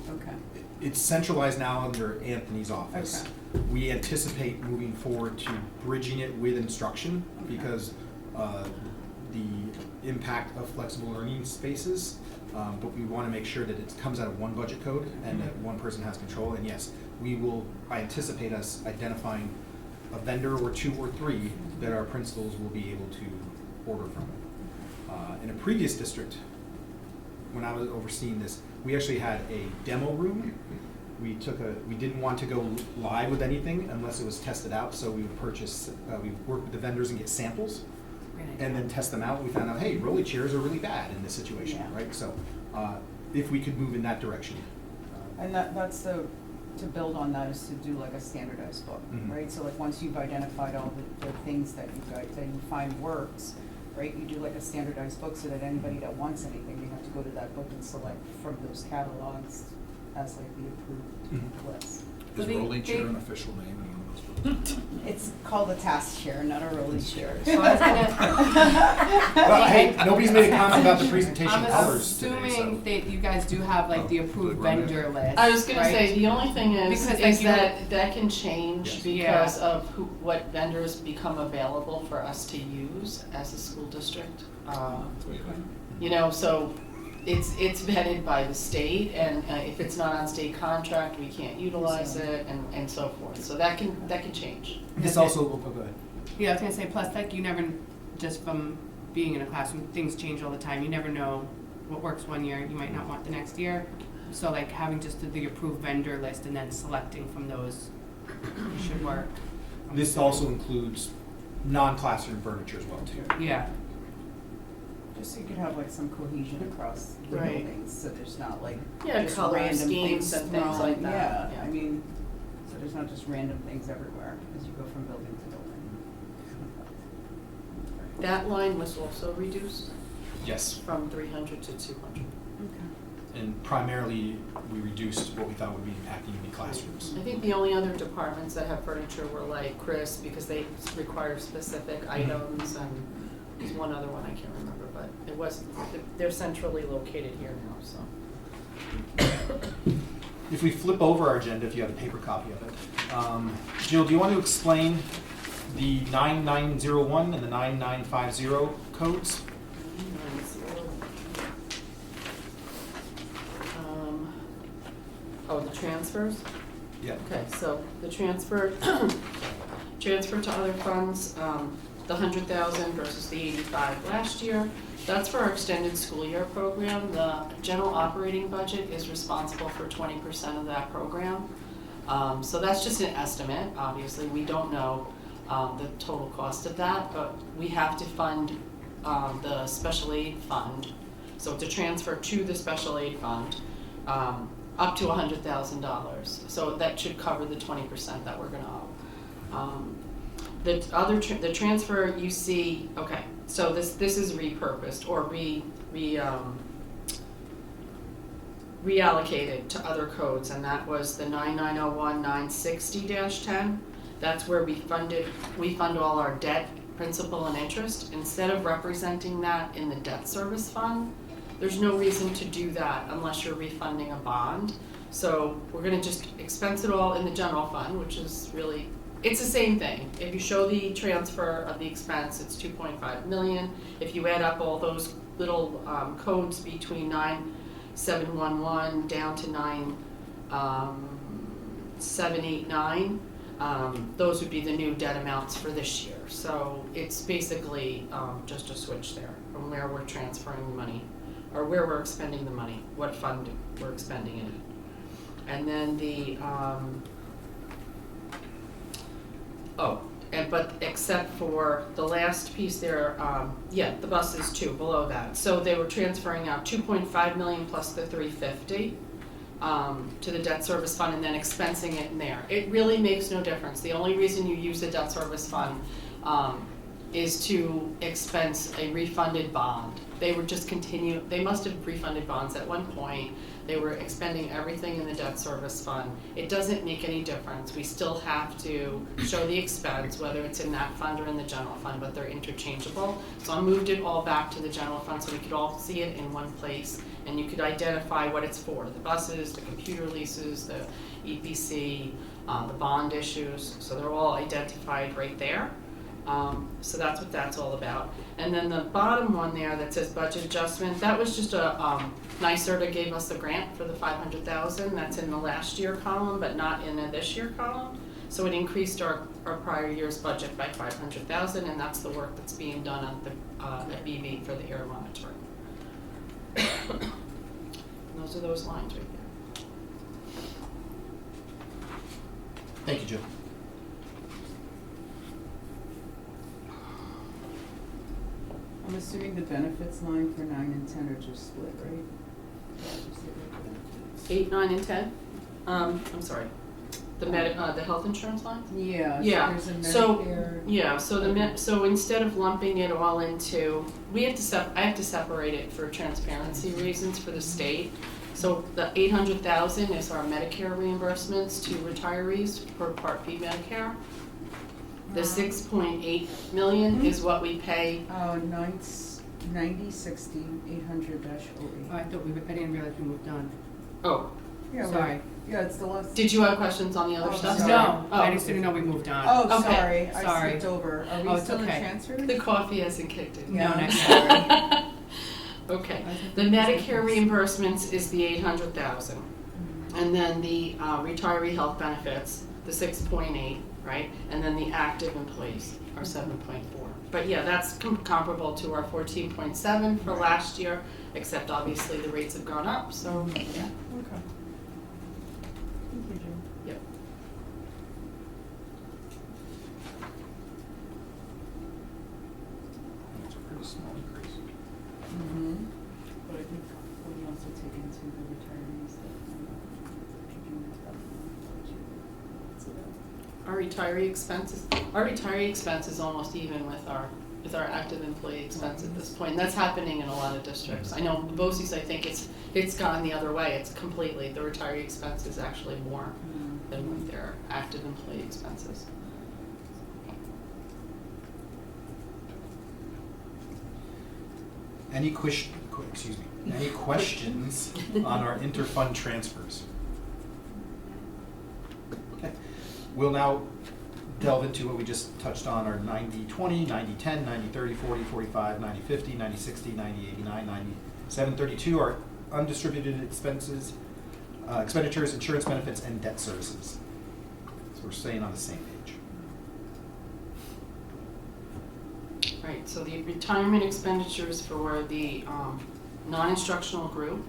it's centralized now under Anthony's office. Okay. We anticipate moving forward to bridging it with instruction Okay. because the impact of flexible learning spaces, but we want to make sure that it comes out of one budget code and that one person has control. And yes, I anticipate us identifying a vendor or two or three that our principals will be able to order from. In a previous district, when I was overseeing this, we actually had a demo room. We didn't want to go live with anything unless it was tested out, so we would we would work with the vendors and get samples and then test them out. We found out, hey, rolly chairs are really bad in this situation, Yeah. right? So if we could move in that direction. And that's to build on that is to do like a standardized book, Mhm. right? So like once you've identified all the things that you find works, right, you do like a standardized book so that anybody that wants anything, they have to go to that book and select from those catalogs as like the approved list. Is rolling chair an official name in one of those books? It's called a task chair, not a rolling chair. So I was Well, hey, nobody's made a comment about the presentation I'm colors today, so. assuming that you guys do have like the approved vendor list. I was gonna right? say, the only thing is Because, like, you that can change Yes. because of what vendors become available for us to use as a school district. You know, so it's vetted by the state, and if it's not on state contract, we can't utilize it, and so forth. So that can change. This also, go ahead. Yeah, I was gonna say, plus like you never, just from being in a classroom, things change all the time. You never know what works one year, you might not want the next year. So like having just the approved vendor list and then selecting from those should work. This also includes non-classroom furniture as well, too. Yeah. Just so you could have like some cohesion across the Right. buildings, so there's not like Yeah, just color random schemes things and things thrown. like that, Yeah, yeah. I mean, so there's not just random things everywhere as you go from building to building. That line was also reduced Yes. from 300 to 200. And primarily, we reduced what we thought would be impacting the classrooms. I think the only other departments that have furniture were like Chris, because they require specific items, and there's one other one I can't remember, but it was, they're centrally located here now, so. If we flip over our agenda, if you have a paper copy of it, Jill, do you want to explain the 9901 and the 9950 codes? Oh, the transfers? Yeah. Okay, so the transfer to other funds, the 100,000 versus the 85 last year. That's for our extended school year program. The general operating budget is responsible for 20% of that program. So that's just an estimate. Obviously, we don't know the total cost of that, but we have to fund the special aid fund. So it's a transfer to the special aid fund. Up to $100,000, so that should cover the 20% that we're gonna owe. The transfer you see, okay, so this is repurposed or reallocated to other codes, and that was the 9901-960-10. That's where we fund all our debt, principal, and interest. Instead of representing that in the debt service fund, there's no reason to do that unless you're refunding a bond. So we're gonna just expense it all in the general fund, which is really, it's the same thing. If you show the transfer of the expense, it's 2.5 million. If you add up all those little codes between 9711 down to 9789, those would be the new debt amounts for this year. So it's basically just a switch there from where we're transferring the money, or where we're expending the money, what fund we're expending it in. And then the, but except for the last piece there, the buses too, below that. So they were transferring out 2.5 million plus the 350 to the debt service fund and then expensing it in there. It really makes no difference. The only reason you use the debt service fund is to expense a refunded bond. They were just they must have refunded bonds at one point. They were expending everything in the debt service fund. It doesn't make any difference. We still have to show the expense, whether it's in that fund or in the general fund, but they're interchangeable. So I moved it all back to the general fund so we could all see it in one place, and you could identify what it's for: the buses, the computer leases, the EPC, the bond issues. So they're all identified right there. So that's what that's all about. And then the bottom one there that says budget adjustment, that was just a NYSERDA gave us the grant for the 500,000. That's in the last year column, but not in the this year column. So it increased our prior year's budget by 500,000, and that's the work that's being done at the at BV for the air monitoring. And those are those lines right there. Thank you, Jill. I'm assuming the benefits line for 9 and 10 are just split, right? 8, 9, and 10. I'm sorry. The health insurance line. Yeah. Yeah. So there's a Medicare. So instead of lumping it all into, I have to separate it for transparency reasons for the state. So the 800,000 is our Medicare reimbursements to retirees for Part B Medicare. The 6.8 million is what we pay. 9060 800-08. I didn't realize we moved on. Oh, Yeah, Sorry. Yeah, it's the last. did you have questions on the other stuff? sorry. No, Oh. I just didn't know we moved on. Oh, Okay. sorry, I Sorry. skipped over. Are we Oh, it's still in okay. transfers? The coffee hasn't kicked in. Yeah, No, I'm next sorry. Okay, the Medicare reimbursements is the 800,000. And then the retiree health benefits, the 6.8, right? And then the active employees are 7.4. But yeah, that's comparable to our 14.7 for last year, except obviously the rates have gone up, so yeah. Okay. Thank you, Jim. Yep. It's a pretty small increase. Mm-hmm. But I think when you also take into the retirees that Our retiree expense is almost even with our with our active employee expense at this point. And that's happening in a lot of districts. I know BOCES, I think it's gone the other way. It's completely, the retiree expense is actually more than what their active employee expenses. Any any questions on our interfund transfers? Okay. We'll now delve into what we just touched on, our 90-20, 90-10, 90-30, 40-45, 90-50, 90-60, 90-89, 97-32, our undistributed expenses, expenditures, insurance benefits, and debt services. So we're staying on the same page. Right, so the retirement expenditures for the non-instructional group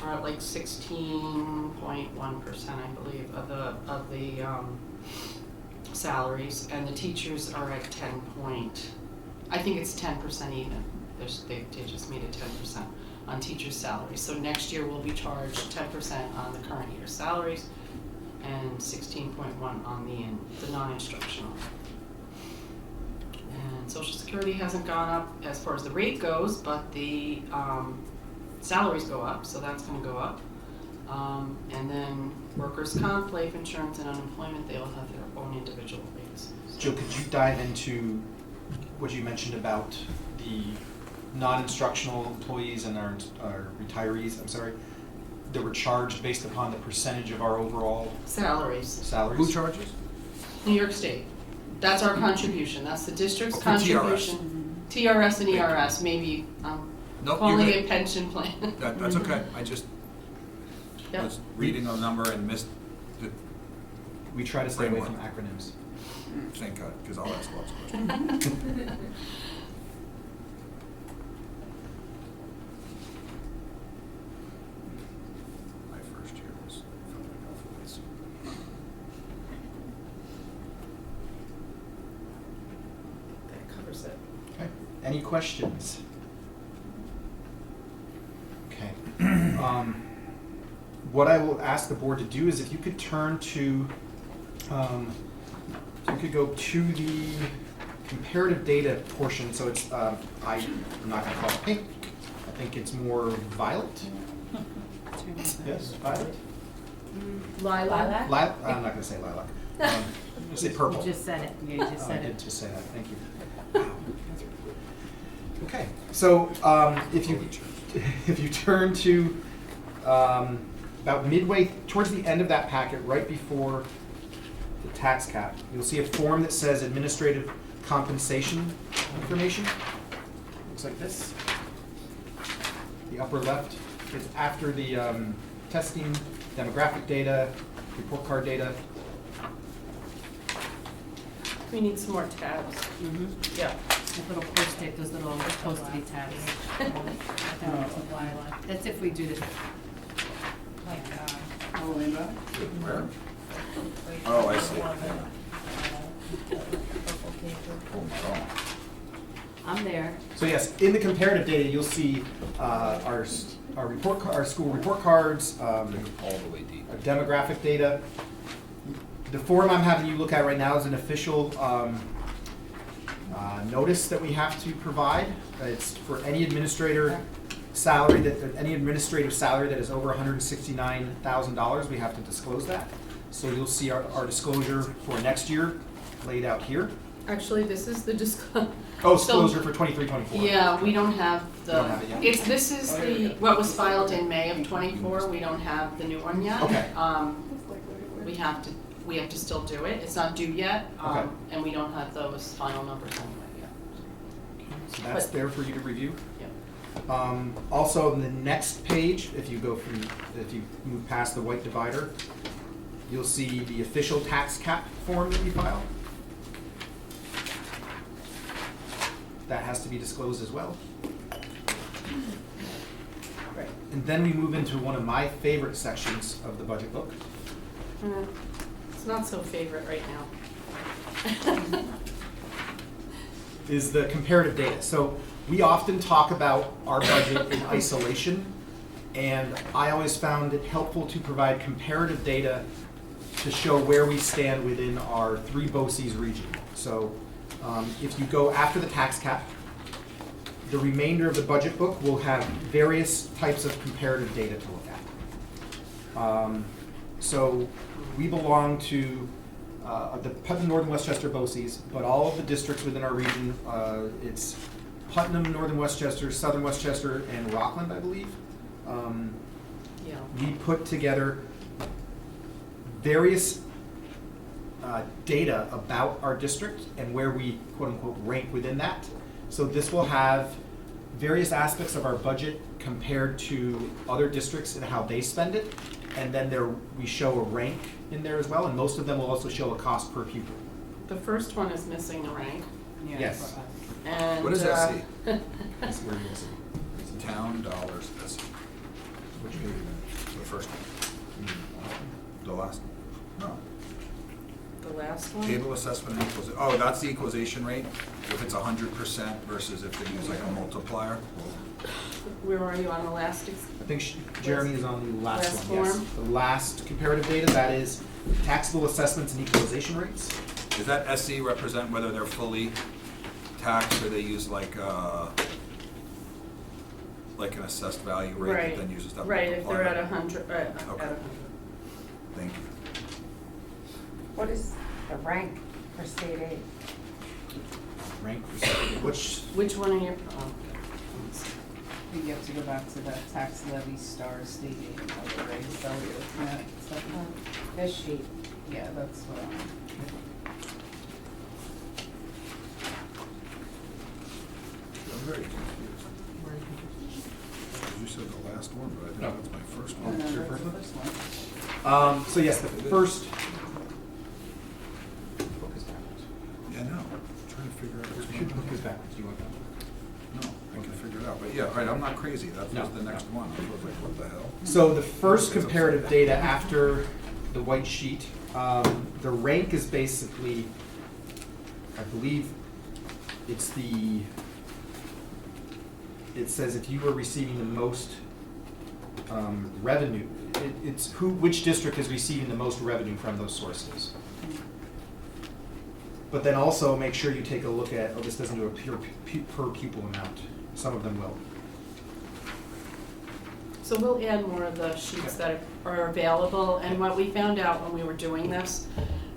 are at like 16.1%, I believe, of the salaries, and the teachers are at 10 point, I think it's 10% even. They just made it 10% on teachers' salaries. So next year we'll be charged 10% on the current year's salaries and 16.1 on the non-instructional. And Social Security hasn't gone up as far as the rate goes, but the salaries go up, so that's going to go up. And then workers' comp, life insurance, and unemployment, they all have their own individual rates. Jill, could you dive into what you mentioned about the non-instructional employees and our retirees, that were charged based upon the percentage of our overall salaries? Who charges? New York State. That's our contribution. That's the district's For contribution. TRS and ERS, maybe Nope, calling you're it a pension plan. That's okay, I just Yep. was reading a number and missed the We try to stay away from framework. acronyms. Thank God, because I'll ask lots of questions. My first year was Federal Health Police. That covers it. Okay. Any questions? Okay. What I will ask the board to do is if you could turn to, if you could go to the comparative data portion. So it's, I'm not going to call it pink. I think it's more violet. Yes, violet? Lilac? I'm not going to say lilac. I'm going to say purple. You just said it. Yeah, you just I said did it. just say that. Thank you. Okay, so if you turn to about midway towards the end of that packet, right before the tax cap, you'll see a form that says administrative compensation information. Looks like this. The upper left is after the testing, demographic data, report card data. We need some more tabs. Yeah. The little post-it, those little post-it tabs. That's if we do this. Where? Oh, I see. I'm there. So yes, in the comparative data, you'll see our school report cards, All the way deep. our demographic data. The form I'm having you look at right now is an official notice that we have to provide. It's for any administrator salary any administrative salary that is over $169,000. We have to disclose that. So you'll see our disclosure for next year laid out here. Actually, this is the disclosure. Oh, disclosure for 23-24. Yeah, we don't have You don't have it yet? this is what was filed in May of '24. We don't have the new one yet. Okay. We have to still do it. It's not due yet. Okay. And we don't have those final numbers anyway yet. So that's there for you to review. Yep. Also, on the next page, if you move past the white divider, you'll see the official tax cap form that we filed. That has to be disclosed as well. Right. And then we move into one of my favorite sections of the budget book. It's not so favorite right now. Is the comparative data. So we often talk about our budget in isolation, and I always found it helpful to provide comparative data to show where we stand within our 3 BOCES region. So If you go after the tax cap, the remainder of the budget book will have various types of comparative data to look at. So we belong to the Putnam, Northern Westchester, BOCES, but all of the districts within our region, it's Putnam, Northern Westchester, Southern Westchester, and Rockland, I believe. Yeah. We put together various data about our district and where we quote unquote rank within that. So this will have various aspects of our budget compared to other districts and how they spend it. And then we show a rank in there as well, and most of them will also show a cost per pupil. The first one is missing the rank. Yes. And, What is SE? That's where you'll see. Town dollars SE. Which page? The first one. The last one? No. The last one? Table assessment and equalization. Oh, that's the equalization rate? If it's 100% versus if they use like a multiplier? Where are you on elastic? I think Jeremy is on the last Last one, yes. form? The last comparative data, that is taxable assessments and equalization rates. Does that SE represent whether they're fully taxed or they use like an assessed value rate Right. that then uses that Right, if they're multiplier? at 100, right, at 100. Thank you. What is the rank for state aid? Rank for state, Which one are you, oh, I think you have to go back to that tax levy star state aid number, right? So isn't that something? This sheet. Yeah, that's what I'm. I'm very confused. You said the last one, but I think that's my first Oh, one. it's your that's first the one? first one. So yes, the first. Book is backwards. Yeah, no, I'm trying to figure out Your which one. book is backwards. Do you want that? No, I can figure it out, but yeah, all right, I'm not crazy, that No. was the next one, I was like, what the hell? So the first comparative data after the white sheet, the rank is basically, I believe, it says if you were receiving the most revenue, it's which district is receiving the most revenue from those sources. But then also make sure you take a look at, this doesn't do a pure per pupil amount. Some of them will. So we'll add more of the sheets that are available, and what we found out when we were doing this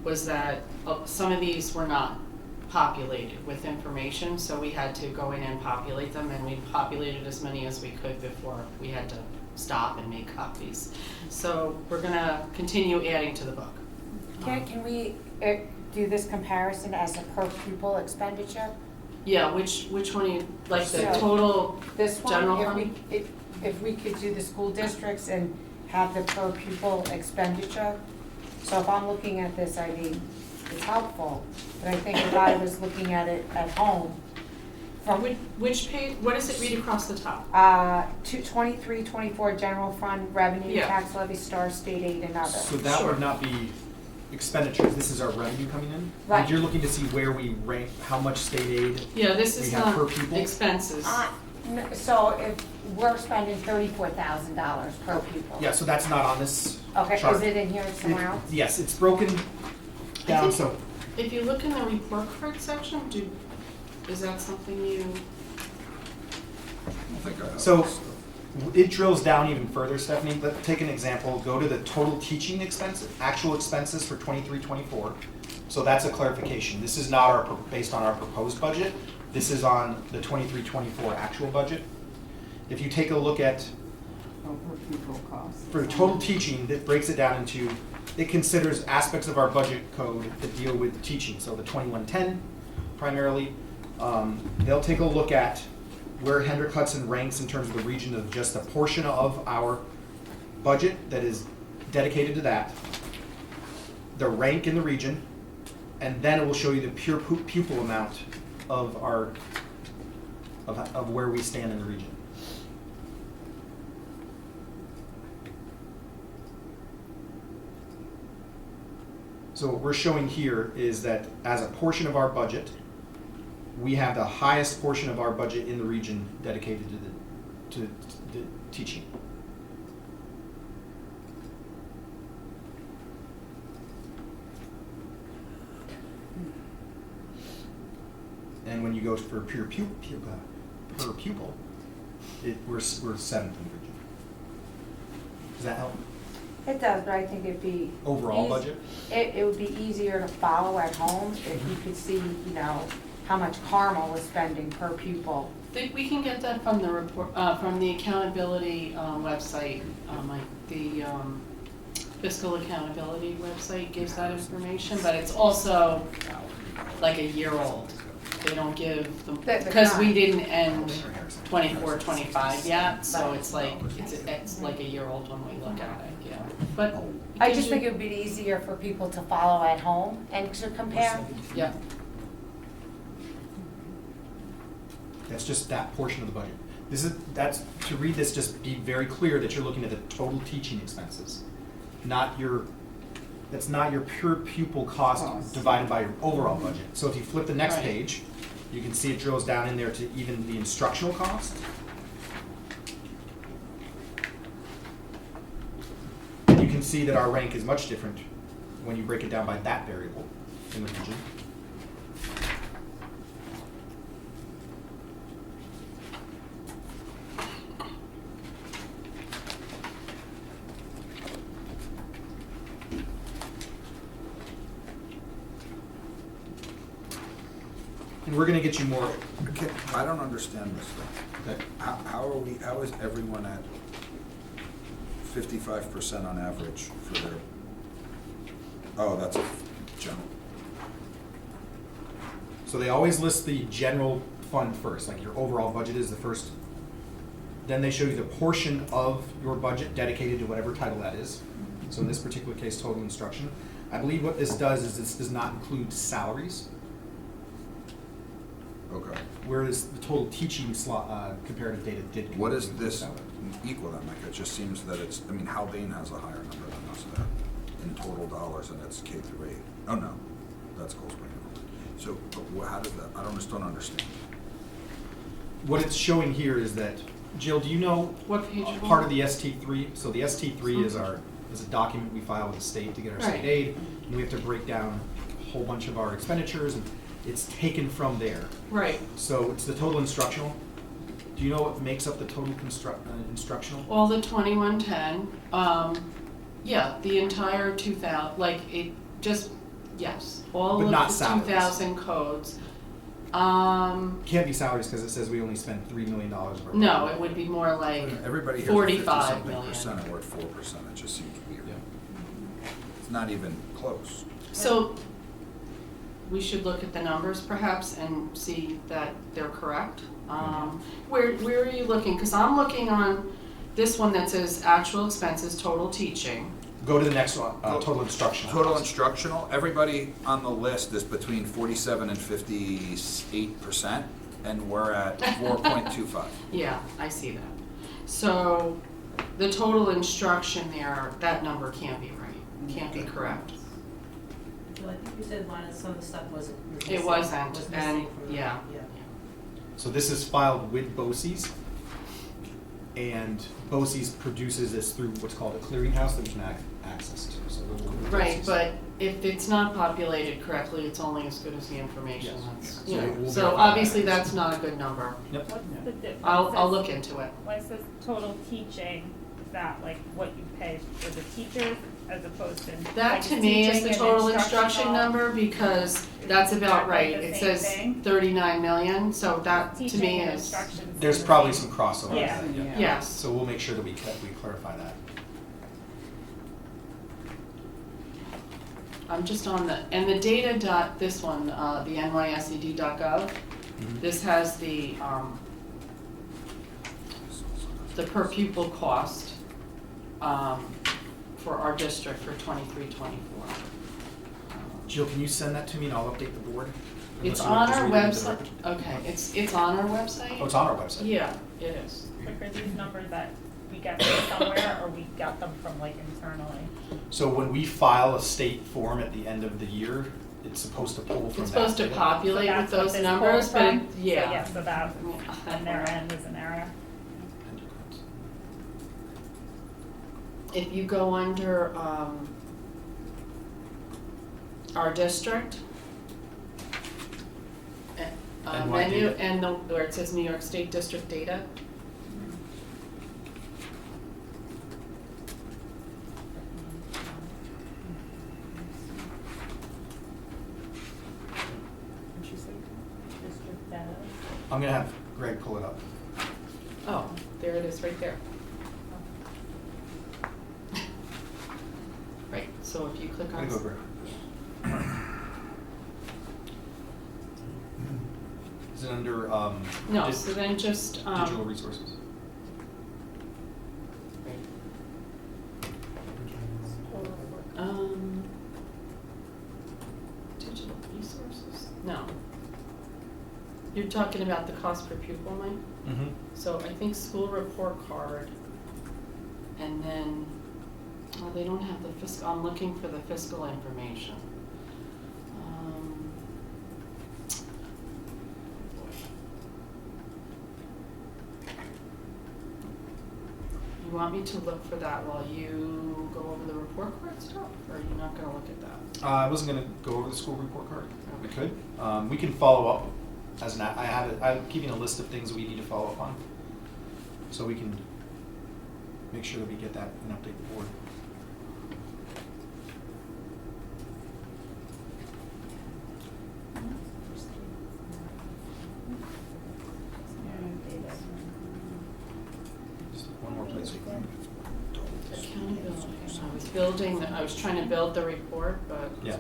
was that some of these were not populated with information, so we had to go in and populate them, and we populated as many as we could before we had to stop and make copies. So we're gonna continue adding to the book. Can we do this comparison as a per pupil expenditure? Yeah, which one are you, like the So, total This general one, fund? if we could do the school districts and have the per pupil expenditure. So if I'm looking at this, I mean, it's helpful, but I think if I was looking at it at home, from Which page, what does it read across the top? 23-24 general fund revenue, Yeah. tax levy, star, state aid, and other. So that would not be expenditures, this is our revenue coming in? Right. And you're looking to see where we rank, how much state aid Yeah, this we is have not per pupil? expenses. So if we're spending $34,000 per pupil. Yeah, so that's not on this Okay, chart. is it in here somewhere else? Yes, it's broken down, think- so, If you look in the report card section, is that something you? I don't think I have so this. it drills down even further, Stephanie. Let's take an example, go to the total teaching expenses, actual expenses for 23-24. So that's a clarification. This is not based on our proposed budget. This is on the 23-24 actual budget. If you take a look at, Per pupil cost. for total teaching, that breaks it down into, it considers aspects of our budget code that deal with teaching. So the 2110 primarily, they'll take a look at where Hendrick Hudson ranks in terms of the region of just a portion of our budget that is dedicated to that, the rank in the region, and then it will show you the pure pupil amount of of where we stand in the region. So what we're showing here is that as a portion of our budget, we have the highest portion of our budget in the region dedicated to the teaching. and when you go for per pupil, we're 7th in Virginia. Does that help? It does, but I think it'd be. Overall budget? It would be easier to follow at home if you could see, you know, how much Carmel was spending per pupil. I think we can get that from the report, from the accountability website, like the fiscal accountability website gives that information, but it's also like a year old. They don't give them, because we didn't end 24, 25 yet, so it's like, it's like a year old when we look at it, yeah. But I just think it would be easier for people to follow at home and to compare. Yeah. That's just that portion of the budget. That's to read this, just be very clear that you're looking at the total teaching expenses, that's not your pure pupil cost divided by your overall budget. So if you flip the next page, you can see it drills down in there to even the instructional cost. And you can see that our rank is much different when you break it down by that variable in the region. And we're gonna get you more. Okay, I don't understand this thing. Okay. How is everyone at 55% on average for their, oh, that's a general. So they always list the general fund first, like your overall budget is the first. Then they show you the portion of your budget dedicated to whatever title that is. So in this particular case, total instruction. I believe what this does is this does not include salaries. Okay. Whereas the total teaching comparative data did. What is this equal then? Like, it just seems that it's, I mean, Haldane has a higher number than us there in total dollars, and it's K through 8. Oh, no, that's Cold Spring. So, how does that, I just don't understand. What it's showing here is that, Jill, do you know what page? Part of the ST3? So the ST3 is a document we file with the state to get our state aid, and we have to break down a whole bunch of our expenditures, and it's taken from there. Right. So it's the total instructional. Do you know what makes up the total instructional? All the 2110, yeah, the entire 2000, like it just, yes, all But of not the salaries. 2000 codes. Can't be salaries because it says we only spend $3 million of our No, it would be more like Everybody here 45 million. percent, and we're at 4%. It just seems weird. It's not even close. So we should look at the numbers perhaps and see that they're correct. Where are you looking? Because I'm looking on this one that says actual expenses, total teaching. Go to the next one, total instructional. Total instructional, everybody on the list is between 47 and 58%, and we're at 4.25. Yeah, I see that. So the total instruction there, that number can't be right, can't be correct. So I think you said some of the stuff wasn't. It wasn't, and yeah. So this is filed with BOCES, and BOCES produces this through what's called a clearinghouse that we can access to. So we'll go with Right, BOCES. but if it's not populated correctly, it's only as good as the information Yes. that's, Yeah. you know. We'll So verify obviously that. that's not a good number. Yep. What's the difference? I'll look into it. When it says total teaching, is that like what you pay for the teachers as opposed to? That like, to me is teaching the and total instruction instructional? number because that's about right. the It same says thing? 39 million, so that to Teaching me and is, instruction's There's the probably same. some crossover. Yeah. yes. So we'll make sure that we clarify that. I'm just on and the data this one, the nysed.gov, this has the per pupil cost for our district for 23-24. Jill, can you send that to me and I'll update the board? It's Unless you want on to just our read it into the website. record. Okay, it's on our website? Oh, it's on our website. Yeah, it is. But for these numbers that we get from somewhere, or we got them from like internally? So when we file a state form at the end of the year, it's supposed to pull from It's that supposed to data. populate So with that's what those this numbers, pulls but from? yeah. So yes, so that on their end is an error. If you go under our district, menu and where it says New York State District data. I'm gonna have Greg pull it up. Oh, there it is, right there. Right, so if you click on. Go, Greg. Is it under, No, so then just, digital resources? Digital resources, no. You're talking about the cost per pupil, Mike? Mm-hmm. So I think school report card, and then, oh, they don't have the fiscal, I'm looking for the fiscal information. You want me to look for that while you go over the report card stuff, or are you not gonna look at that? I wasn't gonna go over the school report card. We could. We can follow up as an, I'm keeping a list of things we need to follow up on. So we can make sure that we get that and update the board. Just one more place we can. Accountability. I was trying to build the report, but Yeah.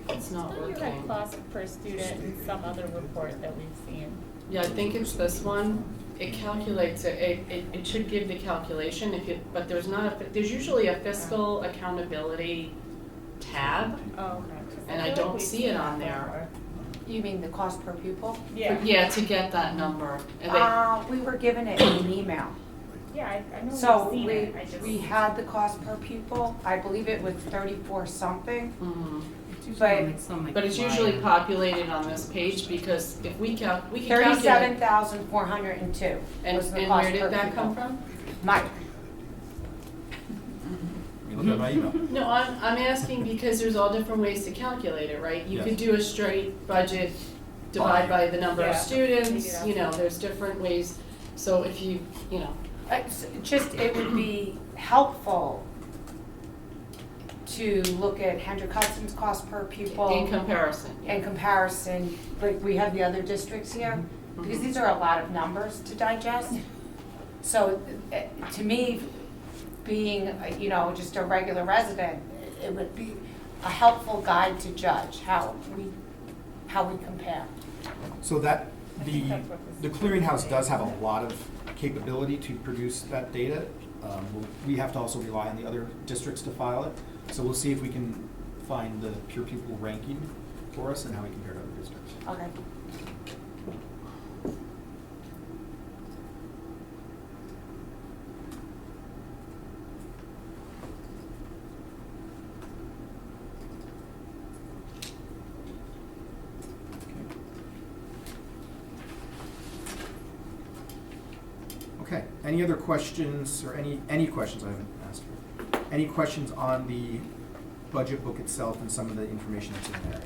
it's not You working. had cost per student in some other report that we've seen. Yeah, I think it's this one. It calculates it. It should give the calculation if you, but there's not there's usually a fiscal accountability tab, Oh, okay. and I don't see it on there. You mean the cost per pupil? Yeah. Yeah, to get that number. And they, We were given it in an email. Yeah, I know So we've seen it, I just. we had the cost per pupil, I believe it was 34 something, mhm. But it's usually populated on this page because if we can calculate. 37,402 And was the where cost did per that pupil. come from? Mike. Let me look at my email. No, I'm asking because there's all different ways to calculate it, right? You Yes. could do a straight budget, divide by the number of Yeah. students, you know, there's different ways. So if you know. It would be helpful to look at Hendrick Hudson's cost per pupil. In comparison. In comparison, like we have the other districts here, because these are a lot of numbers to digest. So to me, being, just a regular resident, it would be a helpful guide to judge how we compare. So that, the clearinghouse does have a lot of capability to produce that data. We have to also rely on the other districts to file it. So we'll see if we can find the pure pupil ranking for us and how we compare to other districts. Okay. Okay, any other questions or any questions I haven't asked? Any questions on the budget book itself and some of the information that's in there?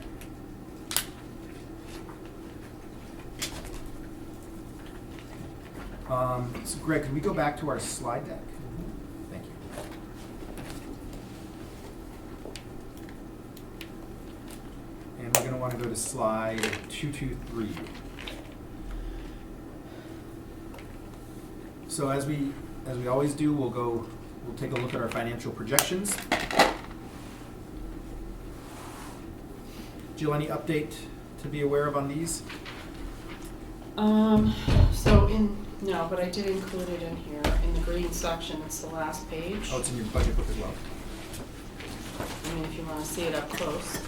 So Greg, could we go back to our slide deck? Thank you. And we're going to want to go to slide 223. So as we always do, we'll take a look at our financial projections. Jill, any update to be aware of on these? No, but I did include it in here, in the green section, it's the last page. Oh, it's in your budget book as well. I mean, if you wanna see it up close.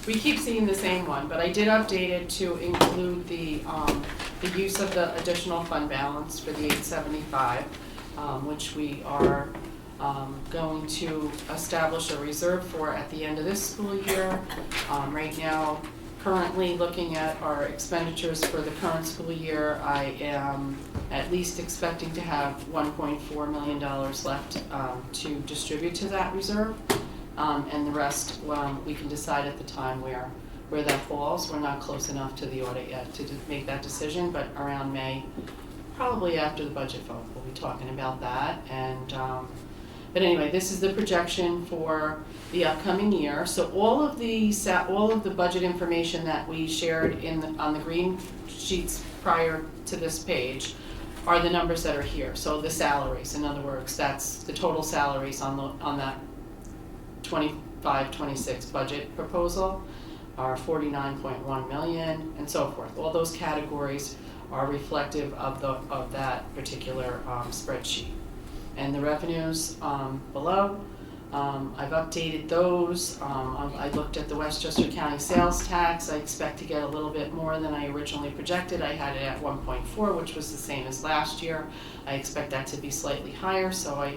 We keep seeing the same one, but I did update it to include the use of the additional fund balance for the 875, which we are going to establish a reserve for at the end of this school year. Right now, currently looking at our expenditures for the current school year, I am at least expecting to have $1.4 million left to distribute to that reserve. And the rest, we can decide at the time where where that falls. We're not close enough to the audit yet to make that decision, but around May, probably after the budget vote, we'll be talking about that. And but anyway, this is the projection for the upcoming year. So all of the budget information that we shared on the green sheets prior to this page are the numbers that are here. So the salaries, in other words, that's the total salaries on that 25-26 budget proposal are 49.1 million and so forth. All those categories are reflective of that particular spreadsheet. And the revenues below, I've updated those. I looked at the Westchester County sales tax. I expect to get a little bit more than I originally projected. I had it at 1.4, which was the same as last year. I expect that to be slightly higher, so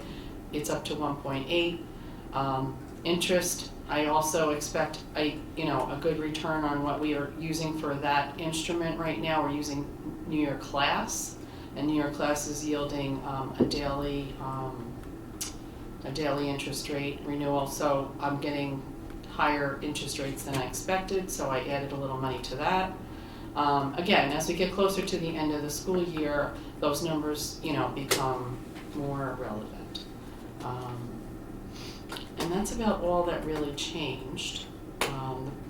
it's up to 1.8. Interest, I also expect a good return on what we are using for that instrument right now. We're using New York Class, and New York Class is yielding a daily interest rate renewal, so I'm getting higher interest rates than I expected, so I added a little money to that. Again, as we get closer to the end of the school year, those numbers, become more relevant. And that's about all that really changed.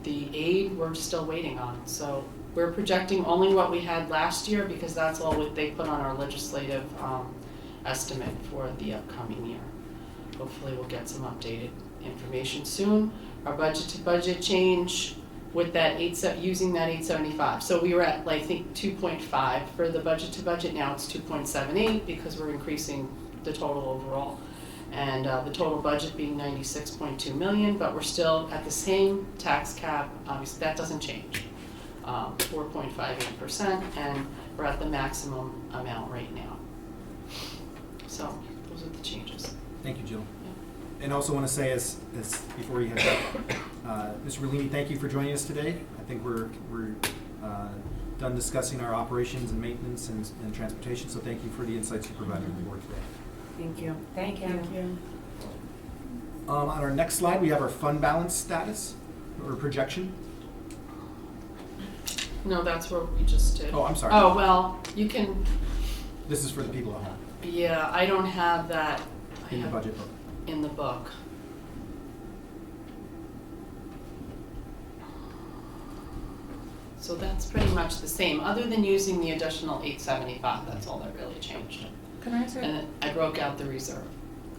The aid we're still waiting on, so we're projecting only what we had last year because that's all they put on our legislative estimate for the upcoming year. Hopefully we'll get some updated information soon. Our budget to budget change with that using that 875. So we were at, I think, 2.5 for the budget to budget. Now it's 2.78 because we're increasing the total overall. And the total budget being 96.2 million, but we're still at the same tax cap. Obviously, that doesn't change. 4.58%, and we're at the maximum amount right now. So those are the changes. Thank you, Jill. And also want to say, as before you head out, Mr. Merlini, thank you for joining us today. I think we're done discussing our operations and maintenance and transportation, so thank you for the insights you provided to the board today. Thank you. Thank you. On our next slide, we have our fund balance status or projection. No, that's what we just did. Oh, I'm sorry. Oh, well, you can. This is for the people at home. Yeah, I don't have that. In the budget book. In the book. So that's pretty much the same, other than using the additional 875. That's all that really changed. Can I ask And I broke out the reserve.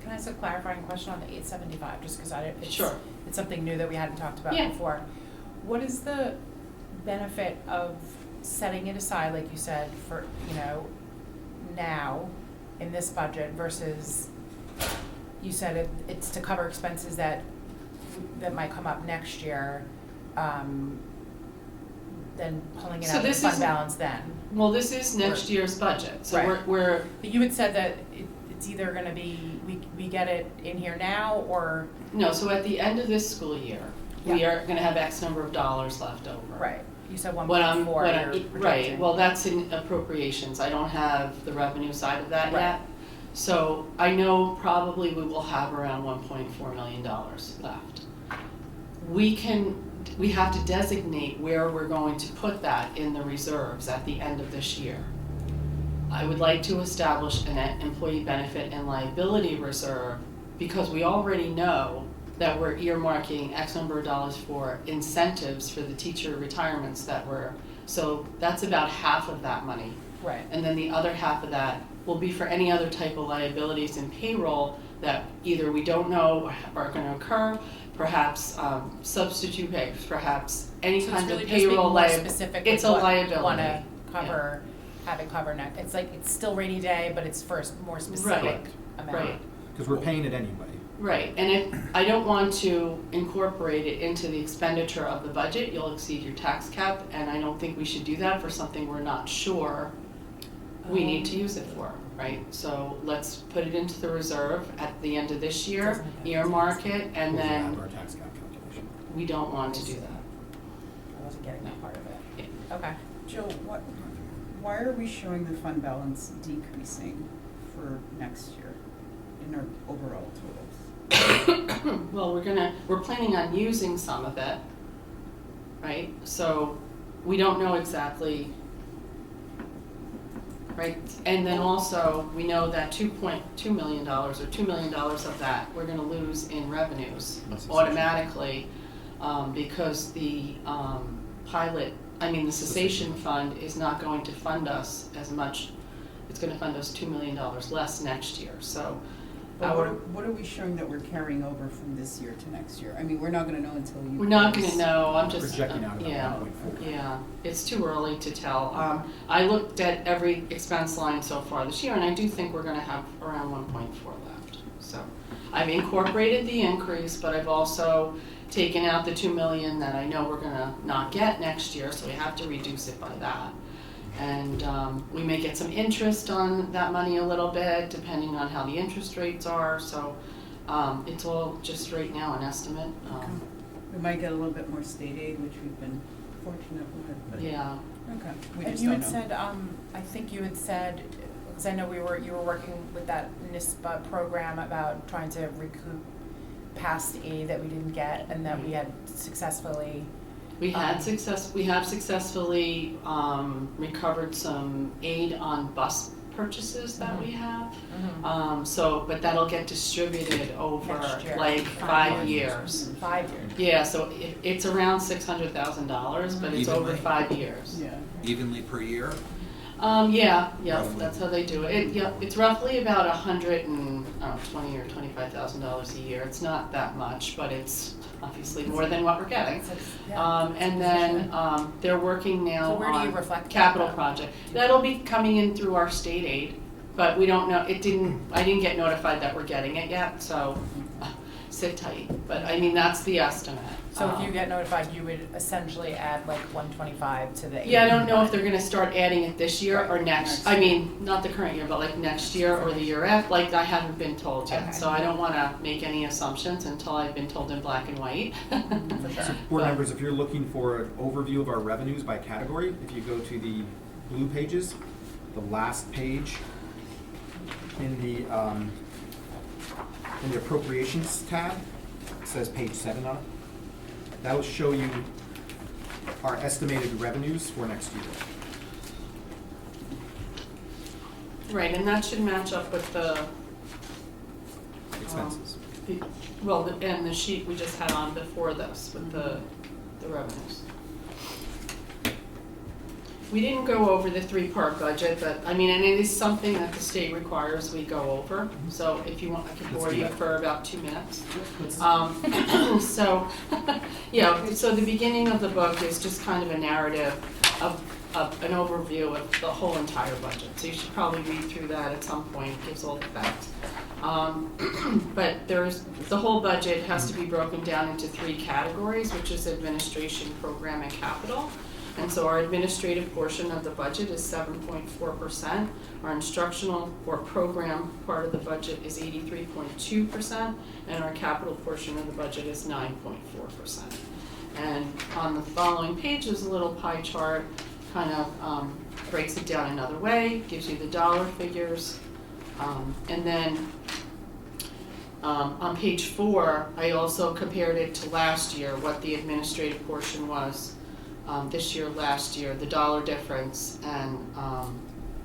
Can I ask a clarifying question on the 875, just because Sure. It's something new that we hadn't talked about Yeah. before. What is the benefit of setting it aside, like you said, for, now in this budget versus you said it's to cover expenses that might come up next year, then pulling it So out of the this fund is- balance then? Well, this is next year's budget, so Right. we're But you had said that it's either gonna be, we get it in here now, or? no, so at the end of this school year, we Yeah. are gonna have X number of dollars left over. Right, you said What 1.4 I'm, you're right, projecting. well, that's in appropriations, I don't have the revenue side of that Right. yet. So I know probably we will have around $1.4 million left. We have to designate where we're going to put that in the reserves at the end of this year. I would like to establish an employee benefit and liability reserve because we already know that we're earmarking X number of dollars for incentives for the teacher retirements so that's about half of that money. Right. And then the other half of that will be for any other type of liabilities in payroll that either we don't know are going to occur, perhaps substitute pay, perhaps any kind of payroll liability. It's a liability. Want to cover, have it cover next. It's like it's still rainy day, but it's for a more specific amount. Right. Because we're paying it anyway. Right, and I don't want to incorporate it into the expenditure of the budget. You'll exceed your tax cap, and I don't think we should do that for something we're not sure we need to use it for, right? So let's put it into the reserve at the end of this year, earmark it, and then Our tax cap calculation. we don't want to do that. I wasn't getting that part of it. Yeah. Okay. Jill, why are we showing the fund balance decreasing for next year in our overall totals? Well, we're planning on using some of it, right? So we don't know exactly, right? And then also, we know that $2.2 million or $2 million of that, we're gonna lose in revenues automatically, because the the cessation fund is not going to fund us as much. It's gonna fund us $2 million less next year, so. But what are we showing that we're carrying over from this year to next year? I mean, we're not gonna know until you. We're not gonna know, I'm just. Projecting out about Yeah, 1.4. yeah, it's too early to tell. I looked at every expense line so far this year, and I do think we're gonna have around 1.4 left. So, I've incorporated the increase, but I've also taken out the 2 million that I know we're gonna not get next year, so we have to reduce it by that. And we may get some interest on that money a little bit, depending on how the interest rates are, so it's all just right now an estimate. We might get a little bit more state aid, which we've been fortunate with, but. Yeah. Okay, we And just you don't had know. said, I think you had said, because I know you were working with that NISPA program about trying to recoup past aid that we didn't get, and that we had successfully. We have successfully recovered some aid on bus purchases that we have. But that'll get distributed over Next year. like 5 years. 5 years. Yeah, so it's around $600,000, but it's over Evenly? 5 years. Yeah. Evenly per year? Yeah, Roughly. that's how they do it. It's roughly about $120,000 or $25,000 a year. It's not that much, but it's obviously more than what we're getting. And then they're working now So where do you on reflect that capital then? project. That'll be coming in through our state aid, but we don't know, I didn't get notified that we're getting it yet, so sit tight. But I mean, that's the estimate. So if you get notified, you would essentially add like 125 to the. Yeah, I don't know if they're gonna start adding it this year or next, I mean, not the current year, but like next year or the year after, like I haven't been told yet. Okay. So I don't wanna make any assumptions until I've been told in black and white. For sure. Board members, if you're looking for an overview of our revenues by category, if you go to the blue pages, the last page in the appropriations tab, it says page 7 on it. That will show you our estimated revenues for next year. Right, and that should match up with the, Expenses. and the sheet we just had on before this with the revenues. We didn't go over the 3-part budget, but and it is something that the state requires we go over. So if you want, I can bore you for about 2 minutes. So the beginning of the book is just kind of a narrative of an overview of the whole entire budget. So you should probably read through that at some point. It gives all the facts. But the whole budget has to be broken down into 3 categories, which is administration, program, and capital. And so our administrative portion of the budget is 7.4%. Our instructional or program part of the budget is 83.2%, and our capital portion of the budget is 9.4%. And on the following page is a little pie chart, kind of breaks it down another way, gives you the dollar figures. And then on page 4, I also compared it to last year, what the administrative portion was. This year, last year, the dollar difference, and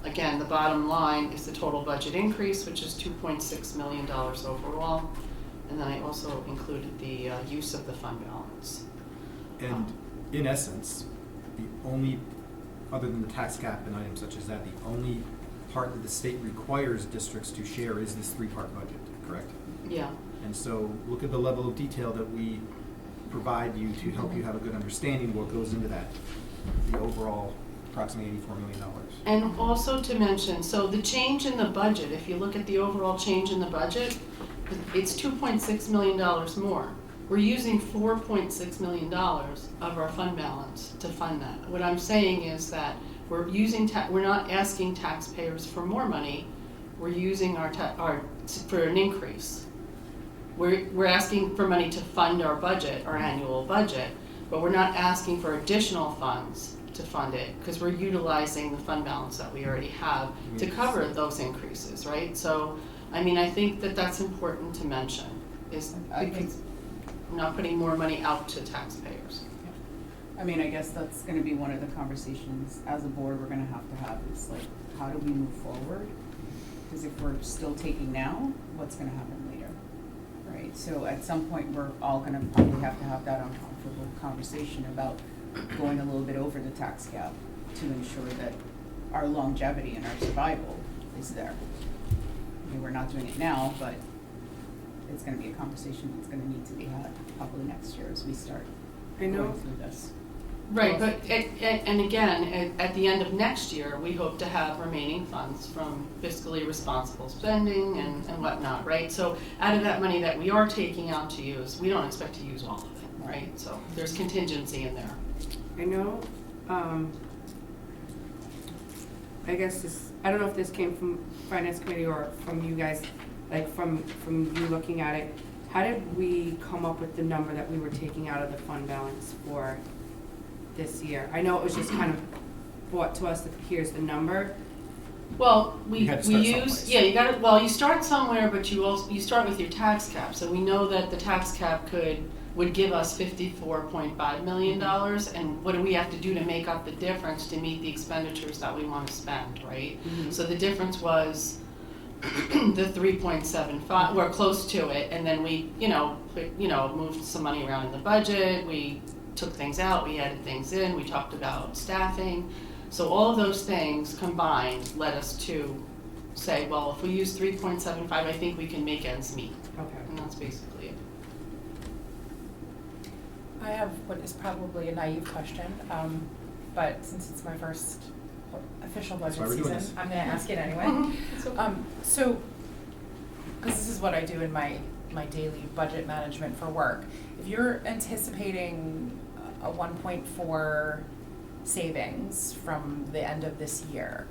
again, the bottom line is the total budget increase, which is $2.6 million overall, and then I also included the use of the fund balance. And in essence, the only, other than the tax cap and items such as that, the only part that the state requires districts to share is this 3-part budget, correct? Yeah. And so look at the level of detail that we provide you to help you have a good understanding of what goes into that, the overall approximately $84 million. And also to mention, so the change in the budget, if you look at the overall change in the budget, it's $2.6 million more. We're using $4.6 million of our fund balance to fund that. What I'm saying is that we're not asking taxpayers for more money, we're using for an increase. We're asking for money to fund our budget, our annual budget, but we're not asking for additional funds to fund it, because we're utilizing the fund balance that we already have to cover those increases, right? So, I think that that's important to mention, is because we're not putting more money out to taxpayers. I mean, I guess that's gonna be one of the conversations as a board we're gonna have is like, how do we move forward? Because if we're still taking now, what's gonna happen later, right? So at some point, we're all gonna probably have to have that uncomfortable conversation about going a little bit over the tax cap to ensure that our longevity and our survival is there. I mean, we're not doing it now, but it's gonna be a conversation that's gonna need to be had probably next year as we start going through this. Right, but and again, at the end of next year, we hope to have remaining funds from fiscally responsible spending and whatnot, right? So out of that money that we are taking out to use, we don't expect to use all of it, right? So there's contingency in there. I know, I guess this, I don't know if this came from Finance Committee or from you guys, like from you looking at it. How did we come up with the number that we were taking out of the fund balance for this year? I know it was just kind of brought to us that here's the number. Well, we You had to start use, someplace. yeah, you gotta, well, you start somewhere, but you start with your tax cap. So we know that the tax cap would give us $54.5 million, and what do we have to do to make up the difference to meet the expenditures that we want to spend, right? So the difference was the 3.75, we're close to it, and then we, moved some money around in the budget, we took things out, we added things in, we talked about staffing. So all of those things combined led us to say, well, if we use 3.75, I think we can make ends meet. Okay. And that's basically it. I have what is probably a naive question, but since it's my first official why budget we're doing season, this. I'm gonna ask it anyway. So, because this is what I do in my daily budget management for work. If you're anticipating a 1.4 savings from the end of this year,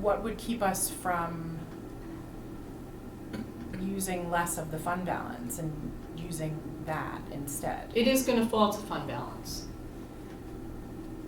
what would keep us from using less of the fund balance and using that instead? It is gonna fall to fund balance.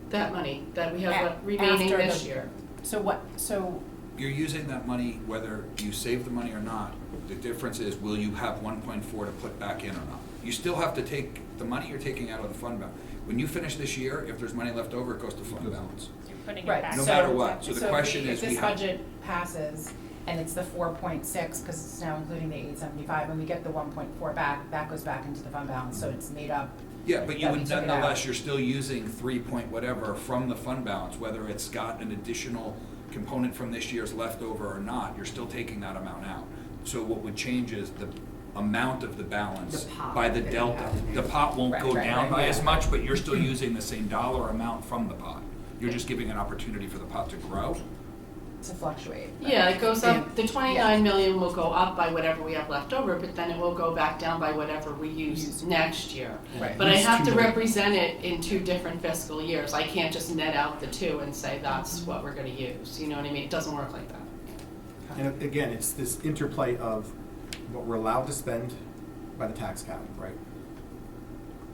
That money that we have remaining After this the- year. So You're using that money whether you save the money or not. The difference is, will you have 1.4 to put back in or not? You still have to take the money you're taking out of the fund balance. When you finish this year, if there's money left over, it goes to fund balance. You're putting it right, back. No matter what. So the if question we- is, if we this have- budget passes and it's the 4.6, because it's now including the 875, and we get the 1.4 back, that goes back into the fund balance, so it's made up. Yeah, but you that we would took it nonetheless, out. you're still using 3 point whatever from the fund balance, whether it's got an additional component from this year's leftover or not, you're still taking that amount out. So what would change is the amount of the balance The pot by the that you delta. have in The there. pot won't Right, go right, down right, by yeah. as much, but you're still using the same dollar amount from the pot. You're just giving an opportunity for the pot to grow. To fluctuate. Yeah, it goes up, the 29 million will go up by whatever we have left over, but then it will go back down by whatever we use next year. Right. But I These have two to will- represent it in 2 different fiscal years. I can't just net out the 2 and say that's what we're gonna use, you know what I mean? It doesn't work like that. And again, it's this interplay of what we're allowed to spend by the tax cap, right?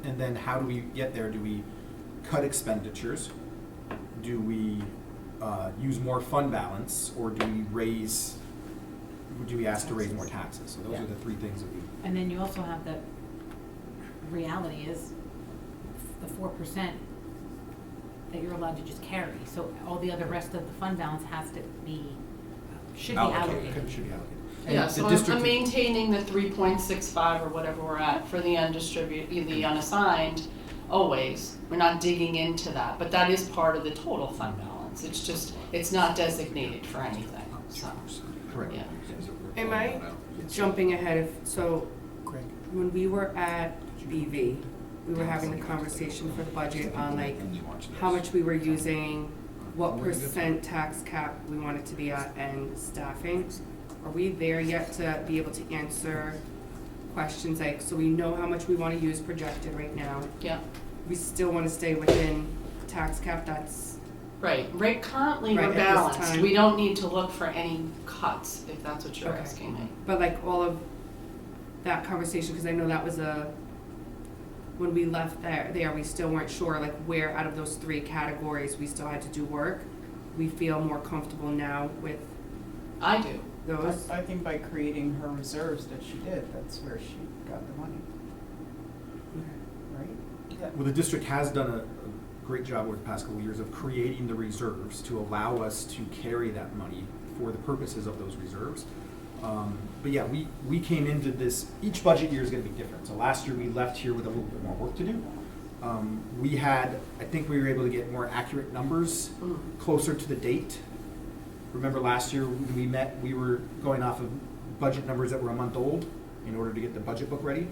And then how do we get there? Do we cut expenditures? Do we use more fund balance, or do we ask to raise more taxes? So those are the 3 things that we. And then you also have the reality is the 4% that you're allowed to just carry. So all the other rest of the fund balance has to be, should be allocated. Should be allocated. Yeah, And so the I'm district- maintaining the 3.65 or whatever we're at for the the unassigned, always. We're not digging into that, but that is part of the total fund balance. It's just, it's not designated for anything, so, Correct. yeah. Am I jumping ahead of, so Greg. when we were at BV, we were having a conversation for the budget on like how much we were using, what % tax cap we wanted to be at, and staffing. Are we there yet to be able to answer questions like, so we know how much we want to use projected right now? Yeah. We still want to stay within tax cap, that's, Right, currently Right, we're at this balanced. time. We don't need to look for any cuts, if that's what you're Okay. asking me. but like all of that conversation, because I know that was when we left there, we still weren't sure like where out of those 3 categories we still had to do work. We feel more comfortable now with I do. those. I think by creating her reserves that she did, that's where she got the money, right? Well, the district has done a great job over the past couple of years of creating the reserves to allow us to carry that money for the purposes of those reserves. But yeah, we came into this, each budget year is gonna be different. So last year we left here with a little bit more work to do. I think we were able to get more accurate numbers closer to the date. Remember last year when we met, we were going off of budget numbers that were a month old in order to get the budget book ready.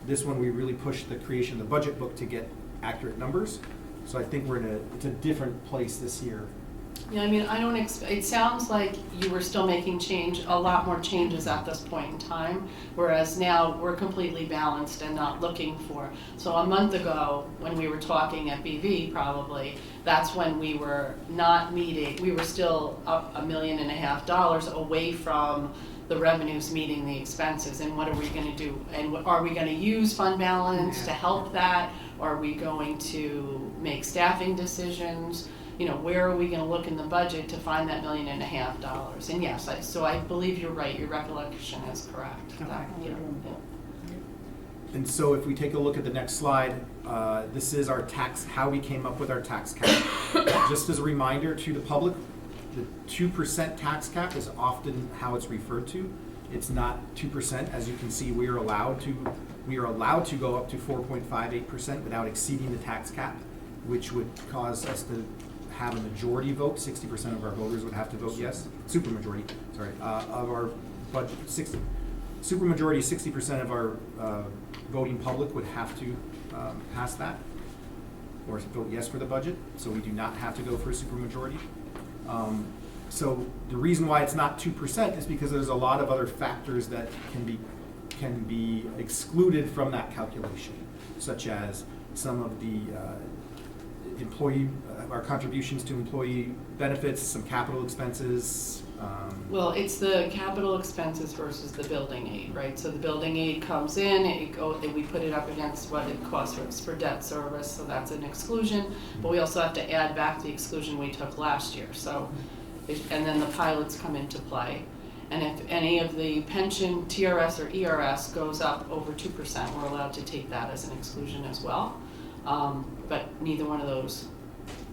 This one, we really pushed the creation of the budget book to get accurate numbers. So I think it's a different place this year. Yeah, I mean, it sounds like you were still making a lot more changes at this point in time, whereas now we're completely balanced and not looking for. So a month ago, when we were talking at BV probably, that's when we were not meeting, we were still $1.5 million away from the revenues meeting the expenses, and what are we gonna do? And are we gonna use fund balance to help that? Or are we going to make staffing decisions? You know, where are we gonna look in the budget to find that $1.5 million? And yes, so I believe you're right, your recollection is correct. And so if we take a look at the next slide, this is our how we came up with our tax cap. Just as a reminder to the public, the 2% tax cap is often how it's referred to. It's not 2%. As you can see, we are allowed to go up to 4.58% without exceeding the tax cap, which would cause us to have a majority vote. 60% of our voters would have to vote yes. Supermajority, sorry, of our budget. Supermajority, 60% of our voting public would have to pass that or vote yes for the budget. So we do not have to go for a supermajority. So the reason why it's not 2% is because there's a lot of other factors that can be excluded from that calculation, such as some of the our contributions to employee benefits, some capital expenses. Well, it's the capital expenses versus the building aid, right? So the building aid comes in, we put it up against what it costs for debt service, so that's an exclusion. But we also have to add back the exclusion we took last year. So, and then the pilots come into play. And if any of the pension, TRS or ERS goes up over 2%, we're allowed to take that as an exclusion as well. But neither one of those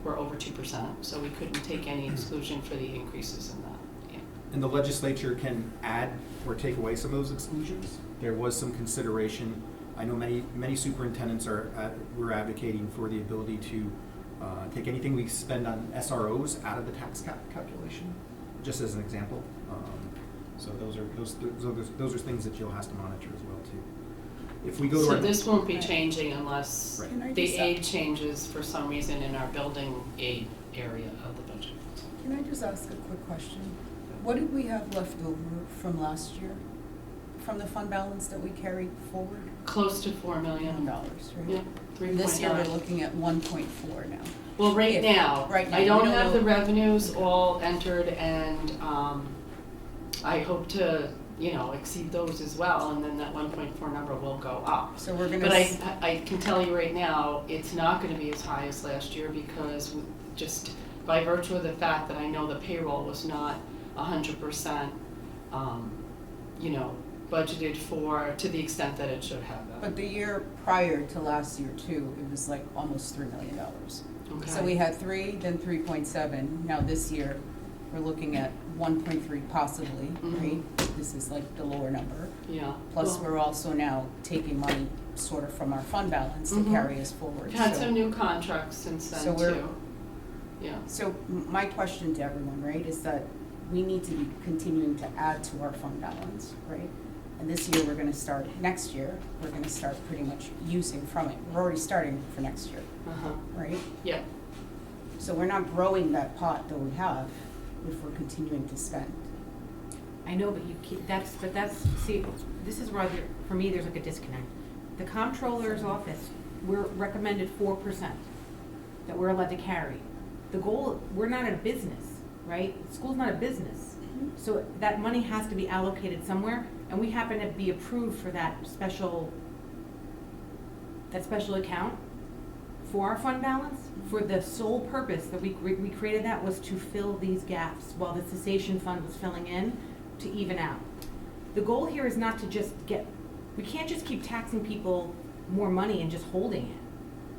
were over 2%, so we couldn't take any exclusion for the increases in that. Yeah. And the legislature can add or take away some of those exclusions. There was some consideration. I know many superintendents were advocating for the ability to take anything we spend on SROs out of the tax calculation, just as an example. So those are things that you'll have to monitor as well too. If we go to this won't be changing unless the aid changes for some reason in our building aid area of the budget. Can I just ask a quick question? What did we have left over from last year, from the fund balance that we carried forward? Close to $4 million. Right? Yeah, 3.9. This year we're looking at 1.4 now. Well, right now, I don't have the revenues all entered, and I hope to, exceed those as well, and then that 1.4 number will go up. So we're gonna. But I can tell you right now, it's not going to be as high as last year because just by virtue of the fact that I know the payroll was not 100%, budgeted for to the extent that it should have been. But the year prior to last year too, it was like almost $3 million. Okay. So we had 3, then 3.7. Now this year, we're looking at 1.3 possibly, right? This is like the lower number. Yeah. Plus, we're also now taking money sort of from our fund balance to carry us forward. We've had some new contracts since then too. Yeah. So my question to everyone, right, is that we need to be continuing to add to our fund balance, right? And this year next year, we're gonna start pretty much using from it. We're already starting for next year, right? Yeah. So we're not growing that pot that we have if we're continuing to spend. I know, but see, this is where for me, there's like a disconnect. The comptroller's office, we're recommended 4% that we're allowed to carry. The goal, we're not a business, right? School's not a business. So that money has to be allocated somewhere, and we happen to be approved for that special account for our fund balance, for the sole purpose that we created that was to fill these gaps while the cessation fund was filling in to even out. The goal here is not to just we can't just keep taxing people more money and just holding it.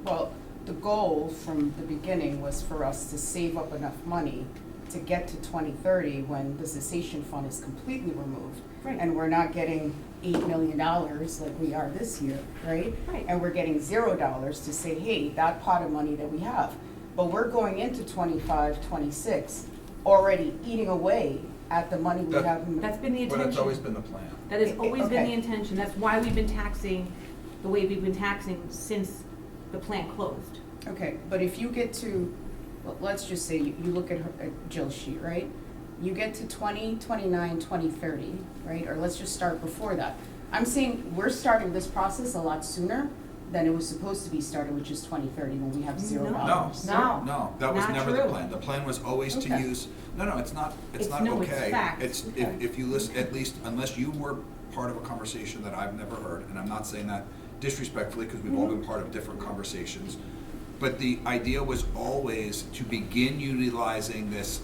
Well, the goal from the beginning was for us to save up enough money to get to 2030 when the cessation fund is completely removed. Right. And we're not getting $8 million like we are this year, right? Right. And we're getting $0 to say, hey, that pot of money that we have. But we're going into 25, 26, already eating away at the money we have in the. That's been the intention. But it's always been the plan. That has always been the Okay. intention. That's why we've been taxing the way we've been taxing since the plant closed. Okay, but if you get to, let's just say you look at Jill's sheet, right? You get to 20, 29, 20, 30, right? Or let's just start before that. I'm saying we're starting this process a lot sooner than it was supposed to be started, which is 2030 when we have $0. No, that was Not never the true. plan. The plan was always to Okay. use, it's not It's okay. fact. It's, if you listen, at least, unless you were part of a conversation that I've never heard, and I'm not saying that disrespectfully, because we've all been part of different conversations. But the idea was always to begin utilizing this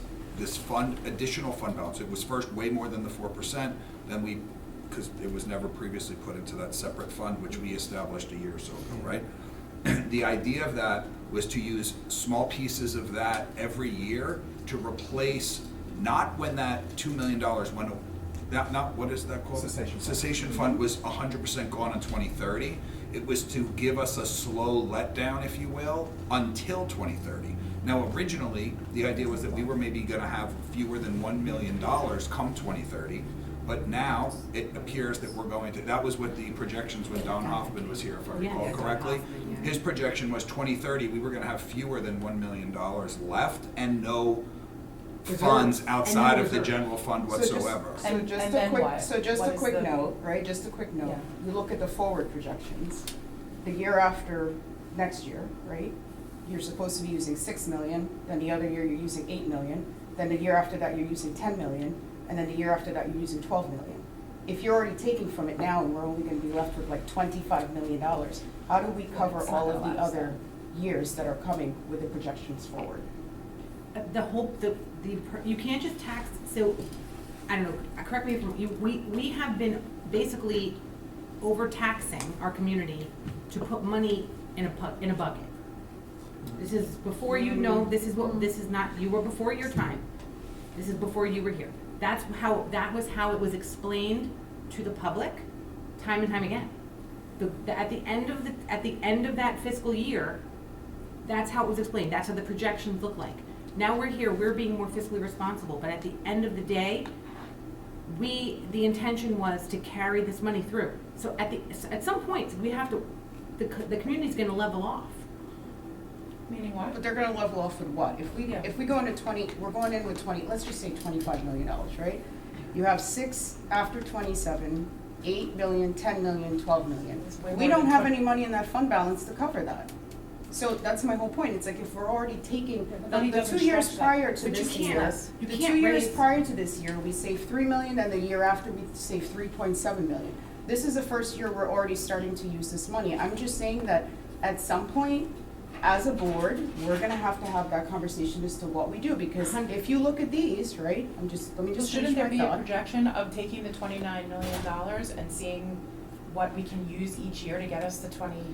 fund, additional fund balance. It was first way more than the 4%, then because it was never previously put into that separate fund, which we established a year or so ago, right? The idea of that was to use small pieces of that every year to replace, not when that $2 million went, not what is that called? Cessation fund was 100% gone in 2030. It was to give us a slow letdown, if you will, until 2030. Now, originally, the idea was that we were maybe going to have fewer than $1 million come 2030, but now it appears that we're going to, that was what the projections when Don Hoffman was here, if I recall correctly. His projection was 2030, we were going to have fewer than $1 million left and no funds outside of the general fund whatsoever. So just a quick note, right, just a quick note. You look at the forward projections. The year after next year, right, you're supposed to be using 6 million, then the other year you're using 8 million, then the year after that you're using 10 million, and then the year after that you're using 12 million. If you're already taking from it now and we're only gonna be left with like $25 million, how do we cover all of the other years that are coming with the projections forward? You can't just tax, so, I don't know, correct me if we have been basically overtaxing our community to put money in a bucket. This is before you know, this is not, you were before your time. This is before you were here. That was how it was explained to the public, time and time again. At the end of that fiscal year, that's how it was explained. That's how the projections look like. Now we're here, we're being more fiscally responsible, but at the end of the day, the intention was to carry this money through. So at some point, we have to, the community's gonna level off. Meaning what? But they're gonna level off with what? If we go into 20, we're going in with 20, let's just say $25 million, right? You have 6 after 27, 8 million, 10 million, 12 million. We don't have any money in that fund balance to cover that. So that's my whole point. It's like if we're already taking, the 2 years prior to this year, the 2 years prior to this year, we saved 3 million, and the year after we saved 3.7 million. This is the first year we're already starting to use this money. I'm just saying that at some point, as a board, we're gonna have to have that conversation as to what we do, because if you look at these, right, let me just Shouldn't there finish be my a thought. projection of taking the $29 million and seeing what we can use each year to get us to 2030?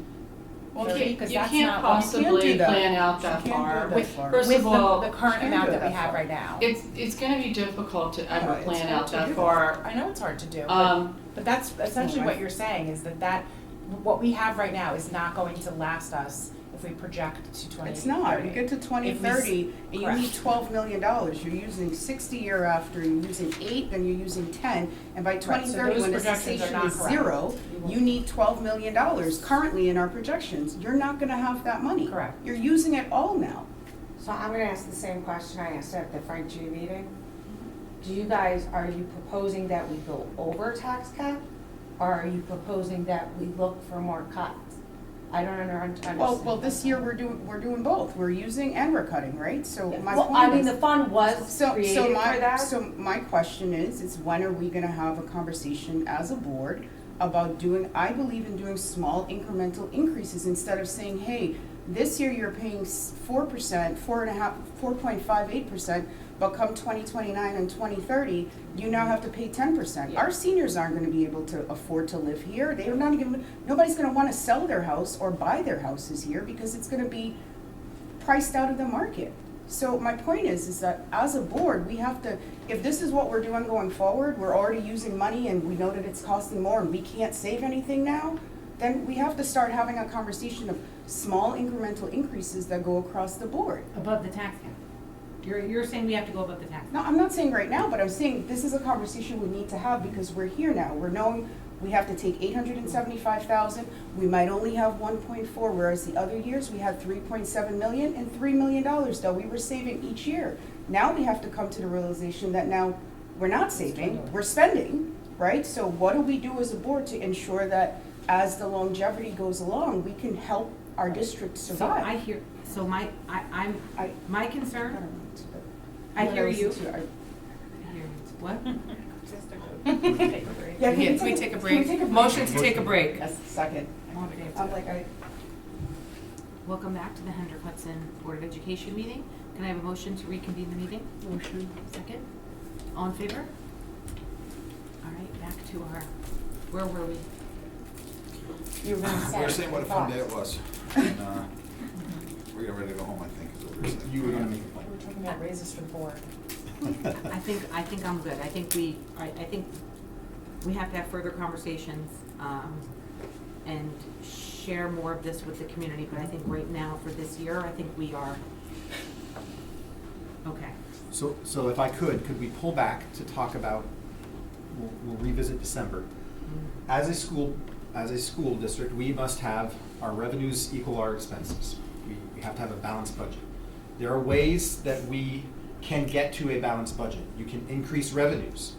Because you that's can't not possibly plan out that far. First of all, the current amount that we have right now. It's gonna be difficult to ever It's plan hard out to that do. far. I know it's hard to do, Um, but that's essentially what you're saying, is that what we have right now is not going to last us if we project to 2030. It's not. You get to 2030 and you need $12 million. You're using 60 year after, you're using 8, then you're using 10, and by 2030, when the cessation is 0, you need $12 million currently in our projections. You're not gonna have that money. Correct. You're using it all now. So I'm gonna ask the same question I asked at the Frank G meeting. Are you proposing that we go over tax cap? Or are you proposing that we look for more cuts? I don't understand. Well, this year we're doing both. We're using and we're cutting, right? So my Well, point I mean, is, the fund was created for that. So my question is when are we gonna have a conversation as a board about I believe in doing small incremental increases instead of saying, hey, This year you're paying 4%, 4.58%, but come 2029 and 2030, you now have to pay 10%. Our seniors aren't gonna be able to afford to live here. They're not even, nobody's gonna wanna sell their house or buy their houses here because it's gonna be priced out of the market. So my point is that as a board, we have to, if this is what we're doing going forward, we're already using money and we know that it's costing more and we can't save anything now, then we have to start having a conversation of small incremental increases that go across the board. Above the tax cap. You're saying we have to go above the tax cap? No, I'm not saying right now, but I'm saying this is a conversation we need to have because we're here now. We're knowing we have to take 875,000. We might only have 1.4, whereas the other years we had 3.7 million and $3 million that we were saving each year. Now we have to come to the realization that now we're not saving, we're spending, right? So what do we do as a board to ensure that as the longevity goes along, we can help our district survive? So I hear, so my concern, I hear you. What? Yeah, Can we take a break? Motion to take a break. Yes, second. I'm like, Welcome back to the Hendrick Hudson Board of Education meeting. Can I have a motion to reconvene the meeting? Motion. Second. All in favor? All right, back to our, where were we? You were gonna say. We were saying what a fun day it was. And, we're getting ready to go home, I think, is what we were saying. You were gonna make a point. We're talking about raises for the board. I think I'm good. I think we have to have further conversations, and share more of this with the community, but I think right now for this year, I think we are okay. So if I could we pull back to talk about, we'll revisit December. As a school district, we must have our revenues equal our expenses. We have to have a balanced budget. There are ways that we can get to a balanced budget. You can increase revenues.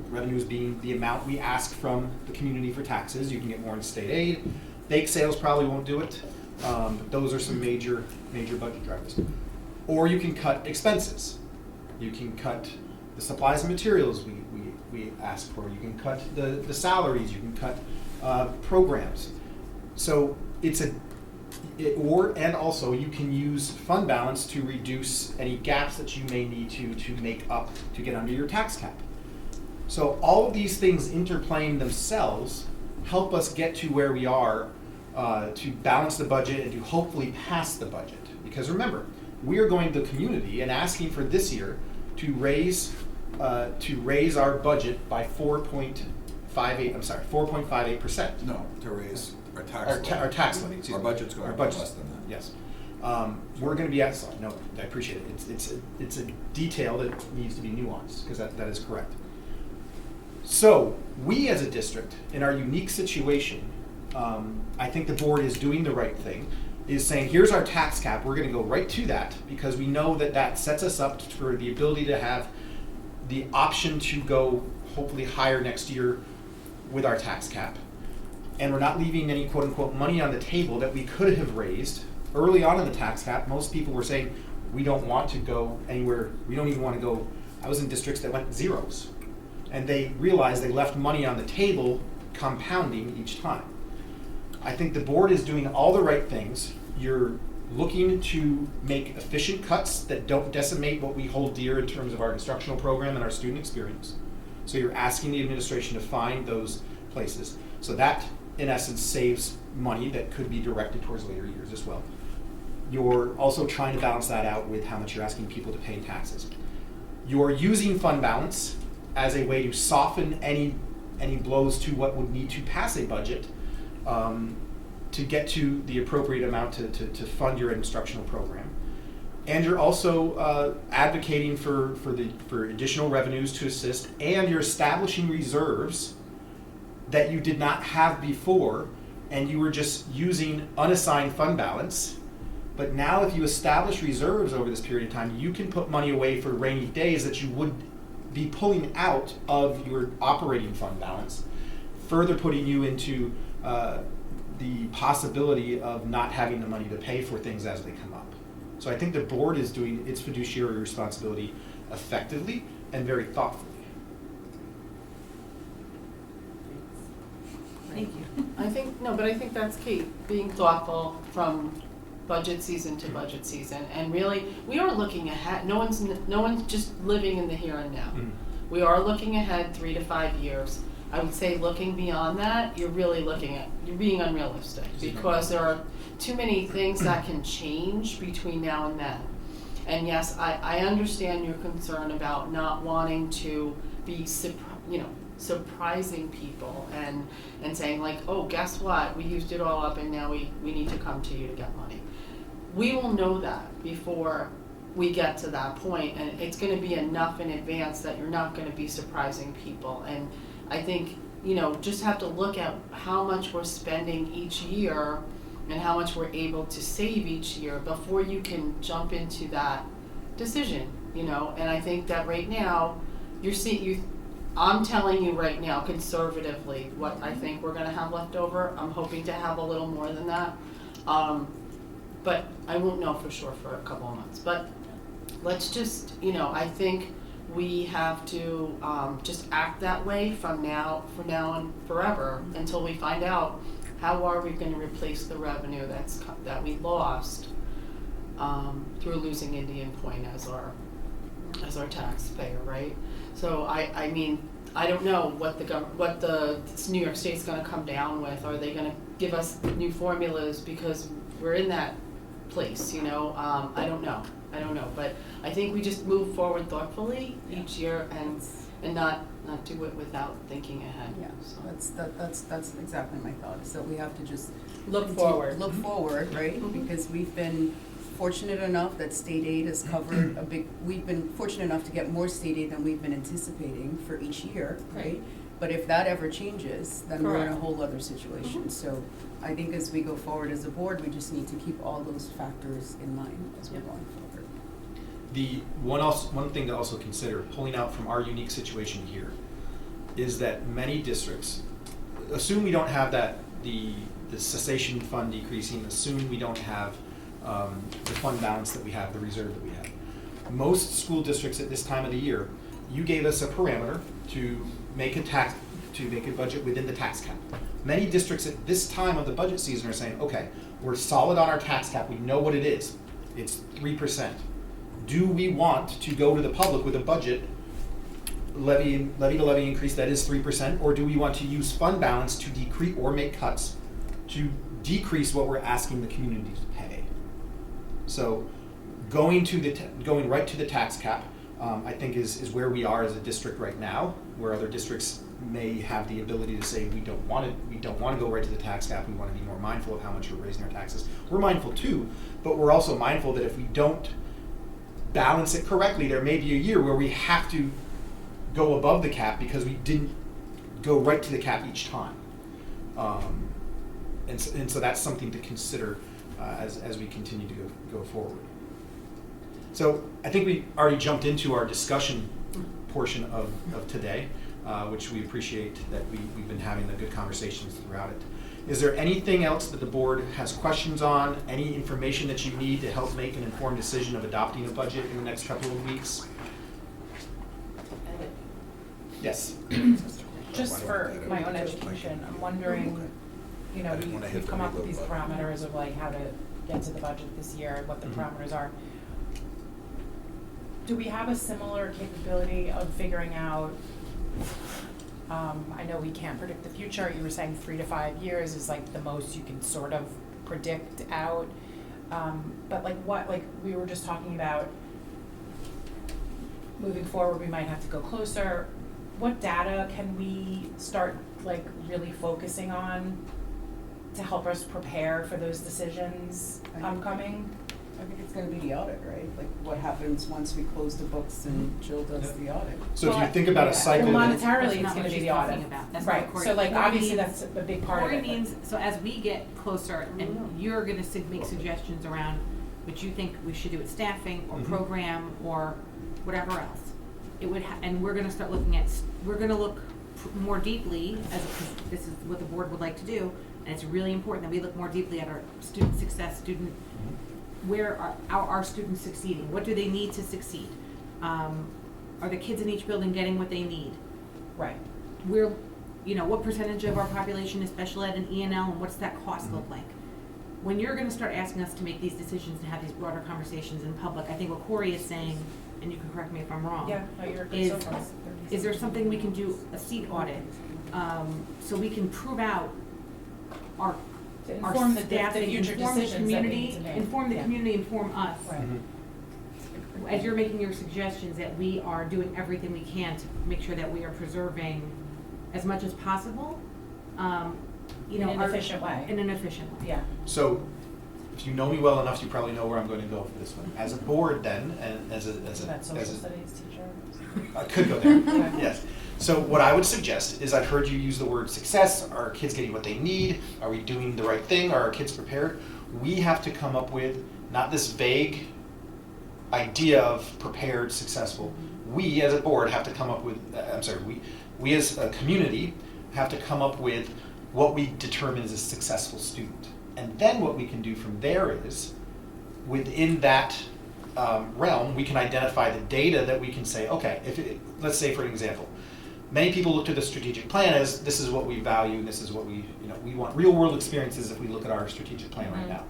Revenues being the amount we ask from the community for taxes. You can get more in state aid. Bake sales probably won't do it. But those are some major budget drivers. Or you can cut expenses. You can cut the supplies and materials we ask for. You can cut the salaries. You can cut programs. So and also you can use fund balance to reduce any gaps that you may need to make up to get under your tax cap. So all of these things interplaying themselves help us get to where we are to balance the budget and to hopefully pass the budget. Because remember, we are going to the community and asking for this year to raise our budget by 4.58%. No, to raise our tax Our tax levy. Our budget's going to be less than that. Yes. We're going to be at, no, I appreciate it. It's a detail that needs to be nuanced, because that is correct. So, we as a district, in our unique situation, I think the board is doing the right thing, is saying, here's our tax cap, we're going to go right to that, because we know that sets us up for the ability to have the option to go hopefully higher next year with our tax cap. And we're not leaving any quote-unquote money on the table that we could have raised. Early on in the tax cap, most people were saying, we don't want to go anywhere, we don't even want to go. I was in districts that went zeros. And they realized they left money on the table, compounding each time. I think the board is doing all the right things. You're looking to make efficient cuts that don't decimate what we hold dear in terms of our instructional program and our student experience. So you're asking the administration to find those places. So that, in essence, saves money that could be directed towards later years as well. You're also trying to balance that out with how much you're asking people to pay in taxes. You're using fund balance as a way to soften any blows to what would need to pass a budget to get to the appropriate amount to fund your instructional program. And you're also advocating for additional revenues to assist, and you're establishing reserves that you did not have before, and you were just using unassigned fund balance. But now if you establish reserves over this period of time, you can put money away for rainy days that you would be pulling out of your operating fund balance, further putting you into the possibility of not having the money to pay for things as they come up. So I think the board is doing its fiduciary responsibility effectively and very thoughtfully. Thank you. I think that's key, being thoughtful from budget season to budget season, and really, we are looking ahead. No one's just living in the here and now. We are looking ahead 3 to 5 years. I would say looking beyond that, you're being unrealistic, because there are too many things that can change between now and then. And yes, I understand your concern about not wanting to be surprising people and saying like, oh, guess what, we used it all up and now we need to come to you to get money. We will know that before we get to that point, and it's going to be enough in advance that you're not going to be surprising people. And I think, just have to look at how much we're spending each year and how much we're able to save each year before you can jump into that decision, And I think that right now, I'm telling you right now, conservatively, what I think we're gonna have left over. I'm hoping to have a little more than that. But I won't know for sure for a couple of months. But let's just, I think we have to just act that way for now and forever, until we find out how are we going to replace the revenue that we lost through losing Indian Point as our taxpayer, right? So I mean, I don't know what the New York State's going to come down with. Are they going to give us new formulas because we're in that place? I don't know. But I think we just move forward thoughtfully each year and not do it without thinking ahead. Yeah, so that's exactly my thought, is that we have to just look forward, right? Because we've been fortunate enough that state aid has covered we've been fortunate enough to get more state aid than we've been anticipating for each year, right? But if that ever changes, then we're in a whole other situation. So I think as we go forward as a board, we just need to keep all those factors in mind as we're going forward. The one thing to also consider, pulling out from our unique situation here, is that many districts, assume we don't have the cessation fund decreasing, assume we don't have the fund balance that we have, the reserve that we have. Most school districts at this time of the year, you gave us a parameter to make a budget within the tax cap. Many districts at this time of the budget season are saying, okay, we're solid on our tax cap, we know what it is, it's 3%. Do we want to go to the public with a budget, levy to levy increase that is 3%, or do we want to use fund balance to decrease or make cuts to decrease what we're asking the community to pay? So going right to the tax cap, I think is where we are as a district right now, where other districts may have the ability to say we don't want to go right to the tax cap, we want to be more mindful of how much we're raising our taxes. We're mindful too, but we're also mindful that if we don't balance it correctly, there may be a year where we have to go above the cap because we didn't go right to the cap each time. And so that's something to consider as we continue to go forward. So I think we already jumped into our discussion portion of today, which we appreciate that we've been having the good conversations throughout it. Is there anything else that the board has questions on? Any information that you need to help make an informed decision of adopting a budget in the next couple of weeks? Yes. Just for my own education, I'm wondering, we've come up with these parameters of like how to get to the budget this year, what the parameters are. Do we have a similar capability of figuring out, I know we can't predict the future, you were saying 3 to 5 years is like the most you can sort of predict out, but like we were just talking about moving forward, we might have to go closer. What data can we start like really focusing on to help us prepare for those decisions upcoming? I think it's going to be the audit, right? Like what happens once we close the books and Jill does the audit. So if you think about a cycle, monetarily it's going to be the audit. That's right. So like obviously that's a big part of it. Means, so as we get closer and you're going to make suggestions around what you think we should do with staffing or program or whatever else, it would and we're going to start looking at, we're going to look more deeply, because this is what the board would like to do, and it's really important that we look more deeply at our student success, where are our students succeeding? What do they need to succeed? Are the kids in each building getting what they need? Right. What percentage of our population is special ed and E&L, and what's that cost look like? when you're gonna start asking us to make these decisions and have these broader conversations in public, I think what Corey is saying, and you can correct me if I'm wrong. Yeah, no, you're is, so far. is there something we can do, a seat audit, so we can prove out our To our inform the staffing, future inform the decisions that we need community, to make. inform the Yeah. community, inform us. Right. As you're making your suggestions, that we are doing everything we can to make sure that we are preserving as much as possible, you know. In an our- efficient way. In an efficient way. Yeah. So, if you know me well enough, you probably know where I'm going to go for this one. As a board then, and as a That social studies teacher. I could go there, Okay. yes. So what I would suggest is, I've heard you use the word success. Are our kids getting what they need? Are we doing the right thing? Are our kids prepared? We have to come up with not this vague idea of prepared, successful. We as a board have to come up with, we as a community have to come up with what we determine as a successful student. And then what we can do from there is, within that realm, we can identify the data that we can say, okay, let's say for example, many people look to the strategic plan as this is what we value, and this is what we want real world experiences if we look at our strategic plan right now.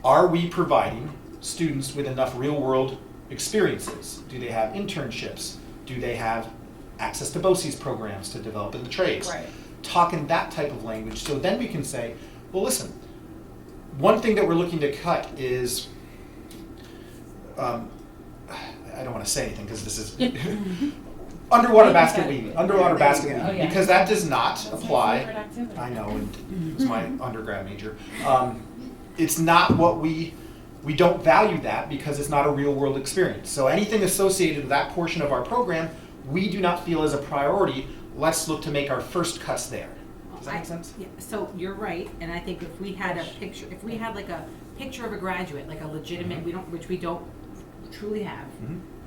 Are we providing students with enough real world experiences? Do they have internships? Do they have access to BOCES programs to develop in the trades? Right. Talk in that type of language, so then we can say, well listen, one thing that we're looking to cut is, I don't want to say anything because this is underwater basket weaving, because that does not apply. I know, and it's my undergrad major. It's not what we don't value that because it's not a real world experience. So anything associated with that portion of our program, we do not feel as a priority. Let's look to make our first cuts there. Does that make sense? Yeah, so you're right, and I think if we had a picture, if we had like a picture of a graduate, like a legitimate, which we don't truly have.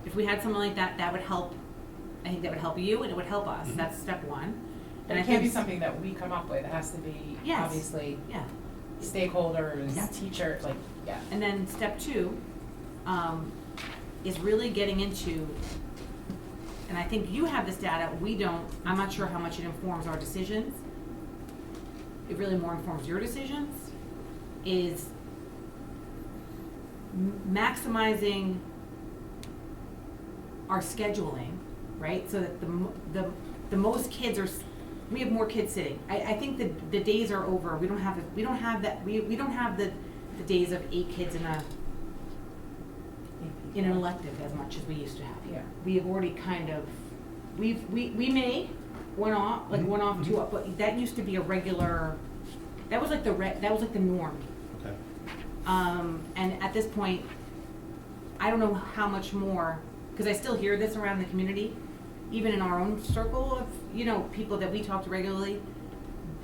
If we had something like that, that would help. I think that would help you and it would help us. That's step one. And it can't be something that we come up with. It has to be obviously stakeholders, teachers, like, yeah. And then step two is really getting into, and I think you have this data, we don't, I'm not sure how much it informs our decisions. It really more informs your decisions, is maximizing our scheduling, right? So that the most kids are, we have more kids sitting. I think the days are over. We don't have the days of 8 kids in an elective as much as we used to have. Yeah. We have already kind of, we may one off, two up, but that used to be a regular, that was like the norm. Okay. And at this point, I don't know how much more, because I still hear this around the community, even in our own circle of, people that we talk to regularly,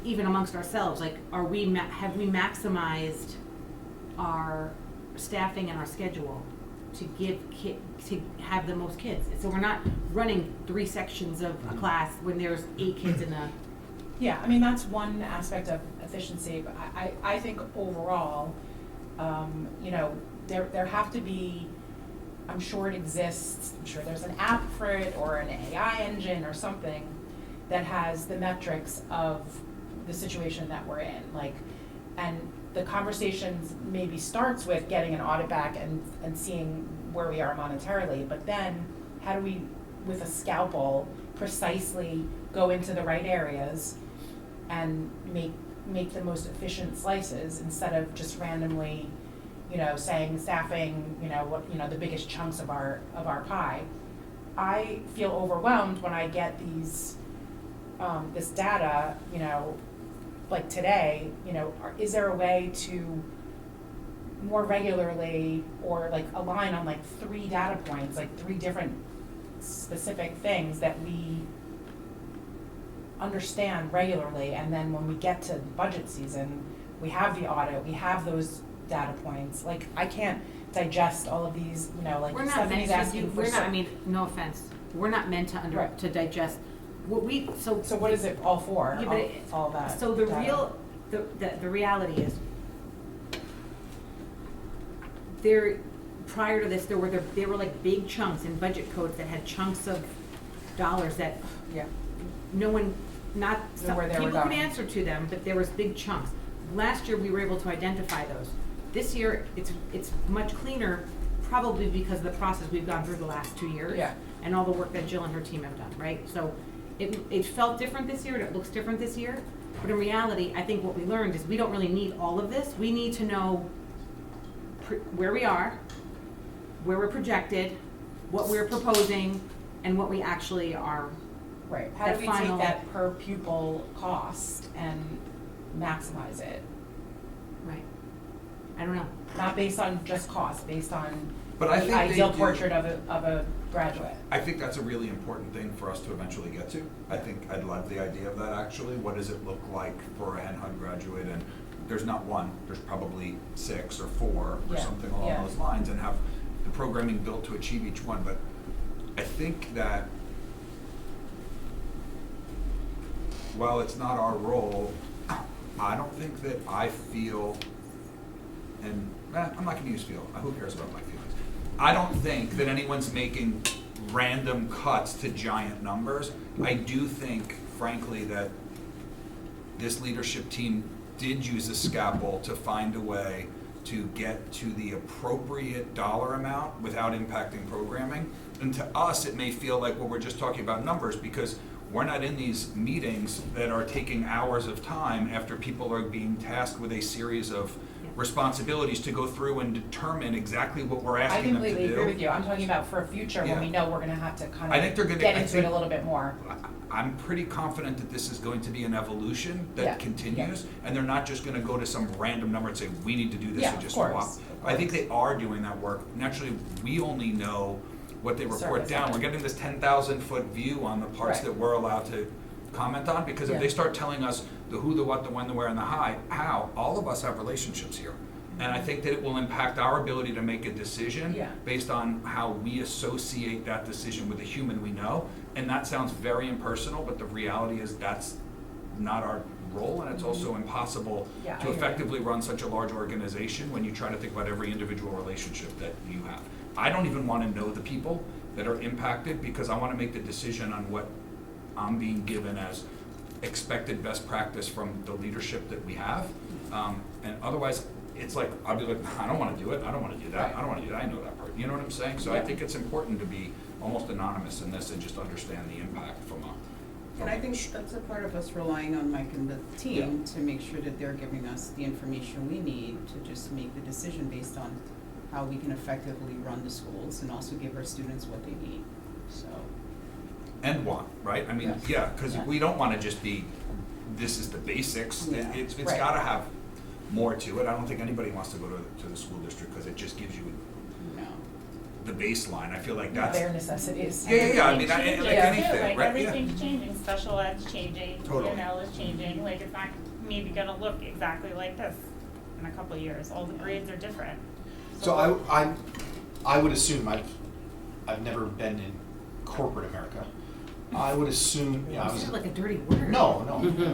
even amongst ourselves, like, have we maximized our staffing and our schedule to have the most kids? So we're not running 3 sections of a class when there's 8 kids in a. Yeah, I mean, that's one aspect of efficiency, but I think overall, there have to be, I'm sure it exists, I'm sure there's an app for it or an AI engine or something that has the metrics of the situation that we're in. And the conversations maybe starts with getting an audit back and seeing where we are monetarily, but then how do we, with a scalpel, precisely go into the right areas and make the most efficient slices instead of just randomly saying staffing, the biggest chunks of our pie. I feel overwhelmed when I get these, this data, like today, is there a way to more regularly or align on 3 data points, 3 different specific things that we understand regularly, and then when we get to budget season, we have the audit, we have those data points. I can't digest all of these, We're not Stephanie's meant asking to, for. I mean, no offense, we're not meant to to digest what we, so what is it all for? Yeah, but all that. So the data. the reality is, prior to this, there were big chunks in budget codes that had chunks of dollars that no one, Know where they were people could going. answer to them, but there was big chunks. last year we were able to identify those. This year, it's much cleaner, probably because of the process we've gone through the last 2 years. Yeah. And all the work that Jill and her team have done, right? So it felt different this year, and it looks different this year. But in reality, I think what we learned is we don't really need all of this. We need to know where we are, where we're projected, what we're proposing, and what we actually are. Right, how do we take that per pupil cost and maximize it? Right. I don't know. Not based on just cost, based on But I the think they ideal do- portrait of a graduate. I think that's a really important thing for us to eventually get to. I think I'd love the idea of that actually. What does it look like for a HENHUD graduate? And there's not one, there's probably 6 or 4 or Yeah, something along yeah. those lines, and have the programming built to achieve each one. But I think that while it's not our role, I don't think that I feel, and I'm not gonna use feel, who cares about my feelings? I don't think that anyone's making random cuts to giant numbers. I do think, frankly, that this leadership team did use a scalpel to find a way to get to the appropriate dollar amount without impacting programming. And to us, it may feel like, well, we're just talking about numbers because we're not in these meetings that are taking hours of time after people are being tasked with a series of responsibilities to go through and determine exactly what we're I asking them to do. completely agree with you, I'm talking about for a future when Yeah. we know we're gonna have to kind I think they're of gonna- get I into think- it a little bit more. I'm pretty confident that this is going to be an evolution that Yeah, continues, and they're not just gonna go to some random number and say, we need to do this Yeah, and of just course, swap. of I think they are doing that work. Naturally, we only know what they report Surface down. of it. We're getting this 10,000-foot view on the parts Right. that we're allowed to comment on, because if Yeah. they start telling us the who, the what, the when, the where, and the how, all of us have relationships here. And I think that it will impact our ability to make a decision Yeah. based on how we associate that decision with a human we know. And that sounds very impersonal, but the reality is that's not our role, and it's also impossible Yeah, I to hear you. effectively run such a large organization when you try to think about every individual relationship that you have. I don't even want to know the people that are impacted because I want to make the decision on what I'm being given as expected best practice from the leadership that we have. And otherwise, it's like, I'll be like, I don't want to do it, I don't want to do that, I don't want to do that, I know that part. You know what I'm saying? So I Yeah. think it's important to be almost anonymous in this and just understand the impact from a. And I think that's a part of us relying on Mike and the team to make sure that they're giving us the information we need to just make the decision based on how we can effectively run the schools and also give our students what they need, so. And want, right? I mean, Yes. yeah, because Yeah. we don't want to just be, this is the basics. Yeah. It's Right. got to have more to it. I don't think anybody wants to go to the school district because it just gives you the baseline. I feel like that's. Bare necessities. Yeah. I mean, like anything, Like right? Yeah. everything's changing, special ed's changing, Totally. UNL is changing, like it's not maybe gonna look exactly like this in a couple of years, all the grades are different. So I would assume, I've never been in corporate America. I would assume, yeah, I Is was. that like a dirty word? No.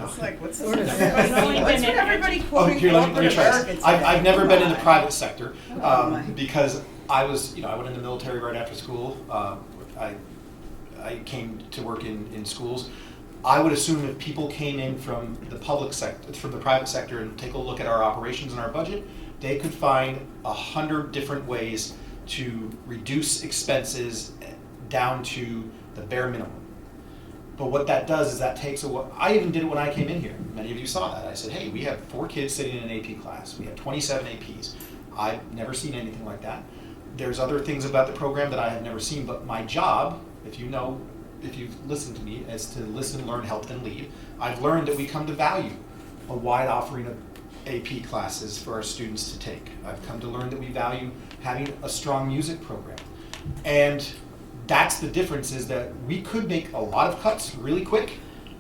It's like, what's Sort of. What's with everybody Oh, quoting here, let me corporate try America this. today? I've never been in the Come private sector, Oh, my. because I was, I went in the military right after school. I came to work in schools. I would assume if people came in from the public sector, from the private sector, and take a look at our operations and our budget, they could find 100 different ways to reduce expenses down to the bare minimum. But what that does is that takes a while. I even did it when I came in here. Many of you saw that. I said, hey, we have 4 kids sitting in an AP class. We have 27 APs. I've never seen anything like that. There's other things about the program that I have never seen, but my job, if you've listened to me, is to listen, learn, help, and lead. I've learned that we come to value a wide offering of AP classes for our students to take. I've come to learn that we value having a strong music program. And that's the difference, is that we could make a lot of cuts really quick,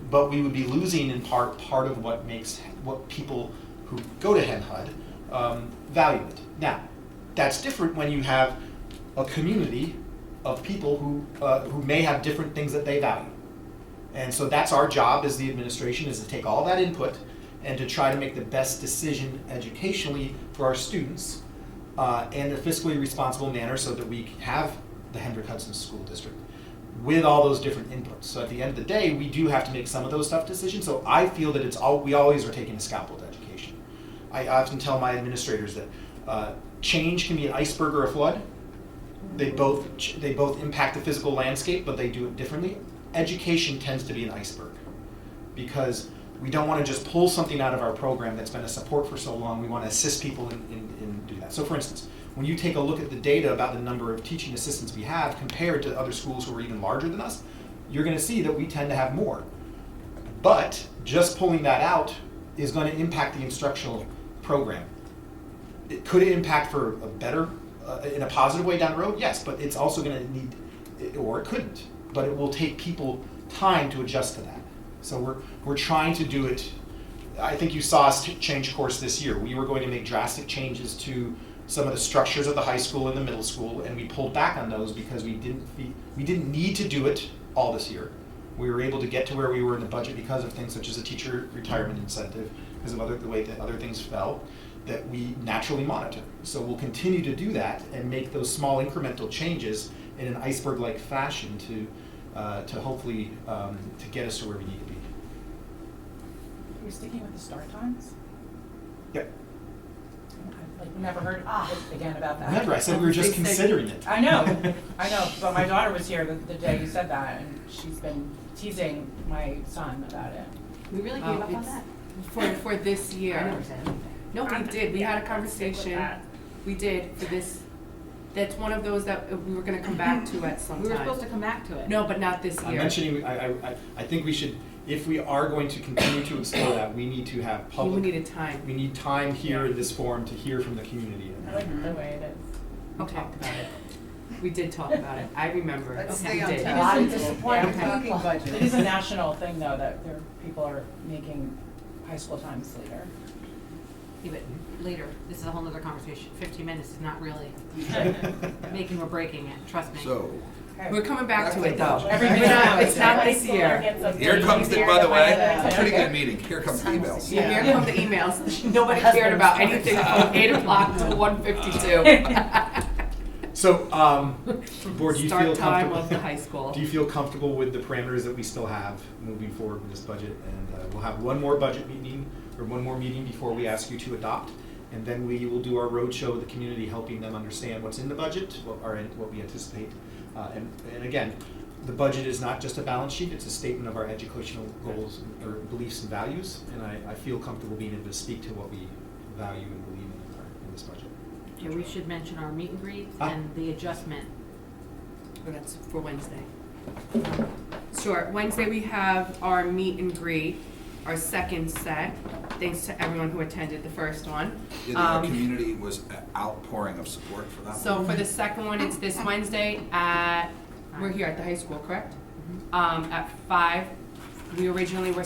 but we would be losing in part of what makes what people who go to HENHUD value it. Now, that's different when you have a community of people who may have different things that they value. And so that's our job as the administration, is to take all that input and to try to make the best decision educationally for our students in a fiscally responsible manner so that we can have the Hendrick Hudson School District with all those different inputs. So at the end of the day, we do have to make some of those tough decisions. So I feel that we always are taking a scalpel to education. I often tell my administrators that change can be an iceberg or a flood. They both impact the physical landscape, but they do it differently. Education tends to be an iceberg because we don't want to just pull something out of our program that's been a support for so long. We want to assist people in do that. So for instance, when you take a look at the data about the number of teaching assistants we have compared to other schools who are even larger than us, you're going to see that we tend to have more. But just pulling that out is going to impact the instructional program. Could it impact for a better, in a positive way down the road? Yes, but it's also going to need, or it couldn't, but it will take people time to adjust to that. So we're trying to do it. I think you saw us change course this year. We were going to make drastic changes to some of the structures of the high school and the middle school, and we pulled back on those because we didn't need to do it all this year. We were able to get to where we were in the budget because of things such as a teacher retirement incentive, because of the way that other things fell, that we naturally monitor. So we'll continue to do that and make those small incremental changes in an iceberg-like fashion to hopefully to get us to where we need to be. Are we sticking with the start times? Yep. I've never heard again about that. Remember, I said we were just considering it. I know, but my daughter was here the day you said that, and she's been teasing my son about it. We really gave up on It's that? For this year. I never said anything. No, we did. We had a conversation. We did for this. That's one of those that we were gonna come back to at some time. We were supposed to come back to it. No, but not this year. I'm mentioning, I think we should, if we are going to continue to explore that, we need to have public. We needed time. We need time here in this forum to hear from the community. I like the way it is. We talked about it. We did talk about it. I remember. Let's Okay, stay on we did. task. It is a disappointing Okay. budget. It is a national thing, though, that people are making high school times later. Yeah, but later, this is a whole other conversation. 15 minutes is not really making or breaking it, trust me. So, We're coming back to it though. Every We're minute not- now, It's not this year. here comes the, by the way, pretty good meeting, here comes the emails. Yeah, here come the emails. Nobody cared about anything from 8 o'clock to 1:52. So, board, do you feel Start time comfortable? of the high school. Do you feel comfortable with the parameters that we still have moving forward with this budget? And we'll have one more budget meeting, or one more meeting before we ask you to adopt. And then we will do our roadshow with the community, helping them understand what's in the budget, what we anticipate. And again, the budget is not just a balance sheet, it's a statement of our educational goals or beliefs and values. And I feel comfortable being able to speak to what we value and believe in this budget. Yeah, we should mention our meet and greet and the adjustment. Oh, that's for Wednesday. Sure, Wednesday we have our meet and greet, our second set, thanks to everyone who attended the first one. Yeah, the community was an outpouring of support for that. So for the second one, it's this Wednesday at, we're here at the high school, correct? At 5. We originally were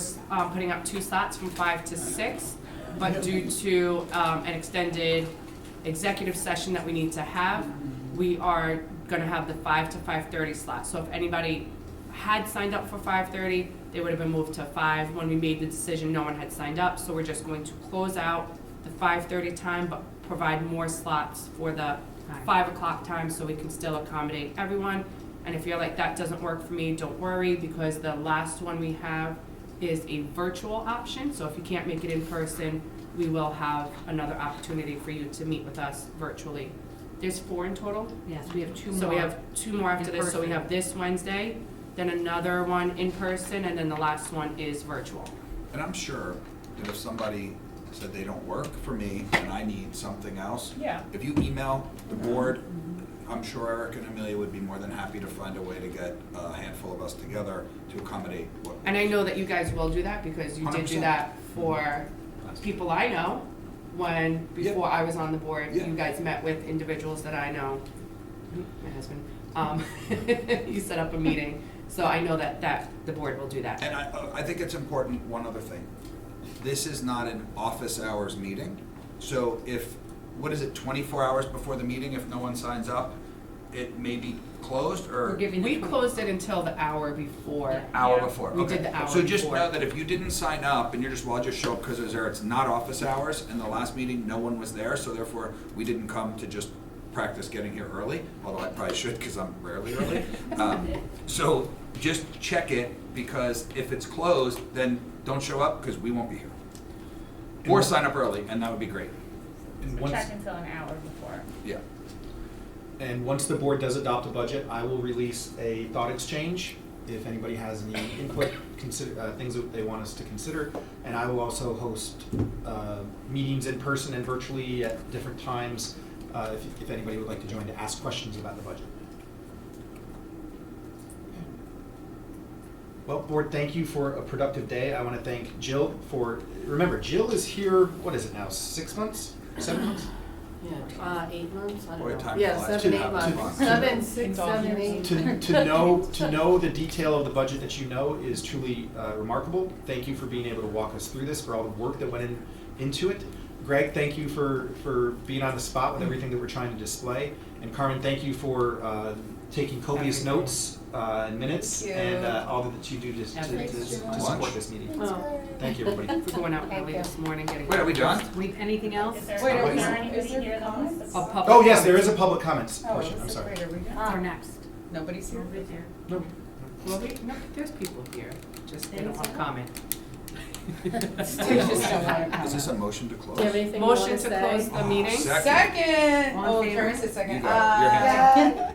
putting up 2 slots from 5 to 6, but due to an extended executive session that we need to have, we are gonna have the 5 to 5:30 slot. So if anybody had signed up for 5:30, they would have been moved to 5. When we made the decision, no one had signed up, so we're just going to close out the 5:30 time, but provide more slots for the 5 o'clock time so we can still accommodate everyone. And if you're like, that doesn't work for me, don't worry, because the last one we have is a virtual option. So if you can't make it in person, we will have another opportunity for you to meet with us virtually. There's 4 in total? Yes, we have 2 more. So we have 2 more after in this, so we person. have this Wednesday, then another one in person, and then the last one is virtual. And I'm sure that if somebody said they don't work for me and I need something else, Yeah. if you email the board, I'm sure Eric and Amelia would be more than happy to find a way to get a handful of us together to accommodate what. And I know that you guys will do that, because you did 100%. do that for people I know, when, before I was on the board, you guys met with individuals that I know, my husband, you set up a meeting, so I know that the board will do that. And I think it's important, one other thing. This is not an office hours meeting, so if, what is it, 24 hours before the meeting, if no one signs up, it may be closed, or? We closed it until the hour before. Hour before, okay. We did the hour So just before. know that if you didn't sign up and you're just, well, I'll just show up because it was there, it's not office hours, and the last meeting, no one was there, so therefore, we didn't come to just practice getting here early, although I probably should because I'm rarely early. So just check it, because if it's closed, then don't show up because we won't be here. Or sign up early, and that would be great. And once, until an hour before. Yeah. and once the board does adopt a budget, I will release a thought exchange if anybody has any input, things that they want us to consider. And I will also host meetings in person and virtually at different times if anybody would like to join to ask questions about the budget. Well, board, thank you for a productive day. I want to thank Jill for, remember, Jill is here, what is it now, 6 months? 7 months? Yeah, 8 months, I Boy, don't know. time Yeah, flies. 7, 8 To- months. to- 7, 6, 7, 8. To know the detail of the budget that you know is truly remarkable. Thank you for being able to walk us through this, for all the work that went into it. Greg, thank you for being on the spot with everything that we're trying to display. And Carmen, thank you for taking copious notes and minutes and all that you do to support this meeting. Oh. Thank you, everybody. For going out early this morning, getting. Wait, are we done? Anything else? Is there comments? Oh, yes, there is a public comments portion, I'm sorry. Wait, are we done? Or next? Nobody's here? No. Well, no, there's people here, just they don't want to comment. They just don't wanna comment. Is this a motion to close? Do you have anything you want Motion to to say? close the meeting? Second. Second! All in Oh, favor? Karen said second. You got it. Your hands up.